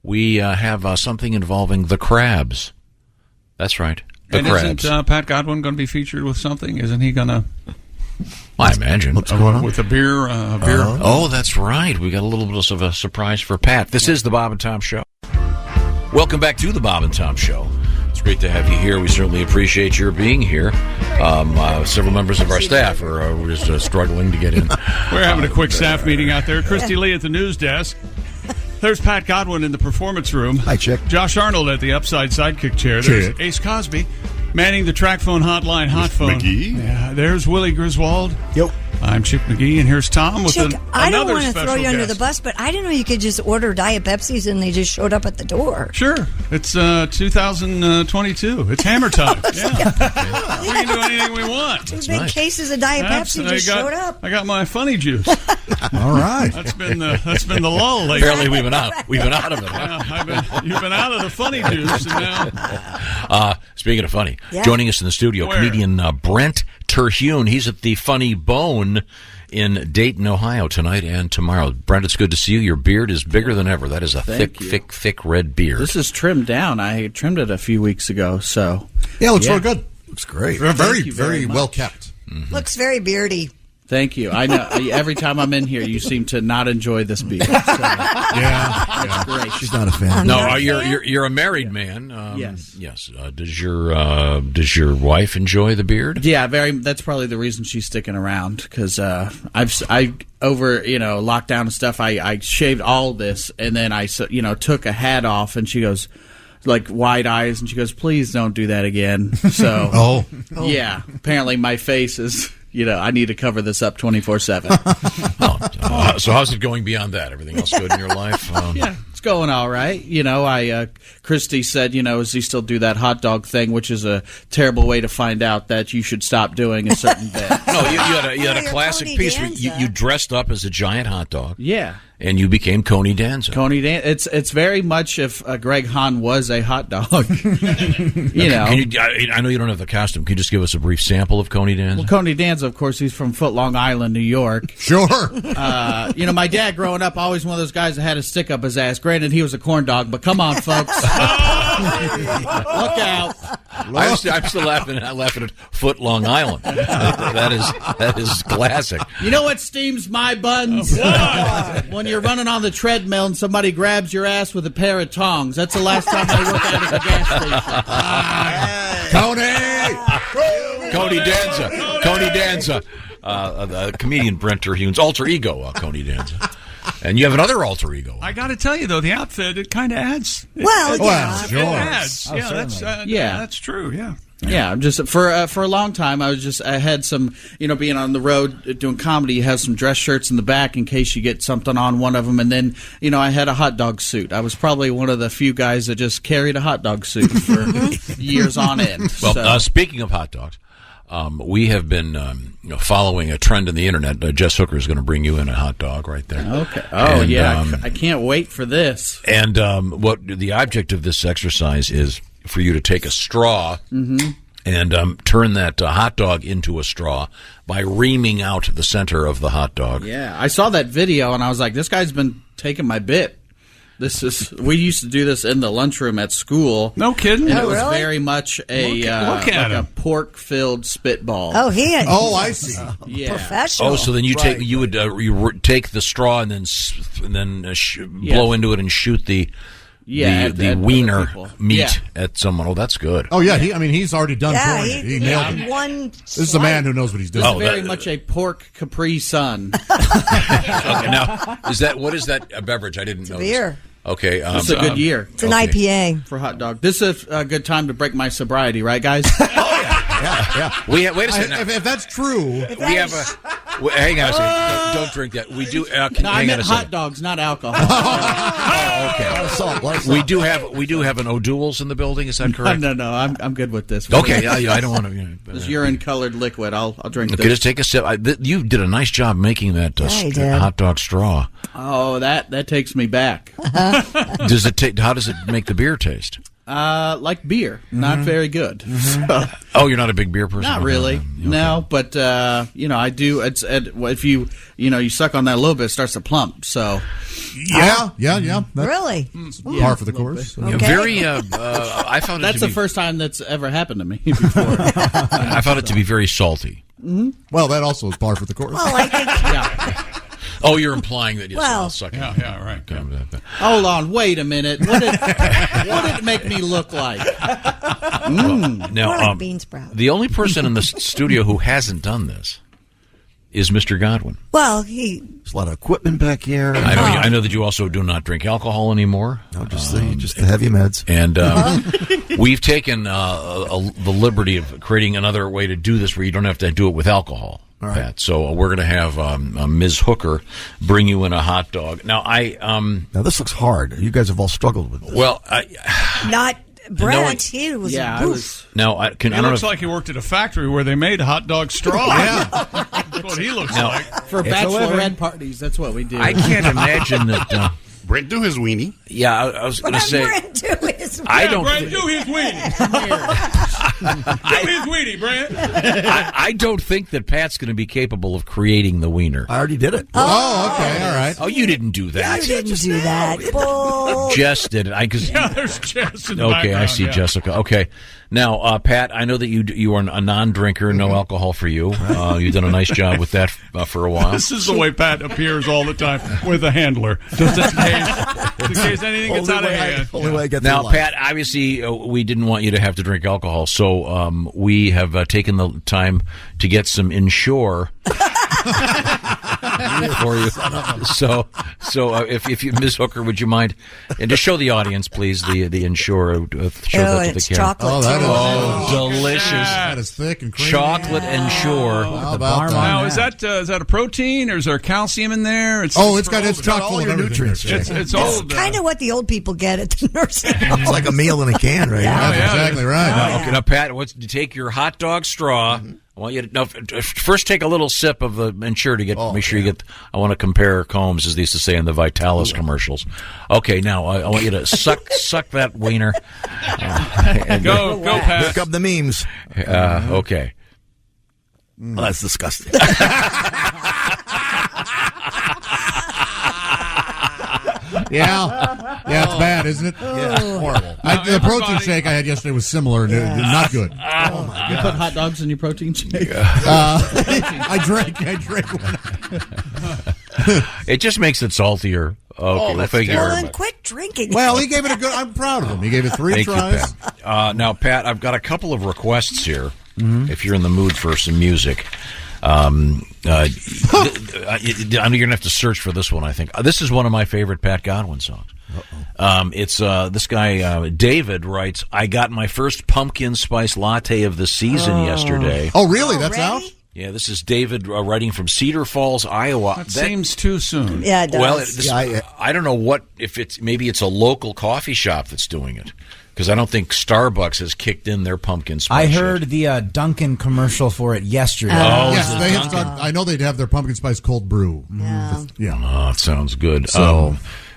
Speaker 9: we have something involving the crabs. That's right, the crabs.
Speaker 6: Isn't Pat Godwin going to be featured with something? Isn't he going to?
Speaker 9: I imagine.
Speaker 6: What's going on? With a beer?
Speaker 9: Oh, that's right. We got a little bit of a surprise for Pat. This is the Bob and Tom Show. Welcome back to the Bob and Tom Show. It's great to have you here. We certainly appreciate your being here. Several members of our staff are just struggling to get in.
Speaker 6: We're having a quick staff meeting out there. Christy Lee at the news desk. There's Pat Godwin in the performance room.
Speaker 2: Hi, Chick.
Speaker 6: Josh Arnold at the upside sidekick chair. There's Ace Cosby manning the track phone hotline, hot phone.
Speaker 17: McGee.
Speaker 6: Yeah, there's Willie Griswold.
Speaker 2: Yep.
Speaker 6: I'm Chick McGee, and here's Tom with
Speaker 5: Chick, I don't
Speaker 6: another
Speaker 5: want to
Speaker 6: special
Speaker 5: throw you under
Speaker 6: guest.
Speaker 5: the bus, but I didn't know you could just order Diet Pepsis and they just showed up at the door.
Speaker 6: Sure. It's 2022. It's hammer time. Yeah. We can do anything we want.
Speaker 5: Two big cases of Diet Pepsi just showed up.
Speaker 6: I got my funny juice.
Speaker 2: All right.
Speaker 6: That's been the lull lately.
Speaker 9: Apparently we've been out of it.
Speaker 6: Yeah, you've been out of the funny juice, and now.
Speaker 9: Speaking of funny, joining us in the studio, comedian Brent Terhune. He's at the Funny Bone in Dayton, Ohio tonight and tomorrow. Brent, it's good to see you. Your beard is bigger than ever. That is a thick red beard.
Speaker 3: This is trimmed down. I trimmed it a few weeks ago, so
Speaker 2: Yeah, it looks real good. Looks great.
Speaker 3: Thank you
Speaker 2: Very
Speaker 3: much.
Speaker 2: well kept.
Speaker 9: Mm-hmm.
Speaker 5: Looks very beardy.
Speaker 3: Thank you. I know. Every time I'm in here, you seem to not enjoy this beard. So.
Speaker 2: Yeah.
Speaker 3: Great.
Speaker 2: She's not a fan.
Speaker 9: No, you're a married man.
Speaker 3: Yes.
Speaker 9: Yes. Does your wife enjoy the beard?
Speaker 3: Yeah, very. That's probably the reason she's sticking around because I over lockdown and stuff. I shaved all this and then I took a hat off and she goes like wide eyes and she goes, "Please don't do that again." So yeah, apparently my face is. I need to cover this up 24/7.
Speaker 9: So how's it going beyond that? Everything else good in your life?
Speaker 3: Yeah, it's going all right. Christy said, does he still do that hot dog thing, which is a terrible way to find out that you should stop doing a certain bit.
Speaker 9: No, you had a classic piece where you dressed up as a giant hot dog.
Speaker 3: Yeah.
Speaker 9: And you became Coney Danza.
Speaker 3: Coney Danza. It's very much if Greg Hahn was a hot dog.
Speaker 9: I know you don't have the costume. Can you just give us a brief sample of Coney Danza?
Speaker 3: Well, Coney Danza, of course, he's from Foot Long Island, New York.
Speaker 2: Sure.
Speaker 3: My dad growing up, always one of those guys that had a stick up his ass. Granted, he was a corn dog, but come on, folks. Look out.
Speaker 9: I'm still laughing at Foot Long Island. That is classic.
Speaker 3: You know what steams my buns? When you're running on the treadmill and somebody grabs your ass with a pair of tongs. That's the last time I worked out at the gas station.
Speaker 9: Coney Danza. The comedian Brent Terhune's alter ego, Coney Danza. And you have another alter ego.
Speaker 6: I got to tell you, though, the outfit, it kind of adds.
Speaker 5: Sure.
Speaker 6: It adds.
Speaker 3: Yeah,
Speaker 6: that's true, yeah.
Speaker 3: Yeah, just for a long time, I had some, being on the road doing comedy, you have some dress shirts in the back in case you get something on one of them. And then, I had a hot dog suit. I was probably one of the few guys that just carried a hot dog suit for years on end.
Speaker 9: Well, speaking of hot dogs, we have been following a trend in the internet. Jess Hooker is going to bring you in a hot dog right there.
Speaker 3: Okay. Oh, and, yeah. I can't wait for this.
Speaker 9: And what the object of this exercise is for you to take a straw and turn that hot dog into a straw by reaming out the center of the hot dog.
Speaker 3: Yeah, I saw that video and I was like, this guy's been taking my bit. We used to do this in the lunchroom at school.
Speaker 6: No kidding.
Speaker 3: And it was very much a pork-filled spitball.
Speaker 5: Oh, he had.
Speaker 2: Oh, I see.
Speaker 3: Yeah.
Speaker 5: Professional.
Speaker 9: Oh, so then you would take the straw and then blow into it and shoot the wiener meat at someone. Oh, that's good.
Speaker 2: Oh, yeah. He's already done for you. He nailed it.
Speaker 5: One
Speaker 2: this is a man who knows what he's doing.
Speaker 3: This is very much a pork Capri Sun.
Speaker 9: Okay, now, what is that beverage? I didn't know.
Speaker 5: Beer.
Speaker 9: Okay.
Speaker 3: It's a good year.
Speaker 5: It's an IPA.
Speaker 3: For hot dog. This is a good time to break my sobriety, right, guys?
Speaker 2: Yeah.
Speaker 9: Wait a second.
Speaker 2: If that's true.
Speaker 9: Hang on a second. Don't drink that. We do.
Speaker 3: I meant hot dogs, not alcohol.
Speaker 9: Okay. We do have an O'Doul's in the building. Is that correct?
Speaker 3: No. I'm good with this.
Speaker 9: Okay. I don't want to.
Speaker 3: This urine-colored liquid. I'll drink this.
Speaker 9: Okay, just take a sip. You did a nice job making that hot dog straw.
Speaker 3: Oh, that takes me back.
Speaker 9: How does it make the beer taste?
Speaker 3: Like beer, not very good. So,
Speaker 9: Oh, you're not a big beer person?
Speaker 3: not really, no. But I do. If you suck on that a little bit, it starts to plump. So,
Speaker 2: Yeah. That's
Speaker 5: Really?
Speaker 2: par for the course.
Speaker 5: Okay.
Speaker 9: Very. I found it
Speaker 3: that's
Speaker 9: to
Speaker 3: the
Speaker 9: be,
Speaker 3: first time that's ever happened to me before.
Speaker 9: I found it to be very salty.
Speaker 2: Well, that also is par for the course.
Speaker 5: Well, I think.
Speaker 3: Yeah.
Speaker 9: Oh, you're implying that yes,
Speaker 5: Well-
Speaker 9: I'll suck it.
Speaker 6: Yeah, right.
Speaker 3: Hold on, wait a minute. What did it make me look like?
Speaker 9: Now,
Speaker 5: More like bean sprout.
Speaker 9: the only person in the studio who hasn't done this is Mr. Godwin.
Speaker 5: Well,
Speaker 12: There's a lot of equipment back here.
Speaker 9: I know that you also do not drink alcohol anymore.
Speaker 12: No, just the heavy meds.
Speaker 9: And we've taken the liberty of creating another way to do this where you don't have to do it with alcohol.
Speaker 12: All right.
Speaker 9: Pat. So we're going to have Ms. Hooker bring you in a hot dog. Now,
Speaker 12: now this looks hard. You guys have all struggled with this.
Speaker 9: Well,
Speaker 5: not Brent.
Speaker 9: No,
Speaker 5: He was.
Speaker 3: Yeah, I was.
Speaker 9: now I
Speaker 6: It
Speaker 9: don't know
Speaker 6: looks
Speaker 9: if-
Speaker 6: like he worked at a factory where they made hot dog straw. That's what he looks
Speaker 9: Now,
Speaker 6: like.
Speaker 3: For bachelorette parties, that's what we do.
Speaker 9: I can't imagine that.
Speaker 17: Brent, do his weenie.
Speaker 9: Yeah, I was going to say.
Speaker 5: Brent do his.
Speaker 9: I don't.
Speaker 6: Brent, do his weenie. Do his weenie, Brent.
Speaker 9: I don't think that Pat's going to be capable of creating the wiener.
Speaker 12: I already did it.
Speaker 2: Oh, okay, all right.
Speaker 9: Oh, you didn't do that.
Speaker 5: You didn't do that. Bull.
Speaker 9: Jess did it.
Speaker 6: Yeah, there's Jess in the
Speaker 9: Okay,
Speaker 6: background.
Speaker 9: I see
Speaker 6: yeah.
Speaker 9: Jessica. Okay, now Pat, I know that you are a non-drinker, no alcohol for you. You've done a nice job with that for a while.
Speaker 6: This is the way Pat appears all the time with a handler, just in case anything gets out of hand.
Speaker 12: Only way I get
Speaker 9: Now,
Speaker 12: through life.
Speaker 9: Pat, obviously, we didn't want you to have to drink alcohol, so we have taken the time to get some Ensure for you. So if you, Ms. Hooker, would you mind, and just show the audience, please, the Ensure. Show that to the
Speaker 5: it's
Speaker 9: camera.
Speaker 5: chocolate.
Speaker 2: Oh, that is
Speaker 9: Delicious.
Speaker 2: that is thick and creamy.
Speaker 9: Chocolate Ensure.
Speaker 2: How about that?
Speaker 6: Now, is that a protein or is there calcium in there?
Speaker 2: It's
Speaker 6: chock
Speaker 2: chock full of everything.
Speaker 12: nutrients.
Speaker 6: It's old.
Speaker 5: Kind of what the old people get at the nursing home.
Speaker 12: It's like a meal in a can, right?
Speaker 2: That's
Speaker 6: yeah,
Speaker 2: exactly right.
Speaker 9: Okay, now, Pat, take your hot dog straw. I want you to first take a little sip of the Ensure to make sure you get. I want to compare Combs, as they used to say in the Vitalis commercials. Okay, now I want you to suck that wiener.
Speaker 6: Go, Pat.
Speaker 12: Pick up the memes.
Speaker 9: Okay.
Speaker 12: Well, that's disgusting.
Speaker 2: Yeah, it's bad, isn't it?
Speaker 12: Yeah,
Speaker 2: horrible. The protein shake I had yesterday was similar, not good.
Speaker 3: You put hot dogs in your protein shake?
Speaker 2: I drank one.
Speaker 9: It just makes it saltier. Okay, we'll figure.
Speaker 5: Well, then quit drinking.
Speaker 2: Well, he gave it a good. I'm proud of him. He gave it 3
Speaker 9: Thank you,
Speaker 2: tries.
Speaker 9: Pat. Now, Pat, I've got a couple of requests here. If you're in the mood for some music. I know you're gonna have to search for this one. I think this is one of my favorite Pat Godwin songs. It's this guy David writes. I got my first pumpkin spice latte of the season yesterday.
Speaker 2: Oh, really? That's out?
Speaker 9: Yeah, this is David writing from Cedar Falls, Iowa.
Speaker 6: That seems too soon.
Speaker 5: Yeah, it does.
Speaker 9: Well, I don't know maybe it's a local coffee shop that's doing it. Because I don't think Starbucks has kicked in their pumpkin spice.
Speaker 11: I heard the Dunkin' commercial for it yesterday.
Speaker 2: Yes, they have. I know they'd have their pumpkin spice cold brew. Yeah.
Speaker 9: Oh, it sounds good.
Speaker 2: So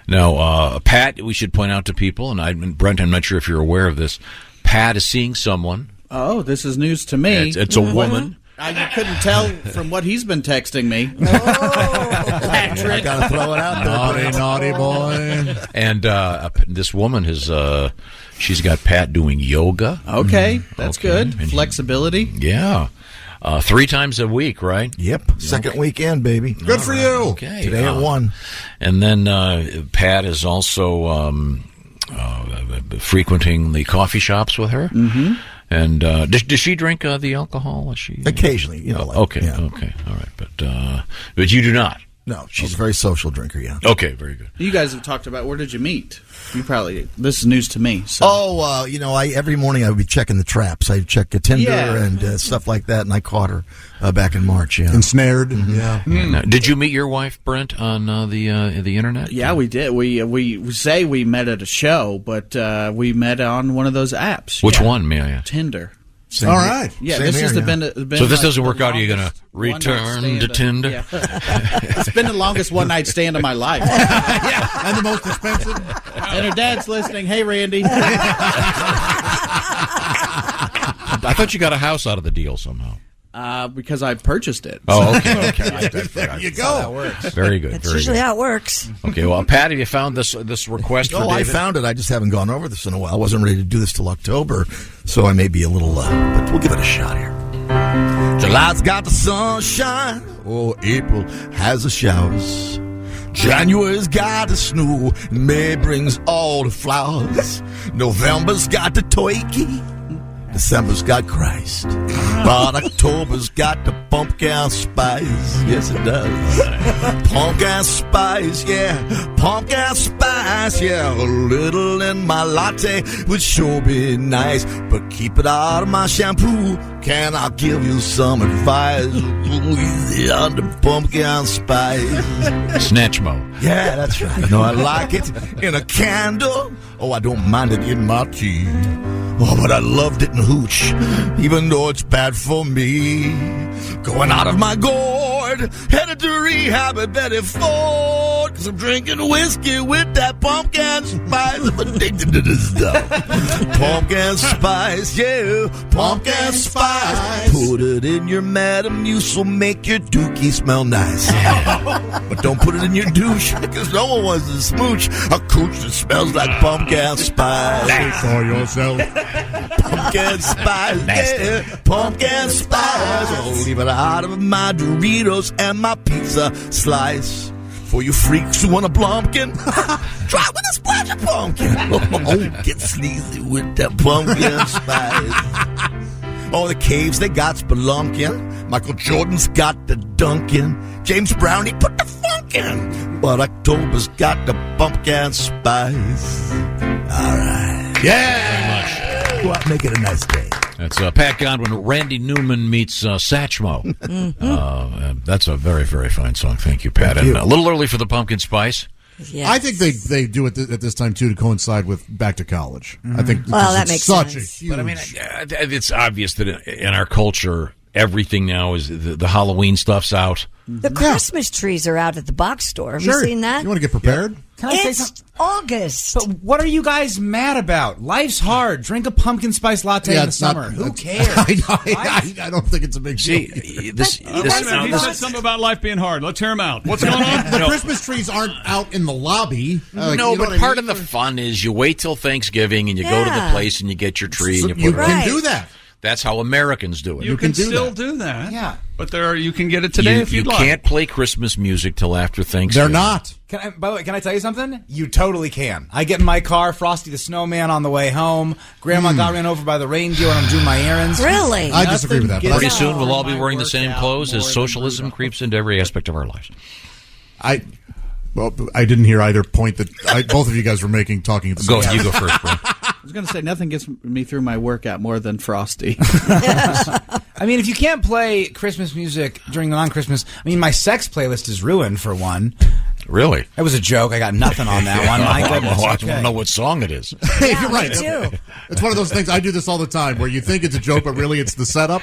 Speaker 9: now, Pat, we should point out to people, and Brent, I'm not sure if you're aware of this. Pat is seeing someone.
Speaker 3: Oh, this is news to me.
Speaker 9: It's a woman.
Speaker 3: You couldn't tell from what he's been texting me.
Speaker 12: I gotta throw it out there.
Speaker 2: Naughty boy.
Speaker 9: And this woman has she's got Pat doing yoga.
Speaker 3: Okay, that's good.
Speaker 9: And
Speaker 3: flexibility.
Speaker 9: Yeah. 3 times a week, right?
Speaker 12: Yep. Second weekend, baby.
Speaker 2: Good for you.
Speaker 9: Okay.
Speaker 12: Today at 1.
Speaker 9: And then Pat is also frequenting the coffee shops with her. Mm-hmm. And does she drink the alcohol? Is she
Speaker 12: occasionally?
Speaker 9: Okay, all right, but you do not.
Speaker 12: No, she's a very social drinker. Yeah.
Speaker 9: Okay, very good.
Speaker 3: You guys have talked about where did you meet? This is news to me. So.
Speaker 12: Oh, every morning I would be checking the traps. I'd check Tinder and stuff like that, and I caught her back in March. Yeah,
Speaker 2: ensnared.
Speaker 12: Mm-hmm.
Speaker 2: Yeah.
Speaker 9: Now, did you meet your wife, Brent, on the internet?
Speaker 3: Yeah, we did. We say we met at a show, but we met on one of those apps.
Speaker 9: Which one, may I ask?
Speaker 3: Tinder.
Speaker 2: All right.
Speaker 3: Yeah,
Speaker 12: Same
Speaker 3: this
Speaker 12: here,
Speaker 3: has
Speaker 12: yeah.
Speaker 3: been
Speaker 9: So if this
Speaker 3: like
Speaker 9: doesn't
Speaker 3: the
Speaker 9: work out, are you going to
Speaker 3: longest
Speaker 9: return
Speaker 3: one-night
Speaker 9: to
Speaker 3: stand
Speaker 9: Tinder?
Speaker 3: Yeah. It's been the longest one night stand of my life.
Speaker 2: And the most expensive.
Speaker 3: And her dad's listening. Hey, Randy.
Speaker 9: I thought you got a house out of the deal somehow.
Speaker 3: Because I purchased it.
Speaker 9: Oh, okay.
Speaker 2: There you go.
Speaker 11: That works.
Speaker 9: Very good.
Speaker 5: That's
Speaker 9: Very
Speaker 5: usually
Speaker 9: good.
Speaker 5: how it works.
Speaker 9: Okay, well, Pat, have you found this request for
Speaker 12: Oh, I
Speaker 9: David?
Speaker 12: found it. I just haven't gone over this in a while. I wasn't ready to do this till October, so I may be a little, but we'll give it a shot here. July's got the sunshine. Oh, April has the showers. January's got the snow. May brings all the flowers. November's got the turkey. December's got Christ. But October's got the pumpkin spice. Yes, it does. Pumpkin spice, yeah. Pumpkin spice, yeah. A little in my latte would sure be nice. But keep it out of my shampoo. Can I give you some advice? Easy on the pumpkin spice.
Speaker 9: Snatchmo.
Speaker 12: Yeah, that's right. No, I like it in a candle. Oh, I don't mind it in my tea. Oh, but I loved it in hooch, even though it's bad for me. Going out of my gourd, headed to rehab at Betty Ford. Cause I'm drinking whiskey with that pumpkin spice. I'm addicted to this stuff. Pumpkin spice, yeah, pumpkin spice. Put it in your Metamucil, make your dookie smell nice. But don't put it in your douche, because no one wants to smooch a cooch that smells like pumpkin spice.
Speaker 2: Think for yourself.
Speaker 12: Pumpkin spice, yeah, pumpkin spice. Oh, leave it out of my Doritos and my pizza slice. For you freaks who want a plumpkin, try with a splash of pumpkin. Oh, get sleazy with that pumpkin spice. Oh, the caves, they got spelunkin'. Michael Jordan's got the Dunkin'. James Brown, he put the funk in. But October's got the pumpkin spice. All right.
Speaker 2: Yeah.
Speaker 12: Go out and make it a nice day.
Speaker 9: That's Pat Godwin. Randy Newman meets Satchmo. That's a very, very fine song. Thank you, Pat.
Speaker 12: Thank you.
Speaker 9: And a little early for the pumpkin spice.
Speaker 5: Yes.
Speaker 2: I think they do it at this time too to coincide with back to college. I think
Speaker 5: Well, that
Speaker 2: it's
Speaker 5: makes
Speaker 2: such
Speaker 5: sense.
Speaker 2: a huge.
Speaker 9: But I mean, it's obvious that in our culture, everything now is the Halloween stuff's out.
Speaker 5: The Christmas trees are out at the box store. Have you seen that?
Speaker 2: You want to get prepared?
Speaker 11: Can I say
Speaker 5: It's
Speaker 11: something?
Speaker 5: August.
Speaker 11: But what are you guys mad about? Life's hard. Drink a pumpkin spice latte in the summer. Who cares?
Speaker 2: I don't think it's a big deal.
Speaker 9: He
Speaker 6: He said something about life being hard. Let's hear him out. What's going on?
Speaker 2: The Christmas trees aren't out in the lobby.
Speaker 9: No, but part of the fun is you wait till Thanksgiving and you go to the
Speaker 5: Yeah.
Speaker 9: place and you get your tree and you
Speaker 2: You
Speaker 9: put it
Speaker 2: can
Speaker 9: up.
Speaker 2: do that.
Speaker 9: That's how Americans do it.
Speaker 6: You can
Speaker 2: do
Speaker 6: still
Speaker 2: that.
Speaker 6: do that.
Speaker 11: Yeah.
Speaker 6: But you can get it today if you'd
Speaker 9: you
Speaker 6: like.
Speaker 9: can't play Christmas music till after Thanksgiving.
Speaker 2: They're not.
Speaker 11: By the way, can I tell you something? You totally can. I get in my car, Frosty the Snowman on the way home. Grandma got ran over by the reindeer when I'm doing my errants.
Speaker 5: Really?
Speaker 2: I disagree with that. But
Speaker 9: Pretty soon we'll all be wearing the same clothes as socialism creeps into every aspect of our lives.
Speaker 2: I didn't hear either point that both of you guys were making talking at the same time.
Speaker 9: You go first, bro.
Speaker 3: I was going to say, nothing gets me through my workout more than Frosty.
Speaker 11: I mean, if you can't play Christmas music during non-Christmas, I mean, my sex playlist is ruined for one.
Speaker 9: Really?
Speaker 11: It was a joke. I got nothing on that one. My goodness.
Speaker 9: I don't know what song it is.
Speaker 2: Hey, you're right.
Speaker 5: Me too.
Speaker 2: It's one of those things. I do this all the time, where you think it's a joke, but really it's the setup.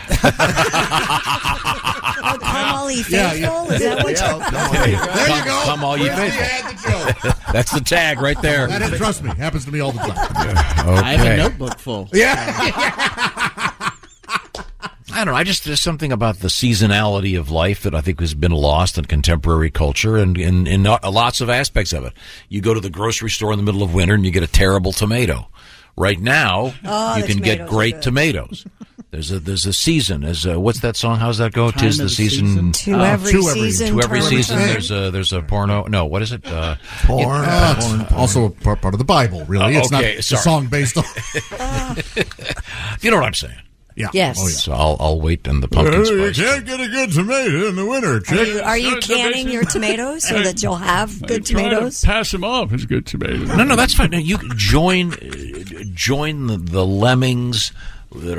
Speaker 5: Oh, Come All Ye
Speaker 2: Yeah,
Speaker 5: Faithful? Is that what
Speaker 2: There you go.
Speaker 9: Come all ye
Speaker 2: There you
Speaker 9: faithful.
Speaker 2: had the joke.
Speaker 9: That's the tag right there.
Speaker 2: Trust me, happens to me all the time.
Speaker 3: I have a notebook full.
Speaker 9: I don't know. There's something about the seasonality of life that I think has been lost in contemporary culture and in lots of aspects of it. You go to the grocery store in the middle of winter and you get a terrible tomato. Right now, you can get great tomatoes. There's a season. What's that song? How's that go?
Speaker 3: Time
Speaker 9: Tis
Speaker 3: of
Speaker 9: the
Speaker 3: the
Speaker 9: season.
Speaker 3: season.
Speaker 5: To every season.
Speaker 9: To every
Speaker 5: turn
Speaker 9: season.
Speaker 5: return.
Speaker 9: There's a porno. No, what is it?
Speaker 2: Porn. Also a part of the Bible, really. It's
Speaker 9: okay,
Speaker 2: not
Speaker 9: sorry.
Speaker 2: a song based on.
Speaker 9: You know what I'm saying?
Speaker 2: Yeah.
Speaker 5: Yes.
Speaker 2: Oh, yeah.
Speaker 9: So I'll wait in the pumpkin
Speaker 2: You
Speaker 9: spice.
Speaker 2: can't get a good tomato in the winter.
Speaker 5: Are you canning your tomatoes so that you'll have good
Speaker 6: Try to
Speaker 5: tomatoes?
Speaker 6: pass them off as good tomatoes.
Speaker 9: No, that's fine. No, you join the lemmings that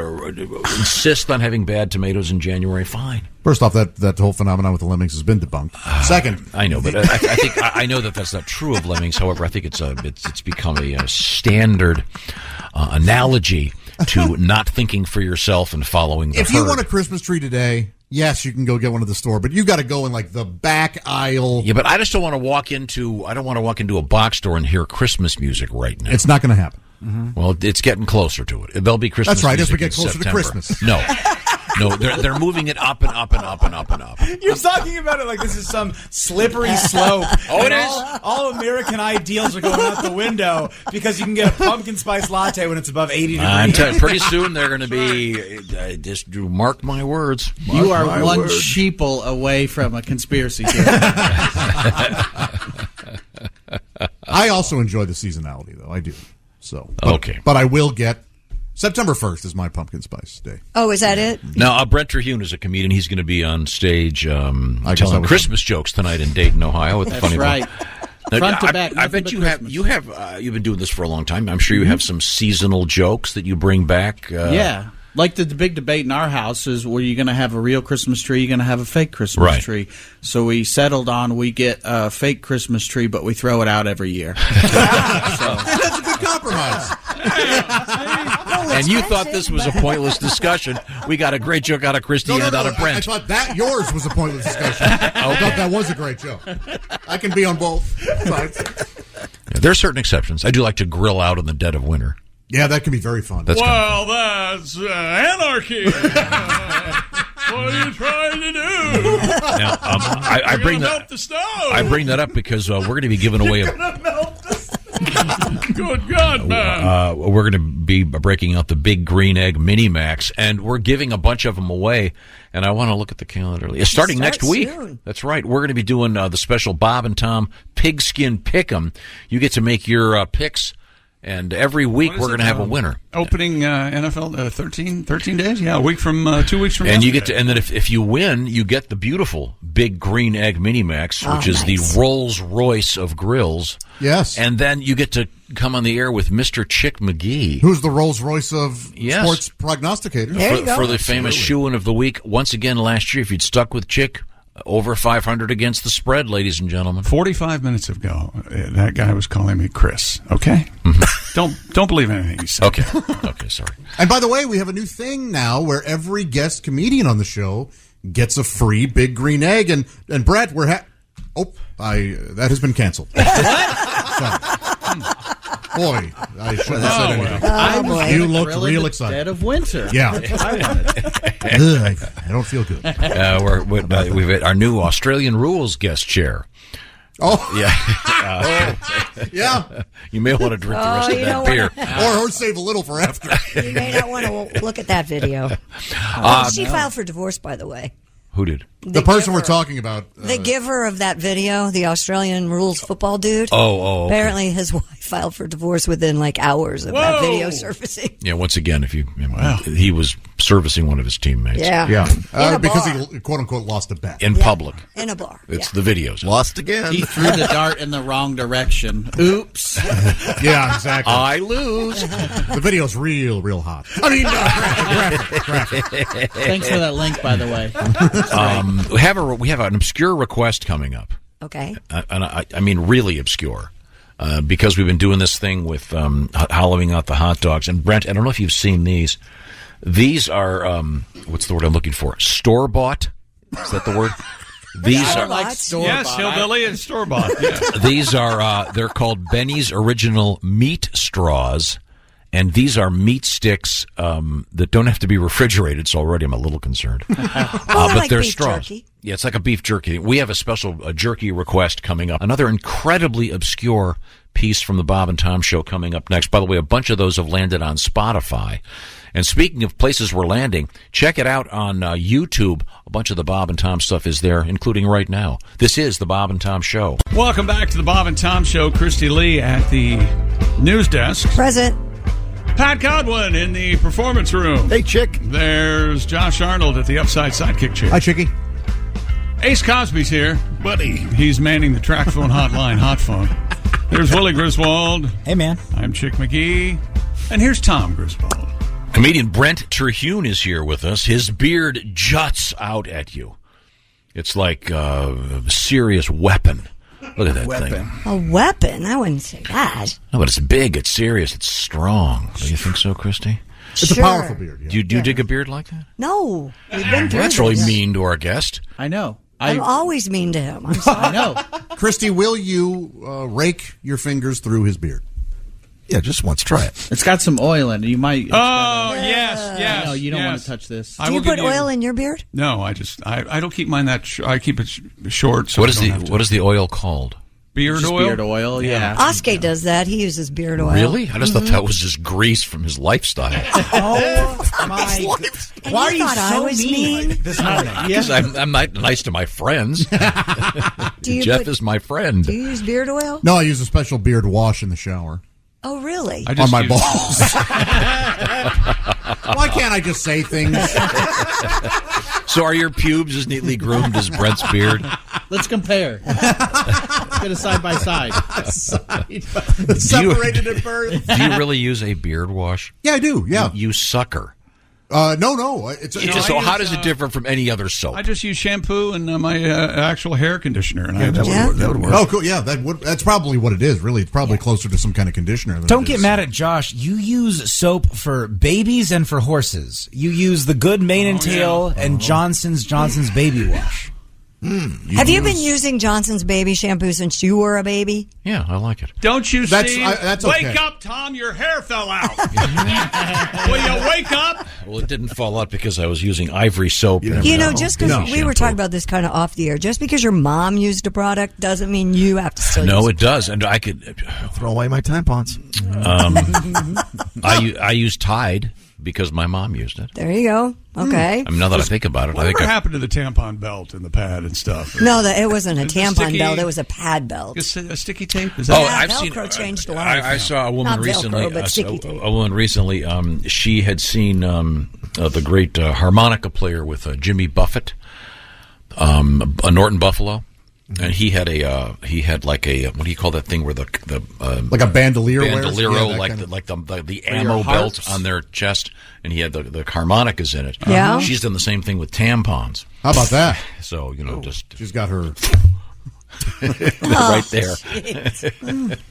Speaker 9: insist on having bad tomatoes in January. Fine.
Speaker 2: First off, that whole phenomenon with the lemmings has been debunked. Second,
Speaker 9: I know, but I think I know that's not true of lemmings. However, I think it's become a standard analogy to not thinking for yourself and following the
Speaker 2: if
Speaker 9: herd.
Speaker 2: you want a Christmas tree today,
Speaker 10: yes, you can go get one at the store, but you got to go in like the back aisle.
Speaker 9: Yeah, but I just don't want to walk into. I don't want to walk into a box store and hear Christmas music right now.
Speaker 10: It's not going to happen.
Speaker 9: Well, it's getting closer to it. There'll be Christmas.
Speaker 10: That's right. As
Speaker 9: music
Speaker 10: we get
Speaker 9: in
Speaker 10: closer
Speaker 9: September.
Speaker 10: to Christmas.
Speaker 9: No, they're moving it up and up and up and up and up.
Speaker 11: You're talking about it like this is some slippery slope.
Speaker 9: Oh, it
Speaker 11: is. All American ideals are going out the window because you can get a pumpkin spice latte when it's above 80 degrees.
Speaker 9: I'm telling you, pretty soon they're going to be. Just mark my words.
Speaker 3: You are
Speaker 9: Mark my
Speaker 3: one
Speaker 9: words.
Speaker 3: sheeple away from a conspiracy theory.
Speaker 10: I also enjoy the seasonality, though. I do. So
Speaker 9: Okay.
Speaker 10: but I will get September 1st is my pumpkin spice day.
Speaker 5: Oh, is that it?
Speaker 9: Now, Brent Terhune is a comedian. He's going to be on stage
Speaker 10: guess I
Speaker 9: telling
Speaker 10: was-
Speaker 9: Christmas jokes tonight in Dayton, Ohio. With the
Speaker 3: That's
Speaker 9: Funny Bone.
Speaker 3: right.
Speaker 9: Now,
Speaker 3: Front to
Speaker 9: I-
Speaker 3: back,
Speaker 9: I
Speaker 3: nothing
Speaker 9: bet
Speaker 3: but
Speaker 9: you
Speaker 3: Christmas.
Speaker 9: you've been doing this for a long time. I'm sure you have some seasonal jokes that you bring back.
Speaker 3: Yeah. Like the big debate in our house is, were you going to have a real Christmas tree? You're going to have a fake Christmas
Speaker 9: Right.
Speaker 3: tree. So we settled on we get a fake Christmas tree, but we throw it out every year.
Speaker 10: That's a good compromise.
Speaker 9: And you thought this was a pointless discussion. We got a great joke out of Christy and out of
Speaker 10: I
Speaker 9: Brent.
Speaker 10: thought that yours was a pointless discussion. I thought that was a great joke. I can be on both sides.
Speaker 9: Yeah, there are certain exceptions. I do like to grill out in the dead of winter.
Speaker 10: Yeah, that can be very fun.
Speaker 9: That's
Speaker 6: Well, that's anarchy. What are you trying to do?
Speaker 9: Now, I bring
Speaker 6: You're gonna
Speaker 9: that.
Speaker 6: melt the stove.
Speaker 9: I bring that up because we're going to be giving away.
Speaker 6: Good God, man.
Speaker 9: We're going to be breaking out the Big Green Egg Mini Max, and we're giving a bunch of them away. And I want to look at the calendar. It's starting next week.
Speaker 5: soon.
Speaker 9: That's right. We're going to be doing the special Bob and Tom Pigskin Pick'em. You get to make your picks, and every week
Speaker 6: What is
Speaker 9: we're going to
Speaker 6: it?
Speaker 9: have a winner.
Speaker 6: Opening NFL 13 days? Yeah, a week from 2 weeks from
Speaker 9: And you
Speaker 6: yesterday.
Speaker 9: get to, and then if you win, you get the beautiful Big Green Egg Mini Max, which is
Speaker 5: nice.
Speaker 9: the Rolls Royce of grills.
Speaker 10: Yes.
Speaker 9: And then you get to come on the air with Mr. Chick McGee.
Speaker 10: Who's the Rolls Royce of
Speaker 9: Yes.
Speaker 10: sports prognosticators?
Speaker 5: There you go.
Speaker 9: For the famous shoe-in of the week. Once again, last year, if you'd stuck with Chick, over 500 against the spread, ladies and gentlemen.
Speaker 6: 45 minutes ago, that guy was calling me Chris. Okay, don't believe anything he said.
Speaker 9: Okay, sorry.
Speaker 10: And by the way, we have a new thing now where every guest comedian on the show gets a free Big Green Egg. And Brett, that has been canceled. Boy, I shouldn't have said anything.
Speaker 3: I was
Speaker 10: You
Speaker 3: gonna
Speaker 10: looked
Speaker 3: grill in
Speaker 10: real
Speaker 3: the
Speaker 10: excited.
Speaker 3: Dead of winter.
Speaker 10: Yeah.
Speaker 3: I wanted.
Speaker 10: Ugh, I don't feel good.
Speaker 9: We've our new Australian rules guest chair.
Speaker 10: Oh,
Speaker 9: Yeah.
Speaker 10: yeah.
Speaker 9: You may want to drink the rest
Speaker 5: Oh,
Speaker 9: of
Speaker 5: you
Speaker 9: that
Speaker 5: don't
Speaker 9: beer.
Speaker 10: Or save a little for after.
Speaker 5: You may not want to look at that video. She filed for divorce, by the way.
Speaker 9: Who did?
Speaker 10: The person we're
Speaker 5: giver.
Speaker 10: talking about.
Speaker 5: The giver of that video, the Australian rules football dude.
Speaker 9: Oh, okay.
Speaker 5: Apparently, his wife filed for divorce within like hours of that
Speaker 6: Whoa.
Speaker 5: video surfacing.
Speaker 9: Yeah, once again, he was servicing one of his teammates.
Speaker 5: Yeah.
Speaker 10: Yeah.
Speaker 5: In a
Speaker 10: Because
Speaker 5: bar.
Speaker 10: he, quote unquote, lost a bet.
Speaker 9: In public.
Speaker 5: In a bar.
Speaker 9: It's the videos.
Speaker 12: Lost again.
Speaker 3: He threw the dart in the wrong direction. Oops.
Speaker 10: Yeah, exactly.
Speaker 9: I lose.
Speaker 10: The video's real hot. I mean, graphic.
Speaker 3: Thanks for that link, by the way.
Speaker 9: We have an obscure request coming up.
Speaker 5: Okay.
Speaker 9: And I mean really obscure, because we've been doing this thing with hollowing out the hot dogs. And Brent, I don't know if you've seen these. These are what's the word I'm looking for? Store bought. Is that the word? These
Speaker 3: I
Speaker 9: are
Speaker 3: like store-bought.
Speaker 6: Yes, hillbilly and store bought. Yeah.
Speaker 9: these are they're called Benny's Original Meat Straws. And these are meat sticks that don't have to be refrigerated, so already I'm a little concerned.
Speaker 5: I
Speaker 9: but
Speaker 5: like
Speaker 9: they're
Speaker 5: beef
Speaker 9: straws.
Speaker 5: jerky.
Speaker 9: Yeah, it's like a beef jerky. We have a special jerky request coming up. Another incredibly obscure piece from the Bob and Tom Show coming up next. By the way, a bunch of those have landed on Spotify. And speaking of places we're landing, check it out on YouTube. A bunch of the Bob and Tom stuff is there, including right now. This is the Bob and Tom Show.
Speaker 6: Welcome back to the Bob and Tom Show. Christy Lee at the news desk.
Speaker 5: Present.
Speaker 6: Pat Godwin in the performance room.
Speaker 12: Hey, Chick.
Speaker 6: There's Josh Arnold at the upside sidekick chair.
Speaker 10: Hi, Chicky.
Speaker 6: Ace Cosby's here, buddy. He's manning the track phone hotline, hot phone. There's Willie Griswold.
Speaker 11: Hey, man.
Speaker 6: I'm Chick McGee. And here's Tom Griswold.
Speaker 9: Comedian Brent Terhune is here with us. His beard juts out at you. It's like a serious weapon. Look at that thing.
Speaker 5: A weapon? I wouldn't say that.
Speaker 9: No, but it's big, it's serious, it's strong. Do you think so, Christy?
Speaker 10: It's a powerful beard. Yeah.
Speaker 9: Do you dig a beard like that?
Speaker 5: No, we've been through
Speaker 9: That's really
Speaker 5: this.
Speaker 9: mean to our guest.
Speaker 3: I know.
Speaker 5: I'm always mean to him. I'm sorry.
Speaker 3: I know.
Speaker 10: Christy, will you rake your fingers through his beard?
Speaker 12: Yeah, just once. Try it.
Speaker 3: It's got some oil in it. You might.
Speaker 6: Yes.
Speaker 3: No, you don't want
Speaker 6: yes.
Speaker 3: to touch this.
Speaker 5: Do you put oil in your beard?
Speaker 6: No, I don't keep mine that. I keep it short. So
Speaker 9: What is the oil called?
Speaker 6: Beard
Speaker 3: Just
Speaker 6: oil?
Speaker 3: beard oil, yeah.
Speaker 5: Oskay does that. He uses beard oil.
Speaker 9: Really? I just thought that was just grease from his lifestyle.
Speaker 11: Oh my!
Speaker 5: And
Speaker 11: Why are you
Speaker 5: thought I
Speaker 11: so
Speaker 5: was
Speaker 11: mean this morning?
Speaker 9: Because I'm not nice to my friends. Jeff is my friend.
Speaker 5: Do you use beard oil?
Speaker 10: No, I use a special beard wash in the shower.
Speaker 5: Oh, really?
Speaker 10: On my balls. Why can't I just say things?
Speaker 9: So are your pubes as neatly groomed as Brent's beard?
Speaker 3: Let's compare. Let's get a side by side.
Speaker 10: Separated at birth.
Speaker 9: Do you really use a beard wash?
Speaker 10: Yeah, I do. Yeah.
Speaker 9: You sucker.
Speaker 10: No.
Speaker 9: So how does it differ from any other soap?
Speaker 6: I just use shampoo and my actual hair conditioner, and
Speaker 10: that would work. Oh, cool. Yeah, that's probably what it is. Really, it's probably closer to some kind of conditioner.
Speaker 11: Don't get mad at Josh. You use soap for babies and for horses. You use the Good Mane and Tail and Johnson's Baby Wash.
Speaker 5: Have you been using Johnson's baby shampoo since you were a baby?
Speaker 9: Yeah, I like it.
Speaker 6: Don't you see?
Speaker 10: That's okay.
Speaker 6: Wake up, Tom! Your hair fell out. Will you wake up?
Speaker 9: Well, it didn't fall out because I was using Ivory soap.
Speaker 5: You know, just because we were talking about this kind of off the air, just because your mom used a product doesn't mean you have to still use
Speaker 9: No,
Speaker 5: it.
Speaker 9: it does, and I could
Speaker 12: throw away my tampons.
Speaker 9: I use Tide because my mom used it.
Speaker 5: There you go. Okay.
Speaker 9: I mean, now that I think about it, I think
Speaker 6: Whatever happened to the tampon belt and the pad and stuff?
Speaker 5: No, it wasn't a
Speaker 6: The
Speaker 5: tampon
Speaker 6: sticky-
Speaker 5: belt. It was a pad belt.
Speaker 6: A sticky tape? Is
Speaker 9: Oh,
Speaker 6: that
Speaker 9: I've
Speaker 5: Velcro
Speaker 9: seen.
Speaker 5: changed lives.
Speaker 9: I saw a woman
Speaker 5: Not
Speaker 9: recently.
Speaker 5: Velcro, but sticky tape.
Speaker 9: A woman recently. She had seen the great harmonica player with Jimmy Buffett, a Norton Buffalo, and he had like a what do you call that thing where the
Speaker 10: like a bandolier wears?
Speaker 9: bandolero
Speaker 10: Yeah,
Speaker 9: like the
Speaker 3: For
Speaker 9: ammo
Speaker 3: your
Speaker 9: belt
Speaker 3: harps?
Speaker 9: on their chest, and he had the harmonicas in it.
Speaker 5: Yeah.
Speaker 9: She's done the same thing with tampons.
Speaker 10: How about that?
Speaker 9: So
Speaker 10: She's got her
Speaker 9: right there.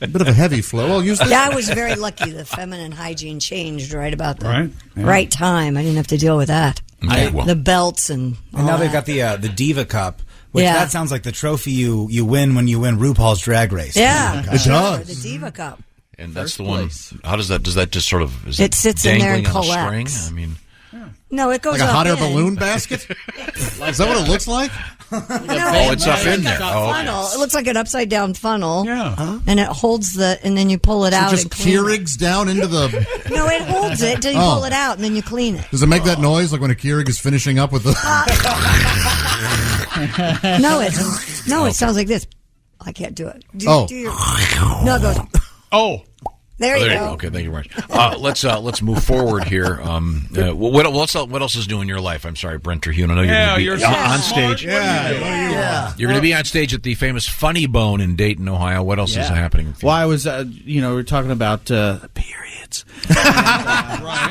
Speaker 10: a bit of a heavy flow. I'll use this.
Speaker 5: Yeah, I was very lucky. The feminine hygiene changed right about the
Speaker 6: Right,
Speaker 5: right time. I didn't have to deal with that.
Speaker 9: Okay, well.
Speaker 5: The belts and
Speaker 11: And now
Speaker 5: all
Speaker 11: they've
Speaker 5: that.
Speaker 11: got the Diva Cup, which
Speaker 5: Yeah.
Speaker 11: that sounds like the trophy you win when you win RuPaul's Drag Race.
Speaker 5: Yeah,
Speaker 10: It
Speaker 5: sure,
Speaker 10: does.
Speaker 5: the Diva Cup.
Speaker 9: And that's
Speaker 3: First
Speaker 9: the one.
Speaker 3: place.
Speaker 9: How does that? Does that just sort of? Is
Speaker 5: It sits in there and
Speaker 9: dangling on a
Speaker 5: collects.
Speaker 9: string? I mean,
Speaker 5: No, it goes
Speaker 10: Like a
Speaker 5: up
Speaker 10: hot air
Speaker 5: in.
Speaker 10: balloon basket? Is that what it looks like?
Speaker 5: No,
Speaker 9: oh, it's up in there. Oh, okay.
Speaker 5: funnel. It looks like an upside down funnel.
Speaker 6: Yeah.
Speaker 5: And it holds and then you pull it out
Speaker 10: It just
Speaker 5: and clean it.
Speaker 10: Keurigs down into the.
Speaker 5: No, it holds it until you
Speaker 10: Oh.
Speaker 5: pull it out and then you clean it.
Speaker 10: Does it make that noise like when a Keurig is finishing up with the?
Speaker 5: No, it sounds like this. I can't do it.
Speaker 10: Oh.
Speaker 5: No, it goes.
Speaker 6: Oh.
Speaker 5: There you go.
Speaker 9: Okay, thank you very much. Let's move forward here. What else is new in your life? I'm sorry, Brent Terhune. I know you're going to be on stage. You're going to be on stage at the famous Funny Bone in Dayton, Ohio. What else is happening?
Speaker 3: Well, I was, we were talking about periods.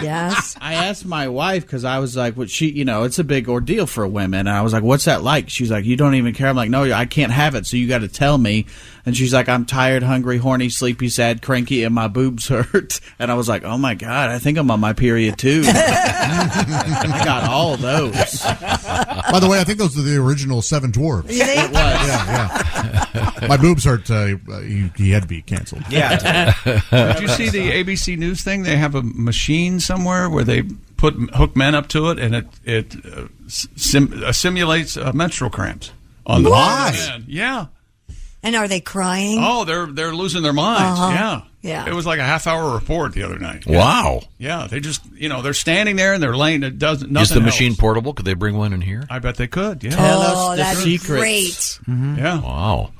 Speaker 5: Yes.
Speaker 3: I asked my wife because I was like, "What she? It's a big ordeal for women." And I was like, "What's that like?" She's like, "You don't even care." I'm like, "No, I can't have it. So you got to tell me." And she's like, "I'm tired, hungry, horny, sleepy, sad, cranky, and my boobs hurt." And I was like, "Oh my god, I think I'm on my period too." I got all those.
Speaker 10: By the way, I think those are the original Seven Dwarfs.
Speaker 3: It was.
Speaker 10: Yeah. My boobs hurt. He had to be canceled.
Speaker 11: Yeah.
Speaker 6: Did you see the ABC News thing? They have a machine somewhere where they hook men up to it, and it simulates menstrual cramps on the men. Yeah.
Speaker 5: And are they crying?
Speaker 6: Oh, they're losing their minds.
Speaker 5: Uh-huh.
Speaker 6: Yeah.
Speaker 5: Yeah.
Speaker 6: It was like a half-hour report the other night.
Speaker 9: Wow.
Speaker 6: Yeah, they just they're standing there and they're laying. It doesn't. Nothing
Speaker 9: Is the machine
Speaker 6: else.
Speaker 9: portable? Could they bring one in here?
Speaker 6: I bet they could. Yeah.
Speaker 3: Tell us the
Speaker 5: that's
Speaker 3: secrets.
Speaker 5: great.
Speaker 6: Yeah.
Speaker 9: Wow.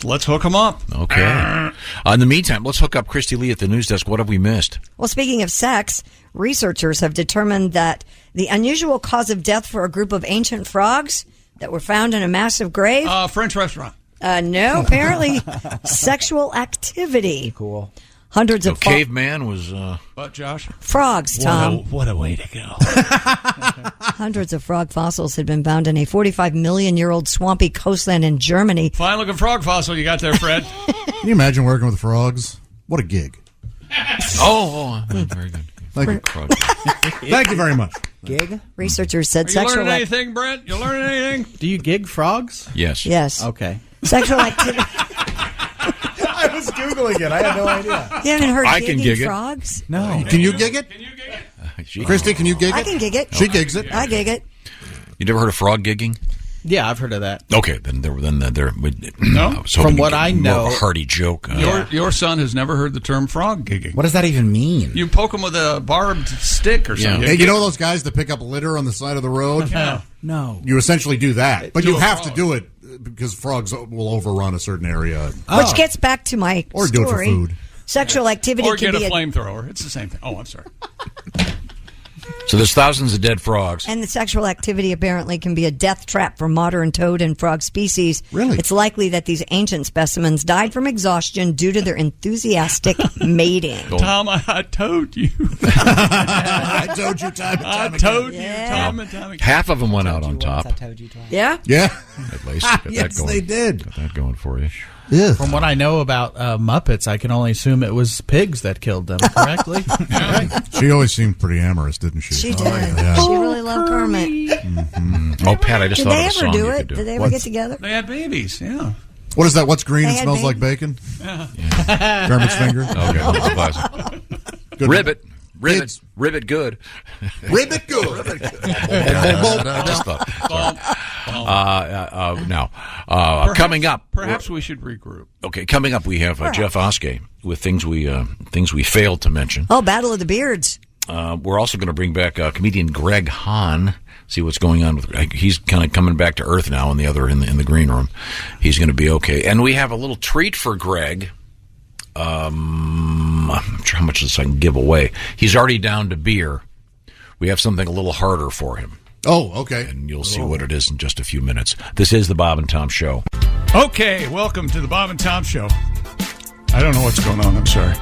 Speaker 6: Let's hook them up.
Speaker 9: Okay. In the meantime, let's hook up Christy Lee at the news desk. What have we missed?
Speaker 5: Well, speaking of sex, researchers have determined that the unusual cause of death for a group of ancient frogs that were found in a massive grave.
Speaker 6: French restaurant.
Speaker 5: No, apparently sexual activity.
Speaker 11: Cool.
Speaker 5: Hundreds
Speaker 9: So
Speaker 5: of
Speaker 9: caveman was.
Speaker 6: But Josh,
Speaker 5: frogs, Tom.
Speaker 6: What a way to go.
Speaker 5: Hundreds of frog fossils had been found in a 45 million year old swampy coastland in Germany.
Speaker 6: Fine looking frog fossil you got there, Fred.
Speaker 10: Can you imagine working with frogs? What a gig.
Speaker 9: Oh, very good.
Speaker 2: Thank you. Thank you very much.
Speaker 5: Gig? Researchers said
Speaker 6: You
Speaker 5: sexual
Speaker 6: learning anything, Brent? You learning anything?
Speaker 3: Do you gig frogs?
Speaker 9: Yes.
Speaker 5: Yes.
Speaker 3: Okay.
Speaker 5: Sexual activity.
Speaker 2: I was Googling it. I had no idea.
Speaker 5: You haven't heard
Speaker 9: I can
Speaker 5: gigging
Speaker 9: gig it.
Speaker 5: frogs?
Speaker 3: No.
Speaker 2: Can you gig it? Christy, can you gig it?
Speaker 5: I can gig it.
Speaker 2: She gigs it.
Speaker 5: I gig it.
Speaker 9: You never heard of frog gigging?
Speaker 3: Yeah, I've heard of that.
Speaker 9: Okay, then there.
Speaker 6: No?
Speaker 3: From what I know,
Speaker 9: more of a hearty joke.
Speaker 6: Your son has never heard the term frog gigging.
Speaker 11: What does that even mean?
Speaker 6: You poke him with a barbed stick or something.
Speaker 2: Hey, you know those guys that pick up litter on the side of the road?
Speaker 6: Yeah.
Speaker 11: No.
Speaker 2: You essentially do that, but
Speaker 6: Do
Speaker 2: you
Speaker 6: a
Speaker 2: have
Speaker 6: frog.
Speaker 2: to do it because frogs will overrun a certain area.
Speaker 5: Which gets back to my
Speaker 2: Or
Speaker 5: story.
Speaker 2: do it for food.
Speaker 5: Sexual activity
Speaker 6: Or
Speaker 5: can
Speaker 6: get
Speaker 5: be
Speaker 6: a flamethrower. It's the same thing. Oh, I'm sorry.
Speaker 9: So there's thousands of dead frogs.
Speaker 5: And the sexual activity apparently can be a death trap for modern toad and frog species.
Speaker 2: Really?
Speaker 5: It's likely that these ancient specimens died from exhaustion due to their enthusiastic mating.
Speaker 6: Tom, I told you.
Speaker 2: I told you time and time
Speaker 6: I told you
Speaker 5: Yeah.
Speaker 6: time and time again.
Speaker 9: Half of them went out on top.
Speaker 5: Yeah?
Speaker 2: Yeah.
Speaker 9: At least got that
Speaker 2: Yes,
Speaker 9: going.
Speaker 2: they did.
Speaker 9: Got that going for you.
Speaker 2: Yeah.
Speaker 3: From what I know about Muppets, I can only assume it was pigs that killed them, correctly?
Speaker 2: She always seemed pretty amorous, didn't she?
Speaker 5: She did.
Speaker 2: Yeah.
Speaker 5: She really loved Kermit.
Speaker 9: Oh, Pat, I just
Speaker 5: Did
Speaker 9: thought
Speaker 5: they
Speaker 9: of a
Speaker 5: ever
Speaker 9: song
Speaker 5: do
Speaker 9: you
Speaker 5: it?
Speaker 9: could do.
Speaker 5: Did they ever get together?
Speaker 6: They had babies, yeah.
Speaker 2: What is that? What's green
Speaker 5: They
Speaker 2: and
Speaker 5: had
Speaker 2: smells
Speaker 5: baby-
Speaker 2: like bacon?
Speaker 6: Yeah.
Speaker 2: Kermit's finger?
Speaker 9: Okay, that's a classic.
Speaker 2: Good.
Speaker 9: Ribbit. Ribbit.
Speaker 2: Kids.
Speaker 9: Ribbit good.
Speaker 2: Ribbit good.
Speaker 9: I just thought. Now, coming up.
Speaker 6: Perhaps we should regroup.
Speaker 9: Okay, coming up, we have Jeff Oskey with things we failed to mention.
Speaker 5: Oh, Battle of the Beards.
Speaker 9: We're also going to bring back comedian Greg Hahn. See what's going on with. He's kind of coming back to earth now. In the green room, he's going to be okay. And we have a little treat for Greg. I'm not sure how much of this I can give away. He's already down to beer. We have something a little harder for him.
Speaker 2: Oh, okay.
Speaker 9: And you'll see what it is in just a few minutes. This is the Bob and Tom Show.
Speaker 6: Okay, welcome to the Bob and Tom Show. I don't know what's going on. I'm sorry.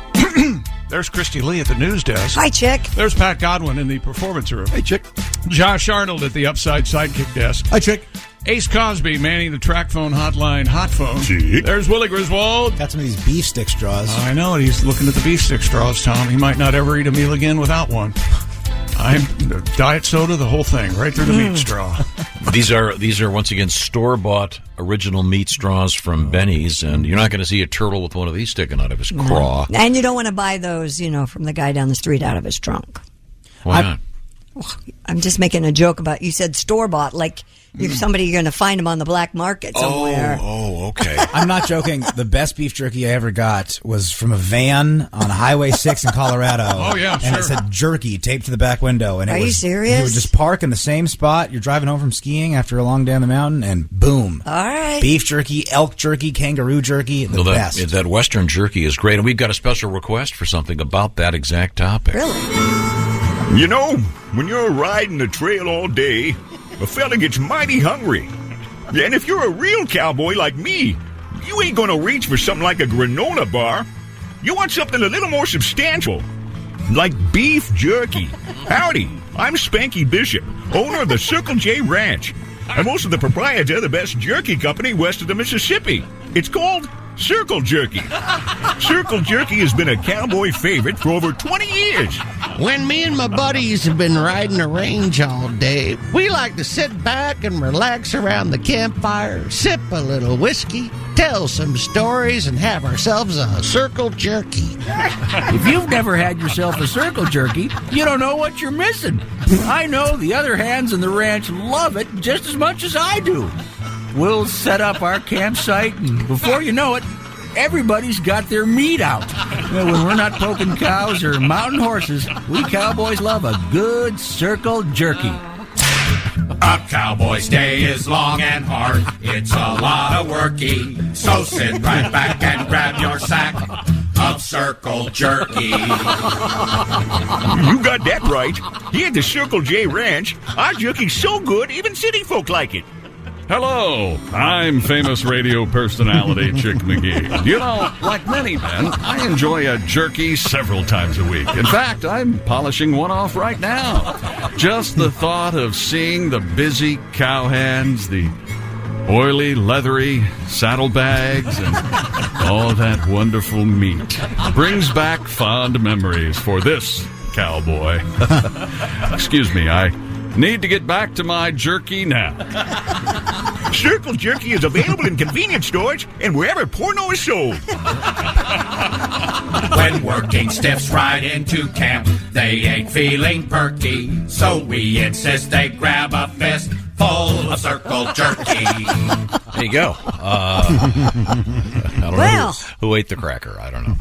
Speaker 6: There's Christy Lee at the news desk.
Speaker 5: Hi, Chick.
Speaker 6: There's Pat Godwin in the performance room.
Speaker 2: Hey, Chick.
Speaker 6: Josh Arnold at the upside sidekick desk.
Speaker 2: Hi, Chick.
Speaker 6: Ace Cosby manning the track phone hotline hot phone.
Speaker 17: Chick.
Speaker 6: There's Willie Griswold.
Speaker 11: Got some of these beef stick straws.
Speaker 6: I know, and he's looking at the beef stick straws, Tom. He might not ever eat a meal again without one. I'm diet soda, the whole thing, right through the meat straw.
Speaker 9: These are once again store-bought original meat straws from Benny's, and you're not going to see a turtle with one of these sticking out of his craw.
Speaker 5: And you don't want to buy those, from the guy down the street out of his trunk.
Speaker 9: Why not?
Speaker 5: I'm just making a joke about, you said store-bought, like you're going to find them on the black market somewhere.
Speaker 9: Oh, okay.
Speaker 11: I'm not joking. The best beef jerky I ever got was from a van on Highway 6 in Colorado.
Speaker 6: Oh, yeah,
Speaker 11: And
Speaker 6: sure.
Speaker 11: it said jerky taped to the back window. And
Speaker 5: Are
Speaker 11: it
Speaker 5: you
Speaker 11: was,
Speaker 5: serious?
Speaker 11: You would just park in the same spot. You're driving home from skiing after a long day on the mountain, and boom.
Speaker 5: All right.
Speaker 11: Beef jerky, elk jerky, kangaroo jerky, the best.
Speaker 9: That Western jerky is great, and we've got a special request for something about that exact topic.
Speaker 5: Really?
Speaker 4: You know, when you're riding the trail all day, a fella gets mighty hungry. And if you're a real cowboy like me, you ain't gonna reach for something like a granola bar. You want something a little more substantial, like beef jerky. Howdy, I'm Spanky Bishop, owner of the Circle J Ranch. I'm also the proprietor of the best jerky company west of the Mississippi. It's called Circle Jerky. Circle Jerky has been a cowboy favorite for over 20 years.
Speaker 7: When me and my buddies have been riding the range all day, we like to sit back and relax around the campfire, sip a little whiskey, tell some stories, and have ourselves a Circle Jerky.
Speaker 16: If you've never had yourself a Circle Jerky, you don't know what you're missing. I know the other hands in the ranch love it just as much as I do. We'll set up our campsite, and before you know it, everybody's got their meat out. When we're not poking cows or mountain horses, we cowboys love a good Circle Jerky.
Speaker 24: A cowboy's day is long and hard. It's a lot of worky. So sit right back and grab your sack of Circle Jerky.
Speaker 4: You got that right. Here at the Circle J Ranch, our jerky's so good, even city folk like it.
Speaker 8: Hello, I'm famous radio personality Chick McGee. You know, like many men, I enjoy a jerky several times a week. In fact, I'm polishing one off right now. Just the thought of seeing the busy cowhands, the oily, leathery saddlebags, and all that wonderful meat brings back fond memories for this cowboy. Excuse me, I need to get back to my jerky now.
Speaker 4: Circle Jerky is available in convenience stores and wherever porno is sold.
Speaker 24: When working stiffs ride into camp, they ain't feeling perky. So we insist they grab a fist full of Circle Jerky.
Speaker 9: There you go. I don't know who ate the cracker. I don't know.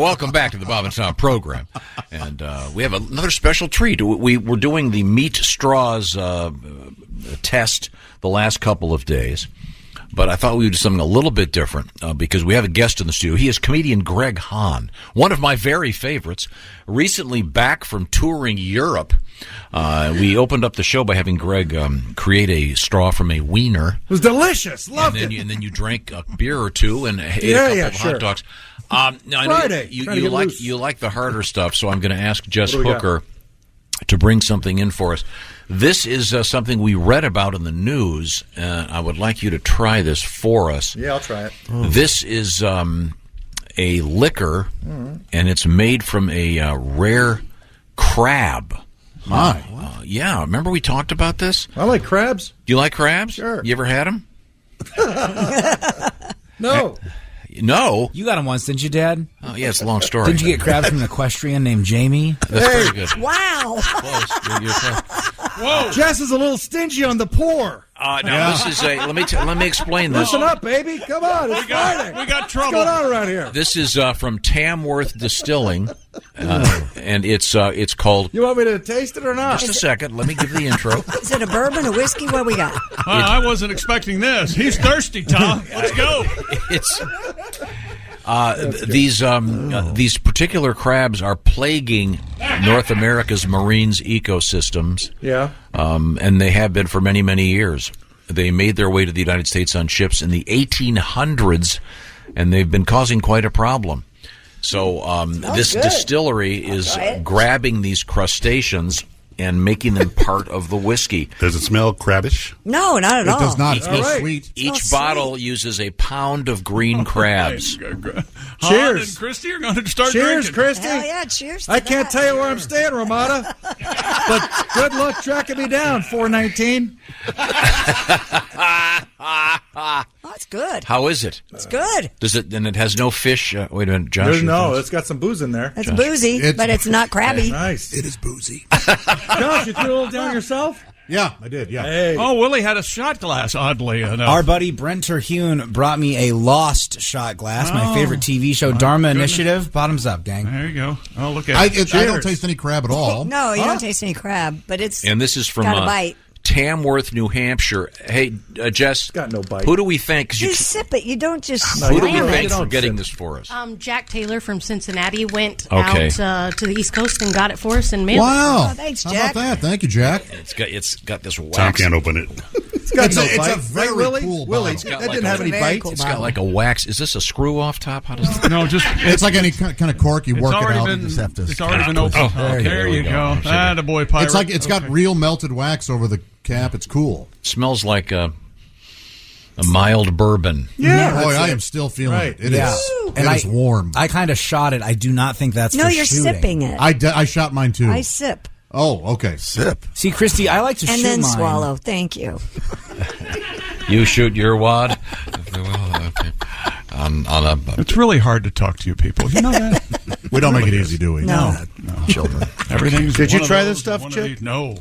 Speaker 9: Welcome back to the Bob and Tom program. And we have another special treat. We're doing the meat straws test the last couple of days. But I thought we would do something a little bit different because we have a guest in the studio. He is comedian Greg Hahn, one of my very favorites, recently back from touring Europe. We opened up the show by having Greg create a straw from a wiener.
Speaker 19: It was delicious. Loved it.
Speaker 9: And then you drank a beer or two and ate a couple of hot dogs. Now, I know
Speaker 19: Friday.
Speaker 9: you like the harder stuff, so I'm going to ask Jess Hooker to bring something in for us. This is something we read about in the news. I would like you to try this for us.
Speaker 19: Yeah, I'll try it.
Speaker 9: This is a liquor, and it's made from a rare crab.
Speaker 19: My.
Speaker 9: Yeah, remember we talked about this?
Speaker 19: I like crabs.
Speaker 9: Do you like crabs?
Speaker 19: Sure.
Speaker 9: You ever had them?
Speaker 19: No.
Speaker 9: No.
Speaker 11: You got him once, didn't you, Dad?
Speaker 9: Oh, yeah, it's a long story.
Speaker 11: Didn't you get crabs from an equestrian named Jamie?
Speaker 9: That's very good.
Speaker 5: Wow.
Speaker 9: Close. You're close.
Speaker 19: Whoa. Jess is a little stingy on the poor.
Speaker 9: This is a. Let me explain this.
Speaker 19: Listen up, baby. Come on. It's Friday.
Speaker 8: We got trouble.
Speaker 19: What's going on around here?
Speaker 9: This is from Tamworth Distilling, and it's called.
Speaker 19: You want me to taste it or not?
Speaker 9: Just a second. Let me give the intro.
Speaker 5: Is it a bourbon, a whiskey? What we got?
Speaker 8: I wasn't expecting this. He's thirsty, Tom. Let's go.
Speaker 9: It's these particular crabs are plaguing North America's marines ecosystems.
Speaker 19: Yeah.
Speaker 9: And they have been for many, many years. They made their way to the United States on ships in the 1800s, and they've been causing quite a problem. So this distillery is grabbing these crustaceans and making them part of the whiskey.
Speaker 17: Does it smell crabbish?
Speaker 5: No, not at all.
Speaker 10: It does not. It smells sweet.
Speaker 9: Each bottle uses a pound of green crabs.
Speaker 8: Cheers. And Christy are going to start
Speaker 19: Cheers,
Speaker 8: drinking.
Speaker 19: Christy.
Speaker 5: Hell yeah, cheers to
Speaker 19: I can't
Speaker 5: that.
Speaker 19: tell you where I'm staying, Ramada. But good luck tracking me down, 419.
Speaker 5: That's good.
Speaker 9: How is it?
Speaker 5: It's good.
Speaker 9: Does it? And it has no fish. Wait a minute, Josh.
Speaker 19: No, it's got some booze in there.
Speaker 5: It's boozy, but it's not crabby.
Speaker 19: Nice.
Speaker 10: It is boozy.
Speaker 19: Josh, you threw a little down yourself?
Speaker 10: Yeah, I did. Yeah.
Speaker 19: Hey.
Speaker 8: Oh, Willie had a shot glass, oddly enough.
Speaker 11: Our buddy Brent Terhune brought me a Lost shot glass, my favorite TV show, Dharma Initiative. Bottoms up, gang.
Speaker 8: There you go. Oh, look at
Speaker 10: I
Speaker 8: it.
Speaker 10: don't taste any crab at all.
Speaker 5: No, you don't taste any crab, but it's
Speaker 9: And this is from
Speaker 5: got a bite.
Speaker 9: Tamworth, New Hampshire. Hey, Jess.
Speaker 19: Got no bite.
Speaker 9: Who do we thank? 'Cause
Speaker 5: You sip it. You don't just
Speaker 9: who do we
Speaker 5: slam
Speaker 9: thank
Speaker 5: it.
Speaker 9: for getting this for us?
Speaker 14: Jack Taylor from Cincinnati went
Speaker 9: Okay.
Speaker 14: out to the East Coast and got it for us and mailed
Speaker 10: Wow.
Speaker 14: it.
Speaker 5: Thanks,
Speaker 10: How
Speaker 5: Jack.
Speaker 10: about that? Thank you, Jack.
Speaker 9: It's got this wax.
Speaker 17: Tom can't open it.
Speaker 19: It's got no
Speaker 10: It's
Speaker 19: bite.
Speaker 10: a very
Speaker 19: Right, Willie?
Speaker 10: cool
Speaker 19: Willie,
Speaker 10: bottle.
Speaker 19: that
Speaker 9: like
Speaker 19: didn't
Speaker 9: a
Speaker 19: have any
Speaker 5: very
Speaker 19: bite.
Speaker 5: cool
Speaker 9: It's got like a wax. Is this a screw off top? How does
Speaker 8: No, just
Speaker 10: It's like any kind of cork. You work it
Speaker 8: already
Speaker 10: out
Speaker 8: been.
Speaker 10: and just have to.
Speaker 8: It's already been opened. There you go. Ah, the boy pirate.
Speaker 10: It's like it's got real melted wax over the cap. It's cool.
Speaker 9: smells like a mild bourbon.
Speaker 10: Yeah, boy, I am still feeling it. It is warm.
Speaker 11: I kind of shot it. I do not think that's
Speaker 5: No,
Speaker 11: for
Speaker 5: you're
Speaker 11: shooting.
Speaker 5: sipping it.
Speaker 10: I shot mine too.
Speaker 5: I sip.
Speaker 10: Oh, okay.
Speaker 12: Sip.
Speaker 11: See, Christy, I like to
Speaker 5: And
Speaker 11: shoot
Speaker 5: then
Speaker 11: mine.
Speaker 5: swallow. Thank you.
Speaker 9: You shoot your wad on a.
Speaker 8: It's really hard to talk to you people. You know that?
Speaker 10: We don't make it easy, do we?
Speaker 5: No.
Speaker 9: Children.
Speaker 8: Everything's.
Speaker 19: Did you
Speaker 8: one of
Speaker 19: try
Speaker 8: those,
Speaker 19: this stuff,
Speaker 8: one of
Speaker 19: Chick?
Speaker 8: these- No.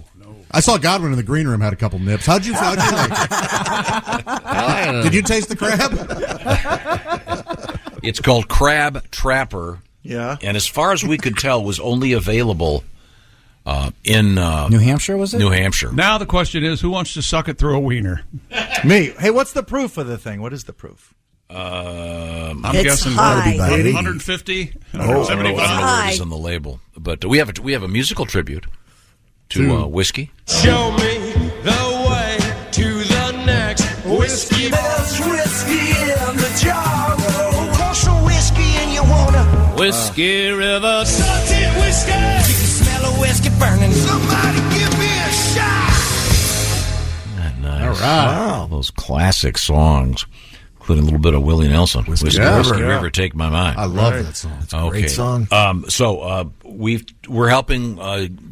Speaker 10: I saw Godwin in the green room had a couple nips. How'd you like it? Did you taste the crab?
Speaker 9: It's called Crab Trapper.
Speaker 19: Yeah.
Speaker 9: And as far as we could tell, was only available in
Speaker 11: New Hampshire, was it?
Speaker 9: New Hampshire.
Speaker 8: Now the question is, who wants to suck it through a wiener?
Speaker 19: Me. Hey, what's the proof of the thing? What is the proof?
Speaker 8: I'm
Speaker 5: It's
Speaker 8: guessing
Speaker 5: high.
Speaker 8: 150,
Speaker 9: I don't know
Speaker 8: 175.
Speaker 9: what it
Speaker 5: High.
Speaker 9: is on the label, but we have a musical tribute to whiskey.
Speaker 24: Show me the way to the next whiskey.
Speaker 15: There's whiskey in the jar. Pour some whiskey and you wanna.
Speaker 24: Whiskey River.
Speaker 15: Salted whiskey. You can smell a whiskey burning. Somebody give me a shot.
Speaker 9: Nice.
Speaker 10: All right.
Speaker 9: Wow. Those classic songs. including a little bit of Willie Nelson. Whiskey River, Take My Mind.
Speaker 10: I love that song. It's
Speaker 12: a great song.
Speaker 9: We're helping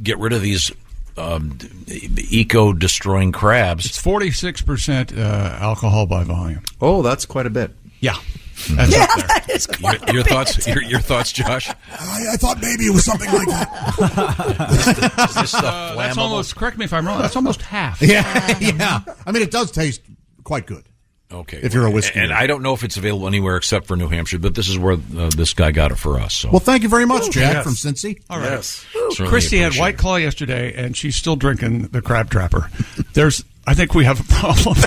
Speaker 9: get rid of these eco-destroying crabs.
Speaker 6: It's 46% alcohol by volume.
Speaker 19: Oh, that's quite a bit.
Speaker 6: Yeah.
Speaker 5: That's that is quite
Speaker 9: Your thoughts, your thoughts, Josh?
Speaker 10: I thought maybe it was something like that.
Speaker 9: Is this stuff
Speaker 6: That's
Speaker 9: flammable?
Speaker 6: almost, correct me if I'm wrong, that's almost half.
Speaker 10: Yeah. I mean, it does taste quite good.
Speaker 9: Okay.
Speaker 10: If you're a whiskey.
Speaker 9: And I don't know if it's available anywhere except for New Hampshire, but this is where this guy got it for us. So.
Speaker 10: Well, thank you very much, Jack, from Cincy.
Speaker 6: All right.
Speaker 19: Yes.
Speaker 9: Certainly
Speaker 6: Christy had
Speaker 9: appreciate
Speaker 6: White Claw yesterday, and she's still drinking the Crab Trapper. I think we have a problem.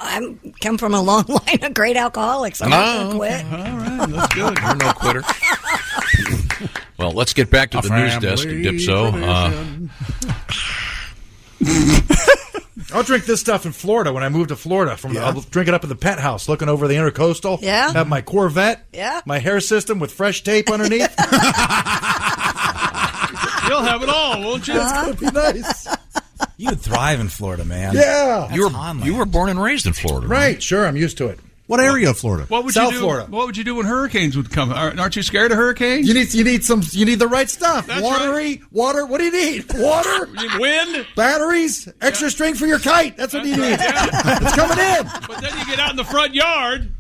Speaker 5: I come from a long line of great alcoholics. I'm not going to quit.
Speaker 6: All right, that's good.
Speaker 9: You're no quitter. Well, let's get back to the news desk, Dipso.
Speaker 19: I'll drink this stuff in Florida when I move to Florida. I'll drink it up in the penthouse, looking over the Intercoastal.
Speaker 5: Yeah.
Speaker 19: Have my Corvette.
Speaker 5: Yeah.
Speaker 19: My hair system with fresh tape underneath.
Speaker 6: You'll have it all, won't you?
Speaker 19: It's going to be nice.
Speaker 11: You would thrive in Florida, man.
Speaker 19: Yeah.
Speaker 9: You were born and raised in Florida,
Speaker 19: right? Sure, I'm used to it.
Speaker 10: What area of Florida?
Speaker 6: What would
Speaker 19: South
Speaker 6: you do?
Speaker 19: Florida.
Speaker 6: What would you do when hurricanes would come? Aren't you scared of hurricanes?
Speaker 19: You need the right stuff.
Speaker 6: That's
Speaker 19: Water. What do you need? Water,
Speaker 6: wind,
Speaker 19: batteries, extra string for your kite. That's what you need.
Speaker 6: Yeah.
Speaker 19: It's coming in.
Speaker 6: But then you get out in the front yard.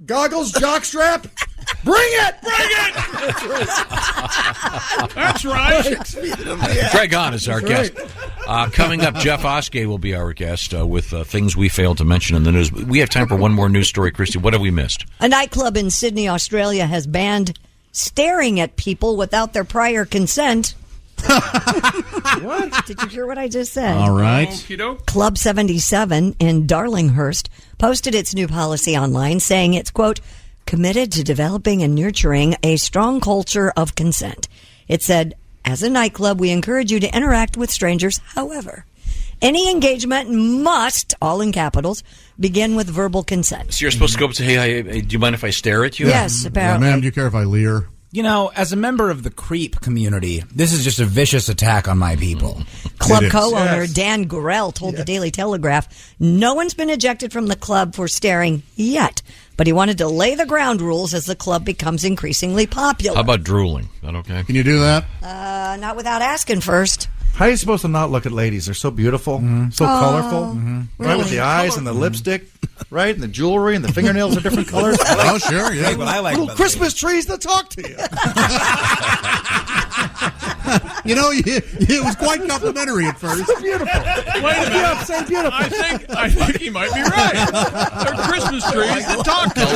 Speaker 19: Goggles, jockstrap. Bring it!
Speaker 6: That's right.
Speaker 9: Greg Hahn is our guest. Coming up, Jeff Oskey will be our guest with things we failed to mention in the news. We have time for one more news story, Christy. What have we missed?
Speaker 5: A nightclub in Sydney, Australia has banned staring at people without their prior consent. What? Did you hear what I just said?
Speaker 10: All right.
Speaker 5: Club 77 in Darlinghurst posted its new policy online saying it's, quote, committed to developing and nurturing a strong culture of consent. It said, as a nightclub, we encourage you to interact with strangers. However, any engagement must, all in capitals, begin with verbal consent.
Speaker 9: So you're supposed to go up and say, hey, do you mind if I stare at you?
Speaker 5: Yes, apparently.
Speaker 10: Ma'am, do you care if I leer?
Speaker 11: You know, as a member of the creep community, this is just a vicious attack on my people.
Speaker 5: Club co-owner Dan Gorell told the Daily Telegraph, no one's been ejected from the club for staring yet, but he wanted to lay the ground rules as the club becomes increasingly popular.
Speaker 9: How about drooling? Is that okay?
Speaker 10: Can you do that?
Speaker 5: Not without asking first.
Speaker 19: How are you supposed to not look at ladies? They're so beautiful, so colorful, right? With the eyes and the lipstick, right? And the jewelry and the fingernails are different colors.
Speaker 10: Oh, sure, yeah.
Speaker 11: What I like
Speaker 19: Little
Speaker 11: about
Speaker 19: Christmas trees that talk to you.
Speaker 10: You know, it was quite complimentary at first.
Speaker 19: So beautiful.
Speaker 6: Wait a minute.
Speaker 19: Say beautiful.
Speaker 6: I think he might be right. They're Christmas trees that talk to you.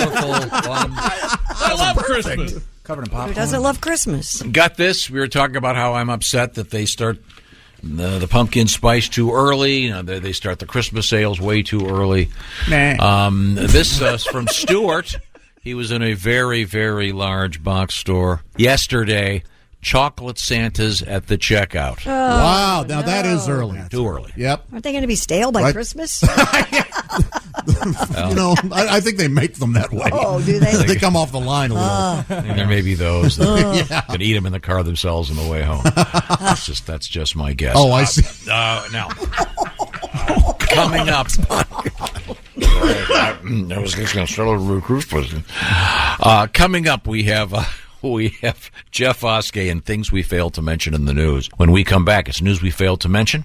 Speaker 6: I love Christmas.
Speaker 11: Covered in popcorn.
Speaker 5: Who doesn't love Christmas?
Speaker 9: Got this? We were talking about how I'm upset that they start the pumpkin spice too early. They start the Christmas sales way too early.
Speaker 6: Nah.
Speaker 9: This from Stuart. He was in a very, very large box store yesterday. Chocolate Santas at the checkout.
Speaker 10: Wow, now that is early.
Speaker 9: Too early.
Speaker 10: Yep.
Speaker 5: Aren't they going to be stale by Christmas?
Speaker 10: You know, I think they make them that way.
Speaker 5: Oh, do they?
Speaker 10: They come off the line a little.
Speaker 9: And there may be those that can eat them in the car themselves on the way home. That's just my guess.
Speaker 10: Oh, I see.
Speaker 9: Now, coming up. I was just going to start a recruit person. Coming up, we have Jeff Oskey and things we failed to mention in the news. When we come back, it's news we failed to mention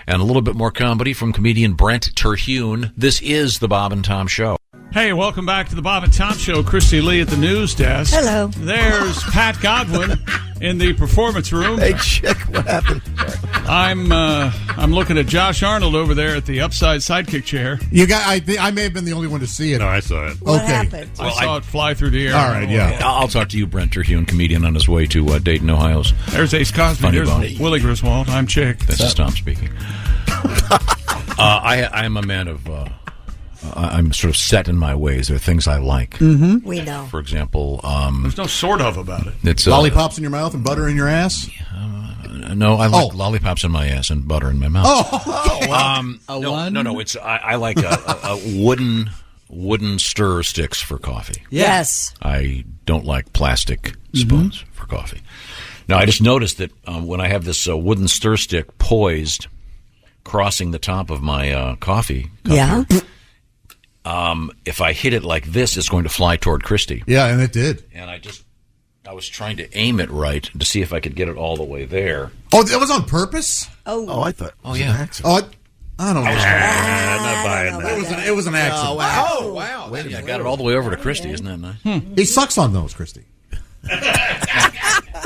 Speaker 9: and a little bit more comedy from comedian Brent Terhune. This is the Bob and Tom Show.
Speaker 6: Hey, welcome back to the Bob and Tom Show. Christy Lee at the news desk.
Speaker 5: Hello.
Speaker 6: There's Pat Godwin in the performance room.
Speaker 12: Hey, chick, what happened?
Speaker 6: I'm looking at Josh Arnold over there at the upside sidekick chair.
Speaker 10: You got? I may have been the only one to see it.
Speaker 17: No, I saw it.
Speaker 5: What
Speaker 10: Okay.
Speaker 5: happened?
Speaker 6: I saw it fly through the air.
Speaker 10: All right, yeah.
Speaker 9: I'll talk to you, Brent Terhune, comedian on his way to Dayton, Ohio's.
Speaker 6: There's Ace Cosby.
Speaker 9: Funny
Speaker 6: There's
Speaker 9: bone.
Speaker 6: Willie Griswold. I'm Chick.
Speaker 9: This is Tom speaking. I'm a man of... I'm sort of set in my ways. There are things I like.
Speaker 5: Mm-hmm. We know.
Speaker 9: For example...
Speaker 6: There's no sort of about it.
Speaker 9: It's
Speaker 10: Lollipops in your mouth and butter in your ass?
Speaker 9: No, I like lollipops in my ass and butter in my mouth.
Speaker 10: Oh,
Speaker 9: It's I like a wooden stir sticks for coffee.
Speaker 5: Yes.
Speaker 9: I don't like plastic spoons for coffee. Now, I just noticed that when I have this wooden stir stick poised, crossing the top of my coffee cup
Speaker 5: Yeah.
Speaker 9: here, if I hit it like this, it's going to fly toward Christy.
Speaker 10: Yeah, and it did.
Speaker 9: And I was trying to aim it right to see if I could get it all the way there.
Speaker 10: Oh, that was on purpose?
Speaker 5: Oh,
Speaker 12: I thought.
Speaker 9: Oh, yeah.
Speaker 10: I don't know.
Speaker 17: I'm not buying that.
Speaker 10: It was an accident.
Speaker 12: Oh, wow.
Speaker 19: Oh, wow.
Speaker 9: Wait a minute, I got it all the way over to Christy, isn't that nice?
Speaker 10: He sucks on those, Christy.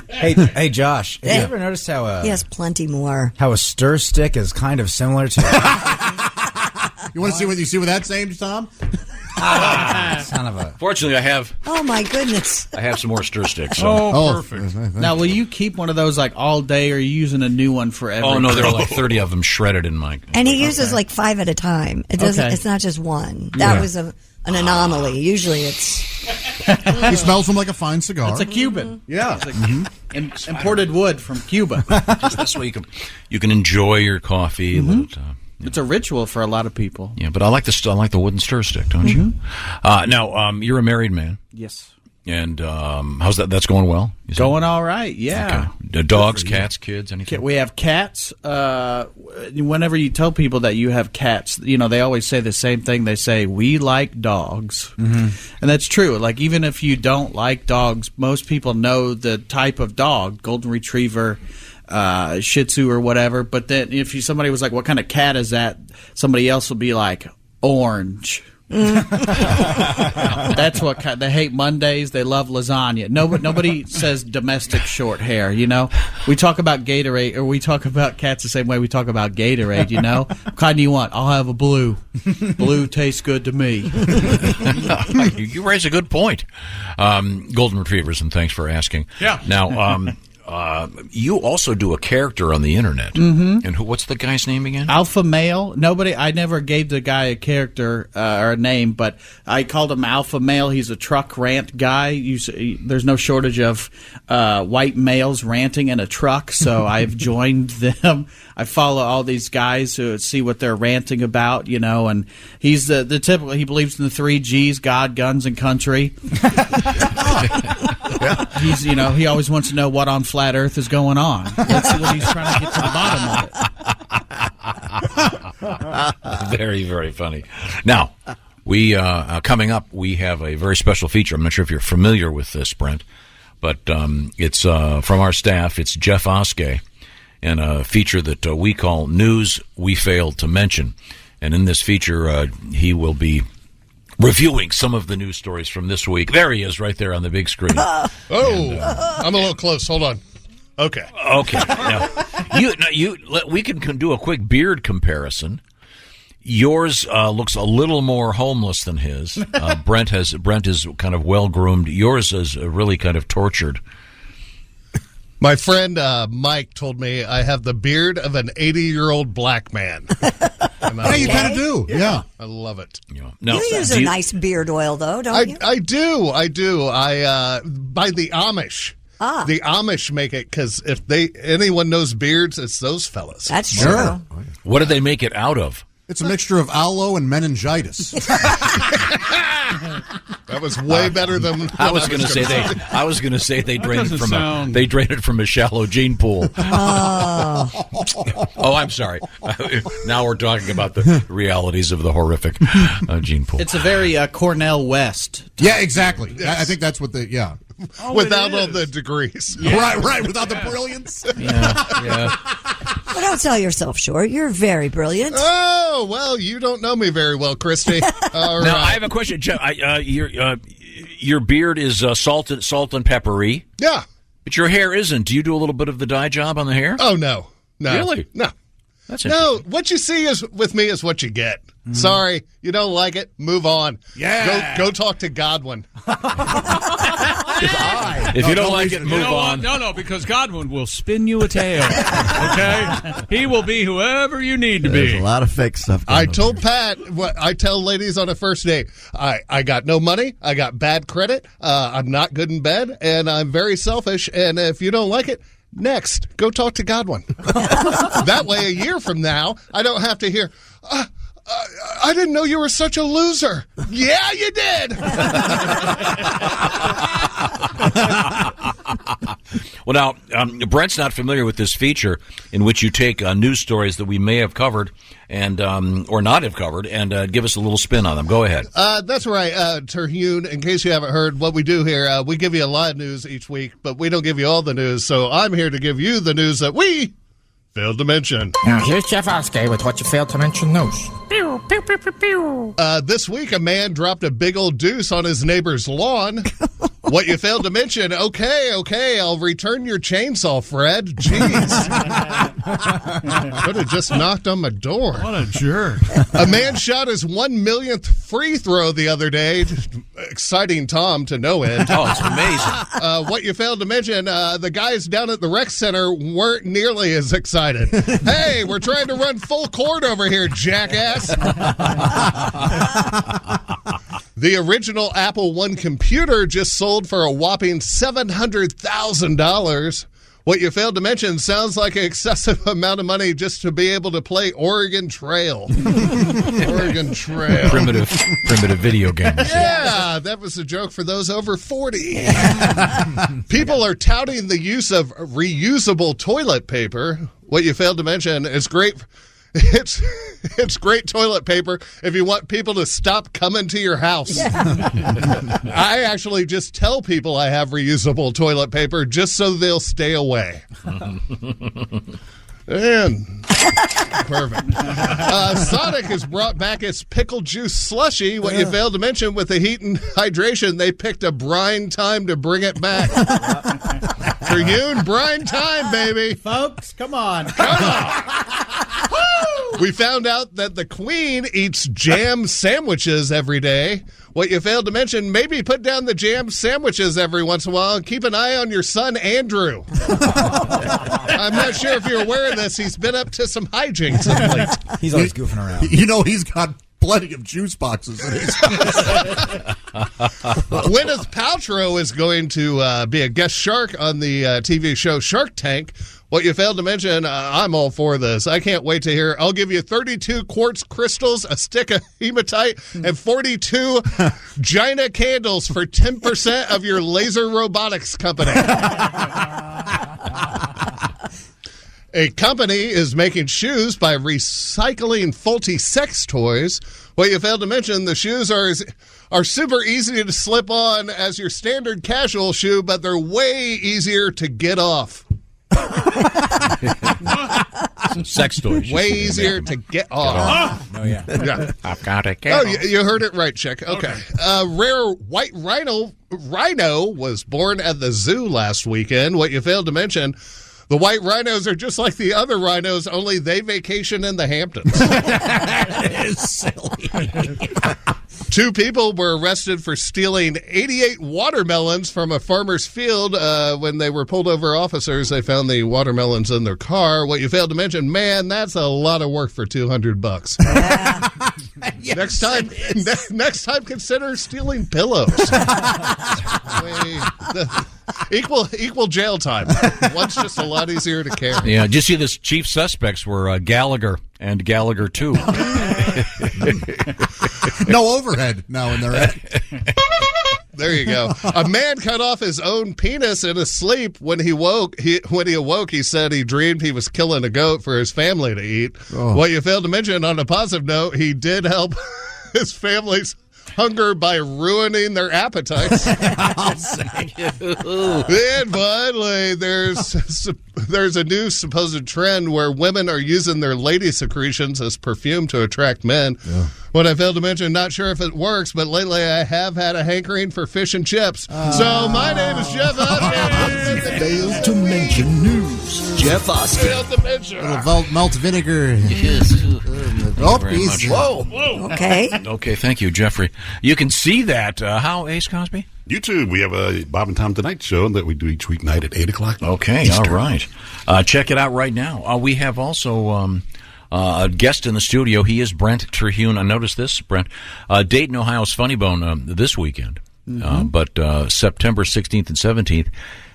Speaker 11: Hey, Josh, have you ever noticed how
Speaker 5: he has plenty more.
Speaker 11: how a stir stick is kind of similar to
Speaker 10: You want to see what you see with that same, Tom?
Speaker 11: son of a?
Speaker 9: Fortunately, I have
Speaker 5: Oh my goodness!
Speaker 9: some more stir sticks. So.
Speaker 6: Oh, perfect.
Speaker 3: Now, will you keep one of those like all day, or are you using a new one forever?
Speaker 9: Oh no, there are like 30 of them shredded in my.
Speaker 5: And he uses like 5 at a time. It doesn't.
Speaker 3: Okay.
Speaker 5: It's not just one. That was an anomaly. Usually, it's
Speaker 10: He smells them like a fine cigar.
Speaker 3: It's a Cuban.
Speaker 10: Yeah.
Speaker 3: It's like imported wood from Cuba.
Speaker 9: Just this way you can enjoy your coffee.
Speaker 3: It's a ritual for a lot of people.
Speaker 9: Yeah, but I like the wooden stir stick, don't you? Now, you're a married man.
Speaker 3: Yes.
Speaker 9: And how's that? That's going well?
Speaker 3: Going all right, yeah.
Speaker 9: Okay. Dogs, cats, kids, anything?
Speaker 3: We have cats. Whenever you tell people that you have cats, they always say the same thing. They say, we like dogs. Mm-hmm. And that's true. Like, even if you don't like dogs, most people know the type of dog, golden retriever, Shih Tzu or whatever. But then if somebody was like, what kind of cat is that? Somebody else will be like, orange. That's what they hate Mondays. They love lasagna. Nobody says domestic short hair. We talk about Gatorade, or we talk about cats the same way we talk about Gatorade. What kind do you want? I'll have a blue. Blue tastes good to me.
Speaker 9: You raise a good point. Golden retrievers, and thanks for asking.
Speaker 6: Yeah.
Speaker 9: Now, you also do a character on the internet.
Speaker 3: Mm-hmm.
Speaker 9: And what's the guy's name again?
Speaker 3: Alpha Male. I never gave the guy a character or a name, but I called him Alpha Male. He's a truck rant guy. There's no shortage of white males ranting in a truck, so I've joined them. I follow all these guys to see what they're ranting about, and he's the typical. He believes in the 3 G's: God, guns, and country. He's, he always wants to know what on flat Earth is going on. That's what he's trying to get to the bottom of it.
Speaker 9: Very, very funny. Now, we coming up, we have a very special feature. I'm not sure if you're familiar with this, Brent, but it's from our staff. It's Jeff Oskey, and a feature that we call News We Failed to Mention. And in this feature, he will be reviewing some of the news stories from this week. There he is, right there on the big screen.
Speaker 13: I'm a little close. Hold on. Okay.
Speaker 9: Now, we can do a quick beard comparison. Yours looks a little more homeless than his. Brent is kind of well groomed. Yours is really kind of tortured.
Speaker 13: My friend Mike told me I have the beard of an 80-year-old black man.
Speaker 10: Yeah, you kind of do. Yeah.
Speaker 13: I love it.
Speaker 9: No,
Speaker 5: you use a nice beard oil, though, don't you?
Speaker 13: I do. I by the Amish. The Amish make it because if anyone knows beards, it's those fellas.
Speaker 5: That's true.
Speaker 10: Sure.
Speaker 9: What do they make it out of?
Speaker 10: It's a mixture of aloe and meningitis.
Speaker 13: That was way better than
Speaker 9: I was going to say. I was going to say they drain it from a shallow gene pool.
Speaker 5: Oh,
Speaker 9: I'm sorry. Now we're talking about the realities of the horrific gene pool.
Speaker 3: It's a very Cornell West.
Speaker 10: Yeah, exactly. Yes. I think that's what
Speaker 13: without all the degrees.
Speaker 10: Yeah. Right, without the brilliance.
Speaker 9: Yeah.
Speaker 5: Well, don't sell yourself short. You're very brilliant.
Speaker 13: Oh, well, you don't know me very well, Christy. All right.
Speaker 9: Now, I have a question. Jeff, your beard is salt and peppery.
Speaker 13: Yeah.
Speaker 9: But your hair isn't. Do you do a little bit of the dye job on the hair?
Speaker 13: Oh, no.
Speaker 9: Really?
Speaker 13: No.
Speaker 9: That's
Speaker 13: what you see with me is what you get. Mm-hmm. Sorry, you don't like it. Move on.
Speaker 10: Yeah.
Speaker 13: Go talk to Godwin.
Speaker 9: If you don't like it, move on.
Speaker 6: No, because Godwin will spin you a tale. Okay, he will be whoever you need to be.
Speaker 12: There's a lot of fake stuff.
Speaker 13: I told Pat what I tell ladies on a first date. I got no money. I got bad credit. I'm not good in bed, and I'm very selfish. And if you don't like it, next, go talk to Godwin. That way, a year from now, I don't have to hear, I didn't know you were such a loser. Yeah, you did.
Speaker 9: Well, now, Brent's not familiar with this feature in which you take news stories that we may have covered and or not have covered and give us a little spin on them. Go ahead.
Speaker 13: That's right, Terhune. In case you haven't heard, what we do here, we give you a lot of news each week, but we don't give you all the news. So I'm here to give you the news that we failed to mention.
Speaker 18: Now, here's Jeff Oskey with what you failed to mention news.
Speaker 14: Pew, pew, pew, pew, pew.
Speaker 13: This week, a man dropped a big old deuce on his neighbor's lawn. What you failed to mention, okay, I'll return your chainsaw, Fred. Jeez. Could have just knocked on my door.
Speaker 6: What a jerk.
Speaker 13: A man shot his 1 millionth free throw the other day, exciting Tom to no end.
Speaker 9: Oh, it's amazing.
Speaker 13: What you failed to mention, the guys down at the rec center weren't nearly as excited. Hey, we're trying to run full court over here, jackass. The original Apple I computer just sold for a whopping $700,000. What you failed to mention sounds like an excessive amount of money just to be able to play Oregon Trail. Oregon Trail.
Speaker 9: Primitive video games.
Speaker 13: Yeah, that was a joke for those over 40. People are touting the use of reusable toilet paper. What you failed to mention is great. It's great toilet paper if you want people to stop coming to your house. I actually just tell people I have reusable toilet paper just so they'll stay away. And perfect. Sonic has brought back its pickle juice slushy. What you failed to mention with the heat and hydration, they picked a brine time to bring it back. For you, brine time, baby.
Speaker 20: Folks, come on.
Speaker 13: We found out that the Queen eats jam sandwiches every day. What you failed to mention, maybe put down the jam sandwiches every once in a while and keep an eye on your son, Andrew. I'm not sure if you're aware of this. He's been up to some hijinks of late.
Speaker 11: He's always goofing around.
Speaker 2: You know, he's got plenty of juice boxes in his
Speaker 13: Gwyneth Paltrow is going to be a guest shark on the TV show Shark Tank. What you failed to mention, I'm all for this. I can't wait to hear. I'll give you 32 quartz crystals, a stick of hematite, and 42 Gina candles for 10% of your laser robotics company. A company is making shoes by recycling faulty sex toys. What you failed to mention, the shoes are super easy to slip on as your standard casual shoe, but they're way easier to get off.
Speaker 9: Sex toys.
Speaker 13: Way easier to get off.
Speaker 11: Oh, yeah.
Speaker 9: I've got a
Speaker 13: Oh, you heard it right, Chick. Okay. Rare white rhino was born at the zoo last weekend. What you failed to mention, the white rhinos are just like the other rhinos, only they vacation in the Hamptons.
Speaker 2: That is silly.
Speaker 13: 2 people were arrested for stealing 88 watermelons from a farmer's field. When they were pulled over officers, they found the watermelons in their car. What you failed to mention, man, that's a lot of work for $200. Yes, next time, consider stealing pillows. Equal jail time. One's just a lot easier to carry.
Speaker 9: Yeah, did you see this? Chief suspects were Gallagher and Gallagher 2.
Speaker 2: No overhead now in their head.
Speaker 13: There you go. A man cut off his own penis in his sleep. When he awoke, he said he dreamed he was killing a goat for his family to eat. Oh. What you failed to mention, on a positive note, he did help his family's hunger by ruining their appetites.
Speaker 9: I'll say.
Speaker 13: And finally, there's a new supposed trend where women are using their lady secretions as perfume to attract men. Yeah. What I failed to mention, not sure if it works, but lately I have had a hankering for fish and chips. So my name is Jeff Oskey.
Speaker 12: Failed to mention news. Jeff Oskey.
Speaker 13: Failed to mention.
Speaker 2: Little malt vinegar.
Speaker 9: Yes.
Speaker 2: Oh,
Speaker 9: very much.
Speaker 13: Whoa.
Speaker 5: Okay.
Speaker 9: Okay, thank you, Jeffrey. You can see that. How, Ace Cosby?
Speaker 17: YouTube, we have a Bob and Tom Tonight show that we do each weeknight at 8 o'clock.
Speaker 9: Okay,
Speaker 17: Eastern.
Speaker 9: all right. Check it out right now. We have also a guest in the studio. He is Brent Terhune. I noticed this, Brent. Dayton, Ohio's Funny Bone this weekend. But September 16th and 17th,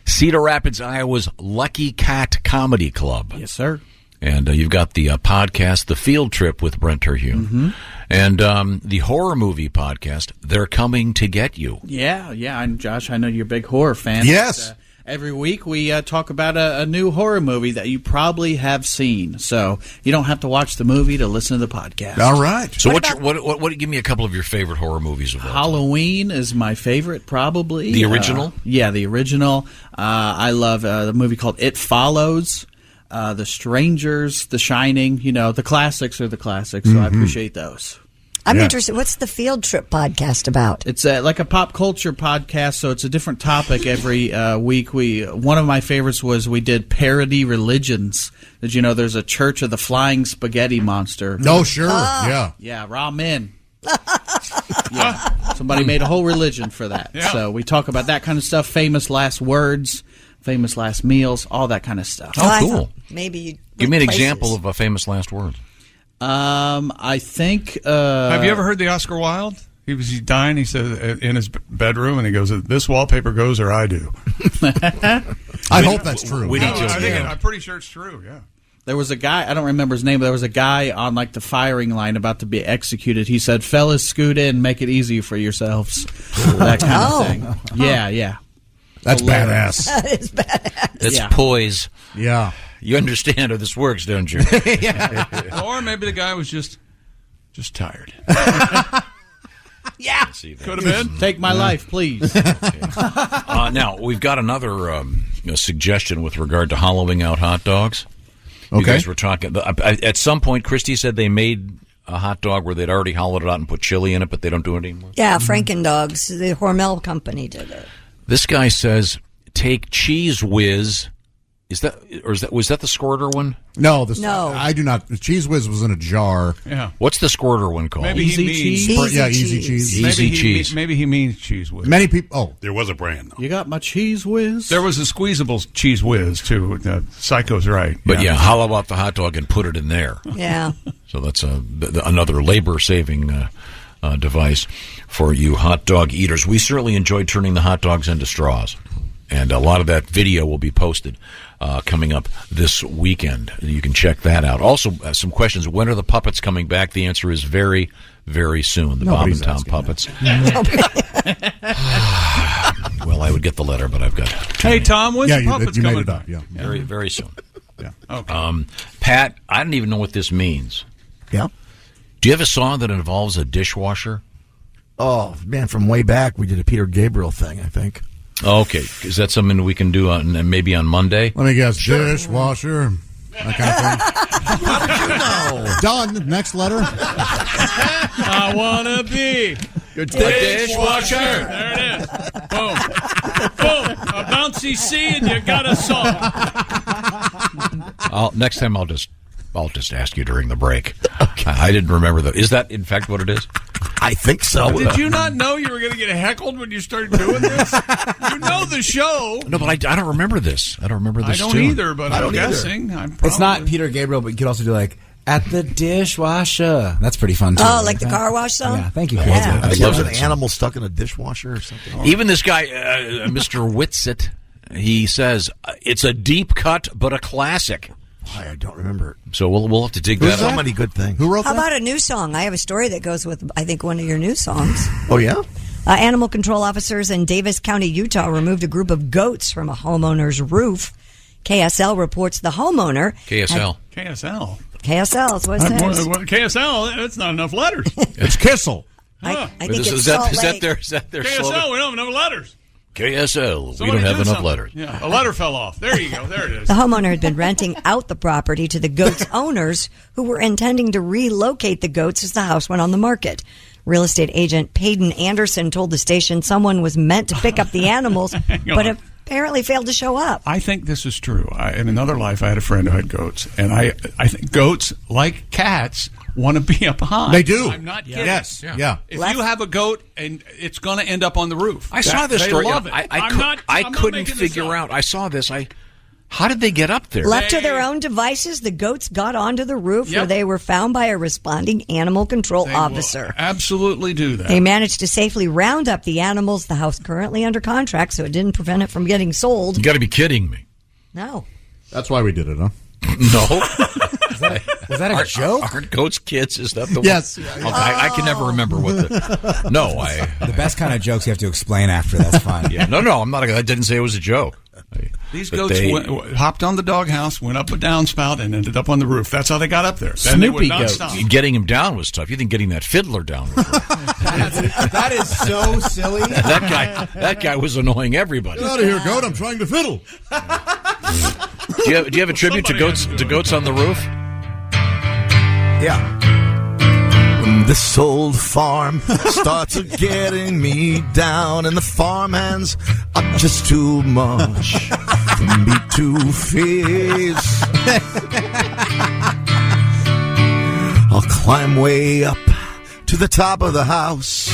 Speaker 9: Cedar Rapids, Iowa's Lucky Cat Comedy Club.
Speaker 3: Yes, sir.
Speaker 9: And you've got the podcast, The Field Trip with Brent Terhune. And the horror movie podcast, They're Coming to Get You.
Speaker 3: Yeah. And Josh, I know you're a big horror fan.
Speaker 2: Yes.
Speaker 3: Every week we talk about a new horror movie that you probably have seen, so you don't have to watch the movie to listen to the podcast.
Speaker 2: All right.
Speaker 9: So what give me a couple of your favorite horror movies of all time?
Speaker 3: Halloween is my favorite, probably.
Speaker 9: The original?
Speaker 3: Yeah, the original. I love the movie called It Follows, The Strangers, The Shining. The classics are the classics, so I appreciate those.
Speaker 5: I'm interested. What's the Field Trip podcast about?
Speaker 3: It's like a pop culture podcast, so it's a different topic every week. One of my favorites was we did parody religions. Did you know there's a Church of the Flying Spaghetti Monster?
Speaker 2: Oh, sure. Yeah.
Speaker 3: Yeah, ramen. Yeah. Somebody made a whole religion for that.
Speaker 6: Yeah.
Speaker 3: So we talk about that kind of stuff, famous last words, famous last meals, all that kind of stuff.
Speaker 9: Oh, cool.
Speaker 5: Maybe you
Speaker 9: Give me an example of a famous last word.
Speaker 3: I think.
Speaker 6: Have you ever heard the Oscar Wilde? He's dying. He said in his bedroom, and he goes, "This wallpaper goes, or I do."
Speaker 2: I hope that's true.
Speaker 6: I'm pretty sure it's true. Yeah.
Speaker 3: There was a guy, I don't remember his name, but there was a guy on like the firing line about to be executed. He said, "Fellas, scoot in, make it easy for yourselves." That kind of thing. Yeah.
Speaker 2: That's badass.
Speaker 5: That is badass.
Speaker 9: It's poise.
Speaker 2: Yeah.
Speaker 9: You understand how this works, don't you?
Speaker 6: Or maybe the guy was just tired.
Speaker 5: Yeah.
Speaker 6: Could have been.
Speaker 3: Take my life, please.
Speaker 9: Now, we've got another suggestion with regard to hollowing out hot dogs. You
Speaker 2: Okay.
Speaker 9: guys were talking. At some point, Christy said they made a hot dog where they'd already hollowed it out and put chili in it, but they don't do it anymore.
Speaker 5: Yeah, Frankendogs. The Hormel company did it.
Speaker 9: This guy says, take Cheese Whiz. Was that the Squirter one?
Speaker 2: No,
Speaker 5: No.
Speaker 2: I do not. The Cheese Whiz was in a jar.
Speaker 6: Yeah.
Speaker 9: What's the Squirter one called?
Speaker 6: Maybe
Speaker 3: Easy
Speaker 6: he means
Speaker 3: cheese?
Speaker 2: Easy cheese.
Speaker 9: Easy cheese.
Speaker 6: Maybe he means Cheese Whiz.
Speaker 2: Many people. Oh,
Speaker 17: There was a brand, though.
Speaker 3: You got my cheese whiz?
Speaker 6: There was a squeezable Cheese Whiz too. Psycho's right.
Speaker 9: But yeah, hollow out the hot dog and put it in there.
Speaker 5: Yeah.
Speaker 9: So that's another labor-saving device for you hot dog eaters. We certainly enjoyed turning the hot dogs into straws, and a lot of that video will be posted coming up this weekend. You can check that out. Also, some questions. When are the puppets coming back? The answer is very, very soon. The
Speaker 2: Nobody's
Speaker 9: Bob and Tom
Speaker 2: asking
Speaker 9: puppets. Well, I would get the letter, but I've got.
Speaker 6: Hey Tom, when's
Speaker 2: yeah,
Speaker 6: the puppets
Speaker 2: you made
Speaker 6: coming
Speaker 2: it up.
Speaker 6: back?
Speaker 2: Yeah.
Speaker 9: Very, very soon.
Speaker 2: Yeah.
Speaker 6: Okay.
Speaker 9: Pat, I don't even know what this means.
Speaker 12: Yeah.
Speaker 9: Do you have a song that involves a dishwasher?
Speaker 12: Oh, man, from way back, we did a Peter Gabriel thing, I think.
Speaker 9: Okay, is that something we can do maybe on Monday?
Speaker 2: Let me guess. Dishwasher. That kind of thing.
Speaker 12: How did you know?
Speaker 2: Done. Next letter.
Speaker 6: I wanna be
Speaker 12: a
Speaker 6: dishwasher. There it is. Boom. Boom. A bouncy C and you got a song.
Speaker 9: Next time I'll just ask you during the break. Okay. I didn't remember that. Is that in fact what it is?
Speaker 12: I think so.
Speaker 6: Did you not know you were going to get heckled when you started doing this? You know the show.
Speaker 9: No, but I don't remember this. I don't remember this.
Speaker 6: I don't
Speaker 9: tune.
Speaker 6: either, but I'm guessing.
Speaker 11: It's not Peter Gabriel, but you could also do like at the dishwasher. That's pretty fun too.
Speaker 5: Oh, like the car wash song?
Speaker 11: Yeah, thank you.
Speaker 5: Yeah.
Speaker 9: I love
Speaker 12: an
Speaker 9: that
Speaker 12: animal stuck in a dishwasher or something.
Speaker 9: Even this guy, Mr. Whitsitt, he says it's a deep cut but a classic.
Speaker 12: I don't remember it.
Speaker 9: So we'll have to dig that
Speaker 12: So
Speaker 9: up.
Speaker 12: many good things.
Speaker 2: Who wrote
Speaker 5: How
Speaker 2: that?
Speaker 5: about a new song? I have a story that goes with, I think, one of your new songs.
Speaker 12: Oh, yeah?
Speaker 5: Animal control officers in Davis County, Utah, removed a group of goats from a homeowner's roof. KSL reports the homeowner.
Speaker 9: KSL.
Speaker 6: KSL.
Speaker 5: KSL is what it says.
Speaker 6: KSL, that's not enough letters.
Speaker 2: It's Kissel.
Speaker 5: I think it's
Speaker 9: is
Speaker 5: Salt
Speaker 9: that
Speaker 5: Lake.
Speaker 9: their
Speaker 6: KSL,
Speaker 9: slogan?
Speaker 6: we don't have enough letters.
Speaker 9: KSL,
Speaker 6: Somebody
Speaker 9: we don't have
Speaker 6: do
Speaker 9: enough
Speaker 6: something.
Speaker 9: letters.
Speaker 6: Yeah, a letter fell off. There you go. There it is.
Speaker 5: The homeowner had been renting out the property to the goats' owners who were intending to relocate the goats as the house went on the market. Real estate agent Peyton Anderson told the station someone was meant to pick up the animals, but apparently failed to show up.
Speaker 6: I think this is true. In another life, I had a friend who had goats, and I think goats, like cats, want to be up high.
Speaker 2: They do.
Speaker 6: I'm not kidding.
Speaker 2: Yes. Yeah.
Speaker 6: If you have a goat, and it's going to end up on the roof.
Speaker 9: I saw this
Speaker 6: they
Speaker 9: story.
Speaker 6: Love it.
Speaker 9: I couldn't figure out. I saw this. How did they get up there?
Speaker 5: Left to their own devices, the goats got onto the roof where they were found by a responding animal control officer.
Speaker 6: Absolutely do that.
Speaker 5: They managed to safely round up the animals. The house currently under contract, so it didn't prevent it from getting sold.
Speaker 9: You got to be kidding me.
Speaker 5: No.
Speaker 2: That's why we did it, huh?
Speaker 9: No.
Speaker 11: Was that a joke?
Speaker 9: Aren't goats kids? Is that the
Speaker 2: Yes.
Speaker 9: one? Okay, I can never remember what the. No,
Speaker 11: The best kind of jokes you have to explain after. That's fine.
Speaker 9: Yeah, no, I'm not. I didn't say it was a joke.
Speaker 6: These
Speaker 9: But
Speaker 6: goats
Speaker 9: they-
Speaker 6: hopped on the doghouse, went up a downspout, and ended up on the roof. That's how they got up there. Then they would
Speaker 9: Snoopy
Speaker 6: not
Speaker 9: goats.
Speaker 6: stop.
Speaker 9: Getting him down was tough. You think getting that fiddler down was tough.
Speaker 20: That is so silly.
Speaker 9: That guy was annoying everybody.
Speaker 10: Get out of here, goat! I'm trying to fiddle.
Speaker 9: Do you have a tribute to goats on the roof?
Speaker 12: Yeah. When this old farm starts getting me down, and the farmhands are just too much for me to face, I'll climb way up to the top of the house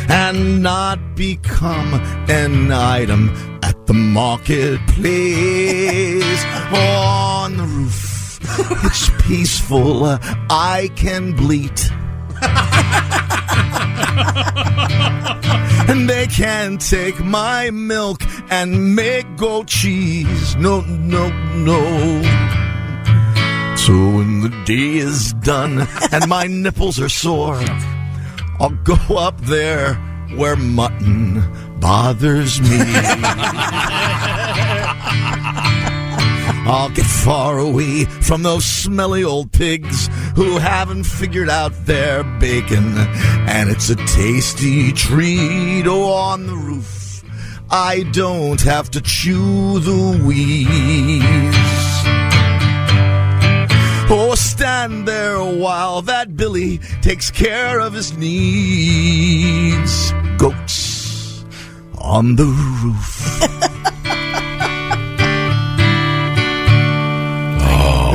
Speaker 12: and not become an item at the marketplace. On the roof, it's peaceful, I can bleat. And they can take my milk and make goat cheese. No, no, no. So when the day is done and my nipples are sore, I'll go up there where mutton bothers me. I'll get far away from those smelly old pigs who haven't figured out their bacon, and it's a tasty treat. Oh, on the roof, I don't have to chew the weeds. Oh, stand there while that Billy takes care of his needs. Goats on the roof.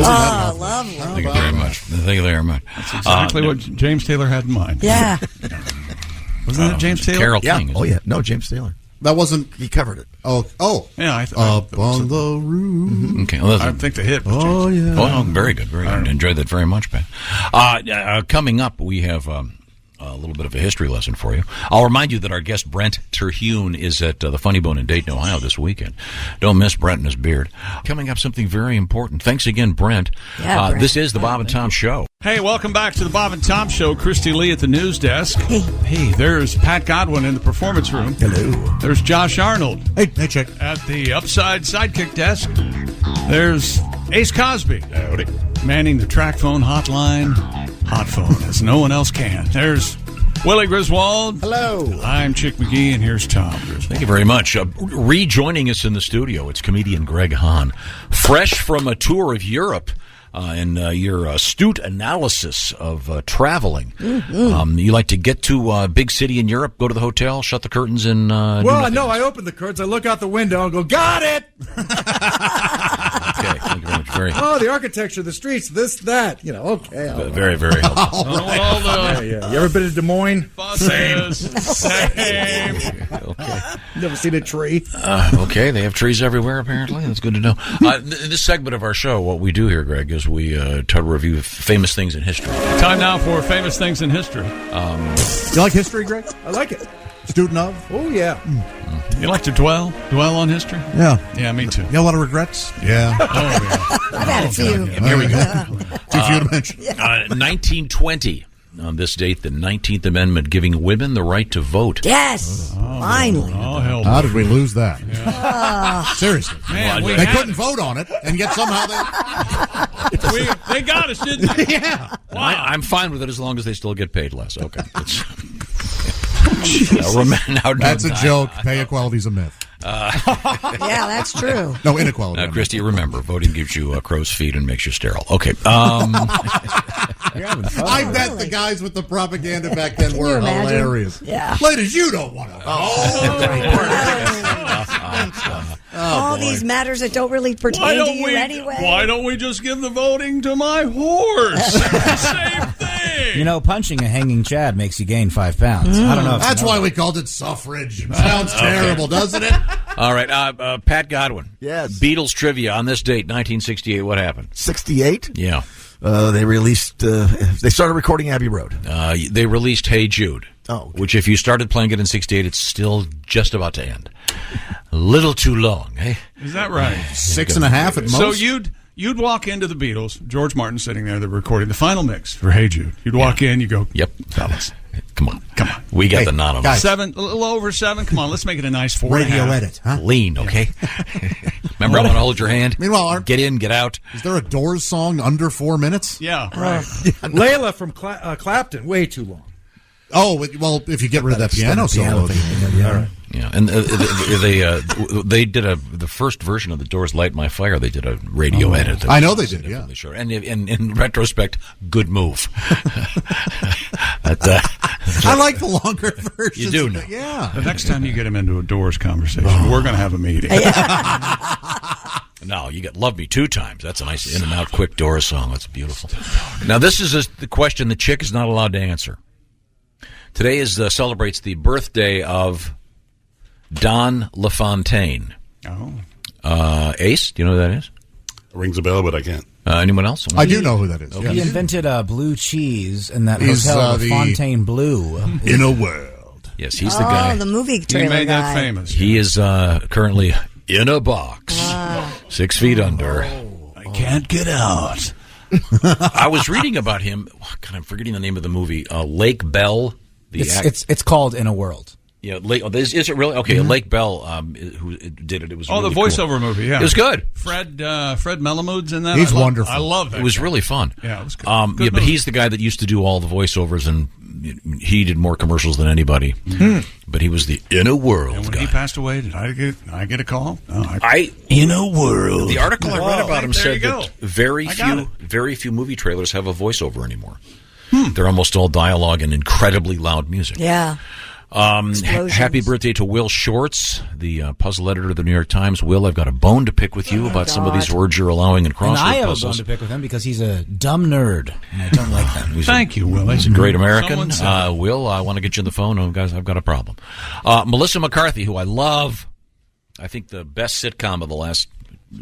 Speaker 5: Oh, lovely.
Speaker 9: Thank you very much. Thank you very much.
Speaker 6: That's exactly what James Taylor had in mind.
Speaker 5: Yeah.
Speaker 6: Wasn't that James Taylor?
Speaker 9: Carole
Speaker 12: Yeah.
Speaker 9: King. isn't
Speaker 12: Oh,
Speaker 9: it?
Speaker 12: yeah. No, James Taylor.
Speaker 10: That wasn't.
Speaker 12: He covered it.
Speaker 10: Oh.
Speaker 6: Yeah,
Speaker 10: Up on the roof.
Speaker 9: Okay. Well,
Speaker 6: I think the hit. Was
Speaker 10: Oh
Speaker 6: James.
Speaker 10: yeah.
Speaker 9: Oh, very good. Very good. Enjoyed that very much, Ben. Coming up, we have a little bit of a history lesson for you. I'll remind you that our guest, Brent Terhune, is at the Funny Bone in Dayton, Ohio this weekend. Don't miss Brent and his beard. Coming up, something very important. Thanks again, Brent.
Speaker 5: Yeah, Brent.
Speaker 9: This is the Bob and Tom Show.
Speaker 6: Hey, welcome back to the Bob and Tom Show. Christy Lee at the news desk. Hey, there's Pat Godwin in the performance room.
Speaker 12: Hello.
Speaker 6: There's Josh Arnold
Speaker 2: Hey, check.
Speaker 6: at the Upside Sidekick desk. There's Ace Cosby.
Speaker 17: Howdy.
Speaker 6: Manning the track phone hotline. Hot phone, as no one else can. There's Willie Griswold.
Speaker 20: Hello.
Speaker 6: I'm Chick McGee, and here's Tom Griswold.
Speaker 9: Thank you very much. Rejoining us in the studio, it's comedian Greg Hahn. Fresh from a tour of Europe and your astute analysis of traveling.
Speaker 5: Mm-hmm.
Speaker 9: You like to get to a big city in Europe, go to the hotel, shut the curtains, and do
Speaker 19: Well,
Speaker 9: nothing.
Speaker 19: no, I open the curtains, I look out the window and go, got it!
Speaker 9: Okay, thank you very much.
Speaker 19: Oh, the architecture, the streets, this, that. You know, okay.
Speaker 9: Very, very helpful.
Speaker 19: Yeah. You ever been to Des Moines?
Speaker 6: Same.
Speaker 9: Okay.
Speaker 19: Never seen a tree.
Speaker 9: Okay, they have trees everywhere, apparently. That's good to know. In this segment of our show, what we do here, Greg, is we try to review famous things in history.
Speaker 6: Time now for famous things in history.
Speaker 2: You like history, Greg?
Speaker 19: I like it.
Speaker 2: Student of?
Speaker 19: Oh, yeah.
Speaker 6: You like to dwell on history?
Speaker 2: Yeah.
Speaker 6: Yeah, me too.
Speaker 2: You got a lot of regrets? Yeah.
Speaker 6: Oh, yeah.
Speaker 5: I've had a few.
Speaker 9: Here we go.
Speaker 2: Too few to mention.
Speaker 9: 1920. On this date, the 19th Amendment giving women the right to vote.
Speaker 5: Yes. Finally.
Speaker 6: Oh, hell.
Speaker 2: How did we lose that? Seriously.
Speaker 6: Man, we
Speaker 2: They
Speaker 6: had
Speaker 2: couldn't vote on it, and yet somehow
Speaker 6: they got us, didn't they?
Speaker 2: Yeah.
Speaker 9: I'm fine with it as long as they still get paid less. Okay.
Speaker 2: That's a joke. Pay equality's a myth.
Speaker 5: Yeah, that's true.
Speaker 2: No, inequality.
Speaker 9: Christy, remember, voting gives you crow's feet and makes you sterile. Okay.
Speaker 2: I bet the guys with the propaganda back then were
Speaker 5: you imagine?
Speaker 2: hilarious.
Speaker 5: Yeah.
Speaker 2: Ladies, you don't want to.
Speaker 5: All these matters that don't really pertain to you anyway.
Speaker 6: Why don't we just give the voting to my horse? Same thing.
Speaker 11: You know, punching a hanging Chad makes you gain 5 pounds. I don't know. If
Speaker 2: That's
Speaker 11: you know
Speaker 2: why we called it suffrage. Sounds terrible, doesn't it?
Speaker 9: All right. Pat Godwin.
Speaker 12: Yes.
Speaker 9: Beatles trivia on this date, 1968. What happened?
Speaker 12: 68?
Speaker 9: Yeah.
Speaker 12: They released, they started recording Abbey Road.
Speaker 9: They released Hey Jude.
Speaker 12: Oh, okay.
Speaker 9: Which, if you started playing it in 68, it's still just about to end. A little too long, eh?
Speaker 6: Is that right?
Speaker 2: 6.5 at most.
Speaker 6: So you'd walk into the Beatles, George Martin sitting there, they're recording the final mix for Hey Jude. You'd walk in, you go,
Speaker 9: Yep.
Speaker 6: fellas,
Speaker 9: Come on. We got the none of us.
Speaker 6: 7, a little over 7. Come on, let's make it a nice 4.
Speaker 20: Radio edit, huh?
Speaker 9: Lean, okay? Remember, I want to hold your hand.
Speaker 10: Meanwhile,
Speaker 9: get in, get out.
Speaker 10: Is there a Doors song under 4 minutes?
Speaker 6: Yeah, right.
Speaker 19: Layla from Clapton, way too long.
Speaker 10: Oh, well, if you get rid of that piano solo.
Speaker 9: Yeah, and they did the first version of the Doors' "Light My Fire." They did a radio edit.
Speaker 10: I know they did. Yeah,
Speaker 9: sure. And in retrospect, good move.
Speaker 10: I like the longer version.
Speaker 9: You do know.
Speaker 10: Yeah.
Speaker 6: The next time you get him into a Doors conversation, we're going to have a meeting.
Speaker 9: No, you got "Love Me 2 Times." That's a nice in and out quick Doors song. That's beautiful. Now, this is the question the chick is not allowed to answer. Today celebrates the birthday of Don LaFontaine.
Speaker 6: Oh.
Speaker 9: Ace, do you know who that is?
Speaker 17: Rings a bell, but I can't.
Speaker 9: Anyone else?
Speaker 10: I do know who that is.
Speaker 11: He invented blue cheese in that
Speaker 10: He's,
Speaker 11: hotel,
Speaker 10: the
Speaker 11: Fontaine Blue.
Speaker 10: In a world.
Speaker 9: Yes, he's the guy.
Speaker 5: Oh, the movie trailer
Speaker 6: He made
Speaker 5: guy.
Speaker 6: that famous.
Speaker 9: He is currently in a box, 6 feet under.
Speaker 6: I can't get out.
Speaker 9: I was reading about him. God, I'm forgetting the name of the movie. Lake Bell.
Speaker 11: It's called In a World.
Speaker 9: Yeah, is it really? Okay, Lake Bell, who did it. It was
Speaker 6: the
Speaker 9: really
Speaker 6: voiceover
Speaker 9: cool.
Speaker 6: movie. Yeah,
Speaker 9: it was good.
Speaker 6: Fred Melamude's in that.
Speaker 10: He's wonderful.
Speaker 6: I love that.
Speaker 9: It was really fun.
Speaker 6: Yeah, it was good.
Speaker 9: Good
Speaker 6: movie.
Speaker 9: but he's the guy that used to do all the voiceovers, and he did more commercials than anybody. But he was the In a World
Speaker 6: And when
Speaker 9: guy.
Speaker 6: he passed away, did I get a call? No,
Speaker 9: In a World. The article I read about him
Speaker 6: there
Speaker 9: said
Speaker 6: you go.
Speaker 9: that very few movie trailers have a voiceover anymore. They're almost all dialogue and incredibly loud music.
Speaker 5: Yeah.
Speaker 9: Happy birthday to Will Shorts, the puzzle editor of the New York Times. Will, I've got a bone to pick with you about some of these words you're allowing in crossword
Speaker 11: And I have
Speaker 9: puzzles.
Speaker 11: a bone to pick with him because he's a dumb nerd, and I don't like that.
Speaker 6: Thank you, Will.
Speaker 9: He's a great American.
Speaker 6: Someone said
Speaker 9: Will, I want to get you on the phone. Oh, guys, I've got a problem. Melissa McCarthy, who I love, I think the best sitcom of the last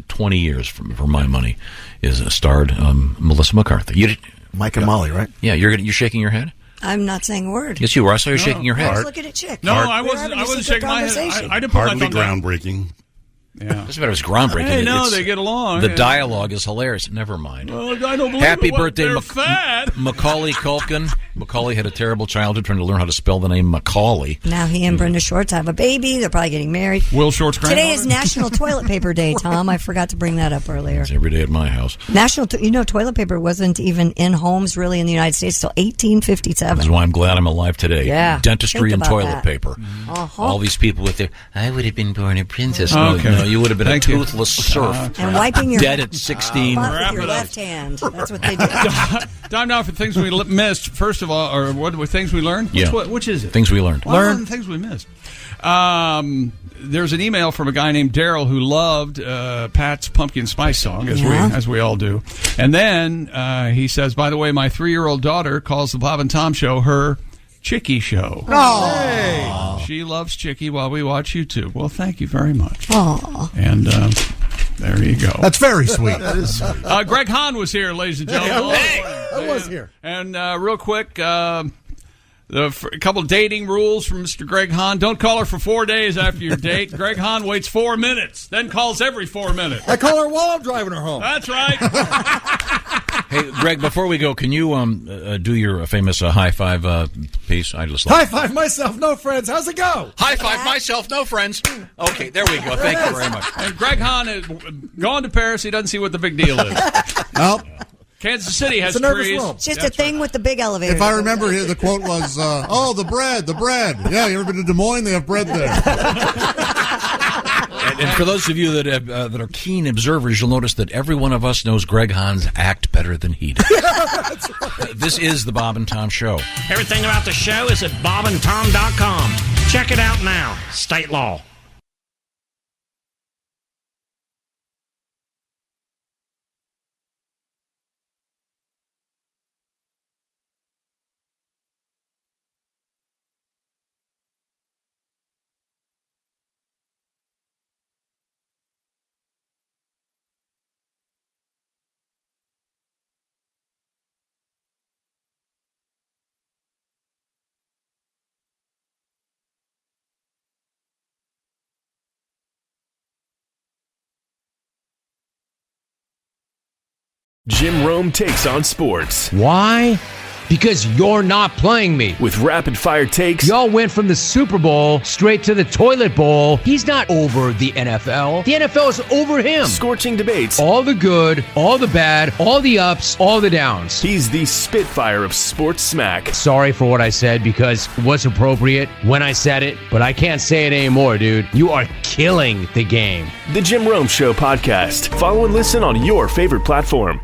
Speaker 9: 20 years, for my money, is starred Melissa McCarthy.
Speaker 12: Mike and Molly, right?
Speaker 9: Yeah, you're shaking your head?
Speaker 5: I'm not saying a word.
Speaker 9: Yes, you were. I saw you shaking your head.
Speaker 5: Let's look at it, chick.
Speaker 6: No, I
Speaker 5: We're
Speaker 6: wasn't.
Speaker 5: having
Speaker 6: I
Speaker 5: a
Speaker 6: wasn't
Speaker 5: secret
Speaker 6: shaking my head.
Speaker 5: conversation.
Speaker 6: I didn't put my
Speaker 17: Hardly
Speaker 6: thumb down.
Speaker 17: groundbreaking.
Speaker 6: Yeah,
Speaker 9: doesn't matter if it's groundbreaking.
Speaker 6: Hey, no,
Speaker 9: It's-
Speaker 6: they get along.
Speaker 9: The
Speaker 6: Yeah.
Speaker 9: dialogue is hilarious. Never mind.
Speaker 6: Well, I don't believe
Speaker 9: Happy
Speaker 6: it.
Speaker 9: birthday,
Speaker 6: They're fat.
Speaker 9: Macaulay Culkin. Macaulay had a terrible childhood trying to learn how to spell the name Macaulay.
Speaker 5: Now he and Brenda Shorts have a baby. They're probably getting married.
Speaker 6: Will Shorts
Speaker 5: Today is National Toilet Paper Day, Tom. I forgot to bring that up earlier.
Speaker 9: It's every day at my house.
Speaker 5: Toilet paper wasn't even in homes really in the United States till 1857.
Speaker 9: That's why I'm glad I'm alive today.
Speaker 5: Yeah.
Speaker 9: Dentistry
Speaker 5: Think
Speaker 9: and
Speaker 5: about
Speaker 9: toilet
Speaker 5: that.
Speaker 9: paper.
Speaker 5: Uh-huh.
Speaker 9: All these people with their, I would have been born a princess.
Speaker 6: Okay.
Speaker 9: No, you would have been
Speaker 6: Thank
Speaker 9: a
Speaker 6: you.
Speaker 9: toothless serf.
Speaker 5: And wiping your
Speaker 9: Dead at 16.
Speaker 5: butt with your left hand. That's what they do.
Speaker 6: Time now for things we missed. First of all, or what were things we learned?
Speaker 9: Yeah.
Speaker 6: Which is it?
Speaker 9: Things we learned.
Speaker 6: Learn things we missed. There's an email from a guy named Daryl who loved Pat's Pumpkin Spice song, as we all do. And then he says, by the way, my 3-year-old daughter calls the Bob and Tom Show her Chickie Show.
Speaker 5: Oh.
Speaker 6: She loves Chickie while we watch YouTube. Well, thank you very much.
Speaker 5: Oh.
Speaker 6: And there you go.
Speaker 10: That's very sweet.
Speaker 12: That is sweet.
Speaker 6: Greg Hahn was here, ladies and gentlemen.
Speaker 19: I was here.
Speaker 6: And real quick, a couple dating rules from Mr. Greg Hahn. Don't call her for 4 days after your date. Greg Hahn waits 4 minutes, then calls every 4 minutes.
Speaker 19: I call her while I'm driving her home.
Speaker 6: That's right.
Speaker 9: Hey, Greg, before we go, can you do your famous high five piece? I just
Speaker 19: High five myself, no friends. How's it go?
Speaker 9: High five myself, no friends. Okay, there we go. Thank you very much.
Speaker 6: And Greg Hahn has gone to Paris. He doesn't see what the big deal is.
Speaker 10: Well,
Speaker 6: Kansas City has
Speaker 19: It's a nervous
Speaker 6: trees.
Speaker 19: room.
Speaker 5: It's just a thing with the big elevator.
Speaker 10: if I remember, the quote was, "Oh, the bread. Yeah, you ever been to Des Moines? They have bread there."
Speaker 9: And for those of you that are keen observers, you'll notice that every one of us knows Greg Hahn's act better than he does. This is the Bob and Tom Show.
Speaker 18: Everything about the show is at bobandtom.com. Check it out now. State law.
Speaker 1: Jim Rome takes on sports.
Speaker 7: Why?
Speaker 1: because you're not playing me.
Speaker 21: With rapid-fire takes,
Speaker 1: y'all went from the Super Bowl straight to the toilet bowl. He's not over the NFL. The NFL is over him.
Speaker 21: Scorching debates.
Speaker 1: All the good, all the bad, all the ups, all the downs.
Speaker 21: He's the Spitfire of sports smack.
Speaker 1: Sorry for what I said because it was appropriate when I said it, but I can't say it anymore, dude. You are killing the game.
Speaker 21: The Jim Rome Show podcast. Follow and listen on your favorite platform.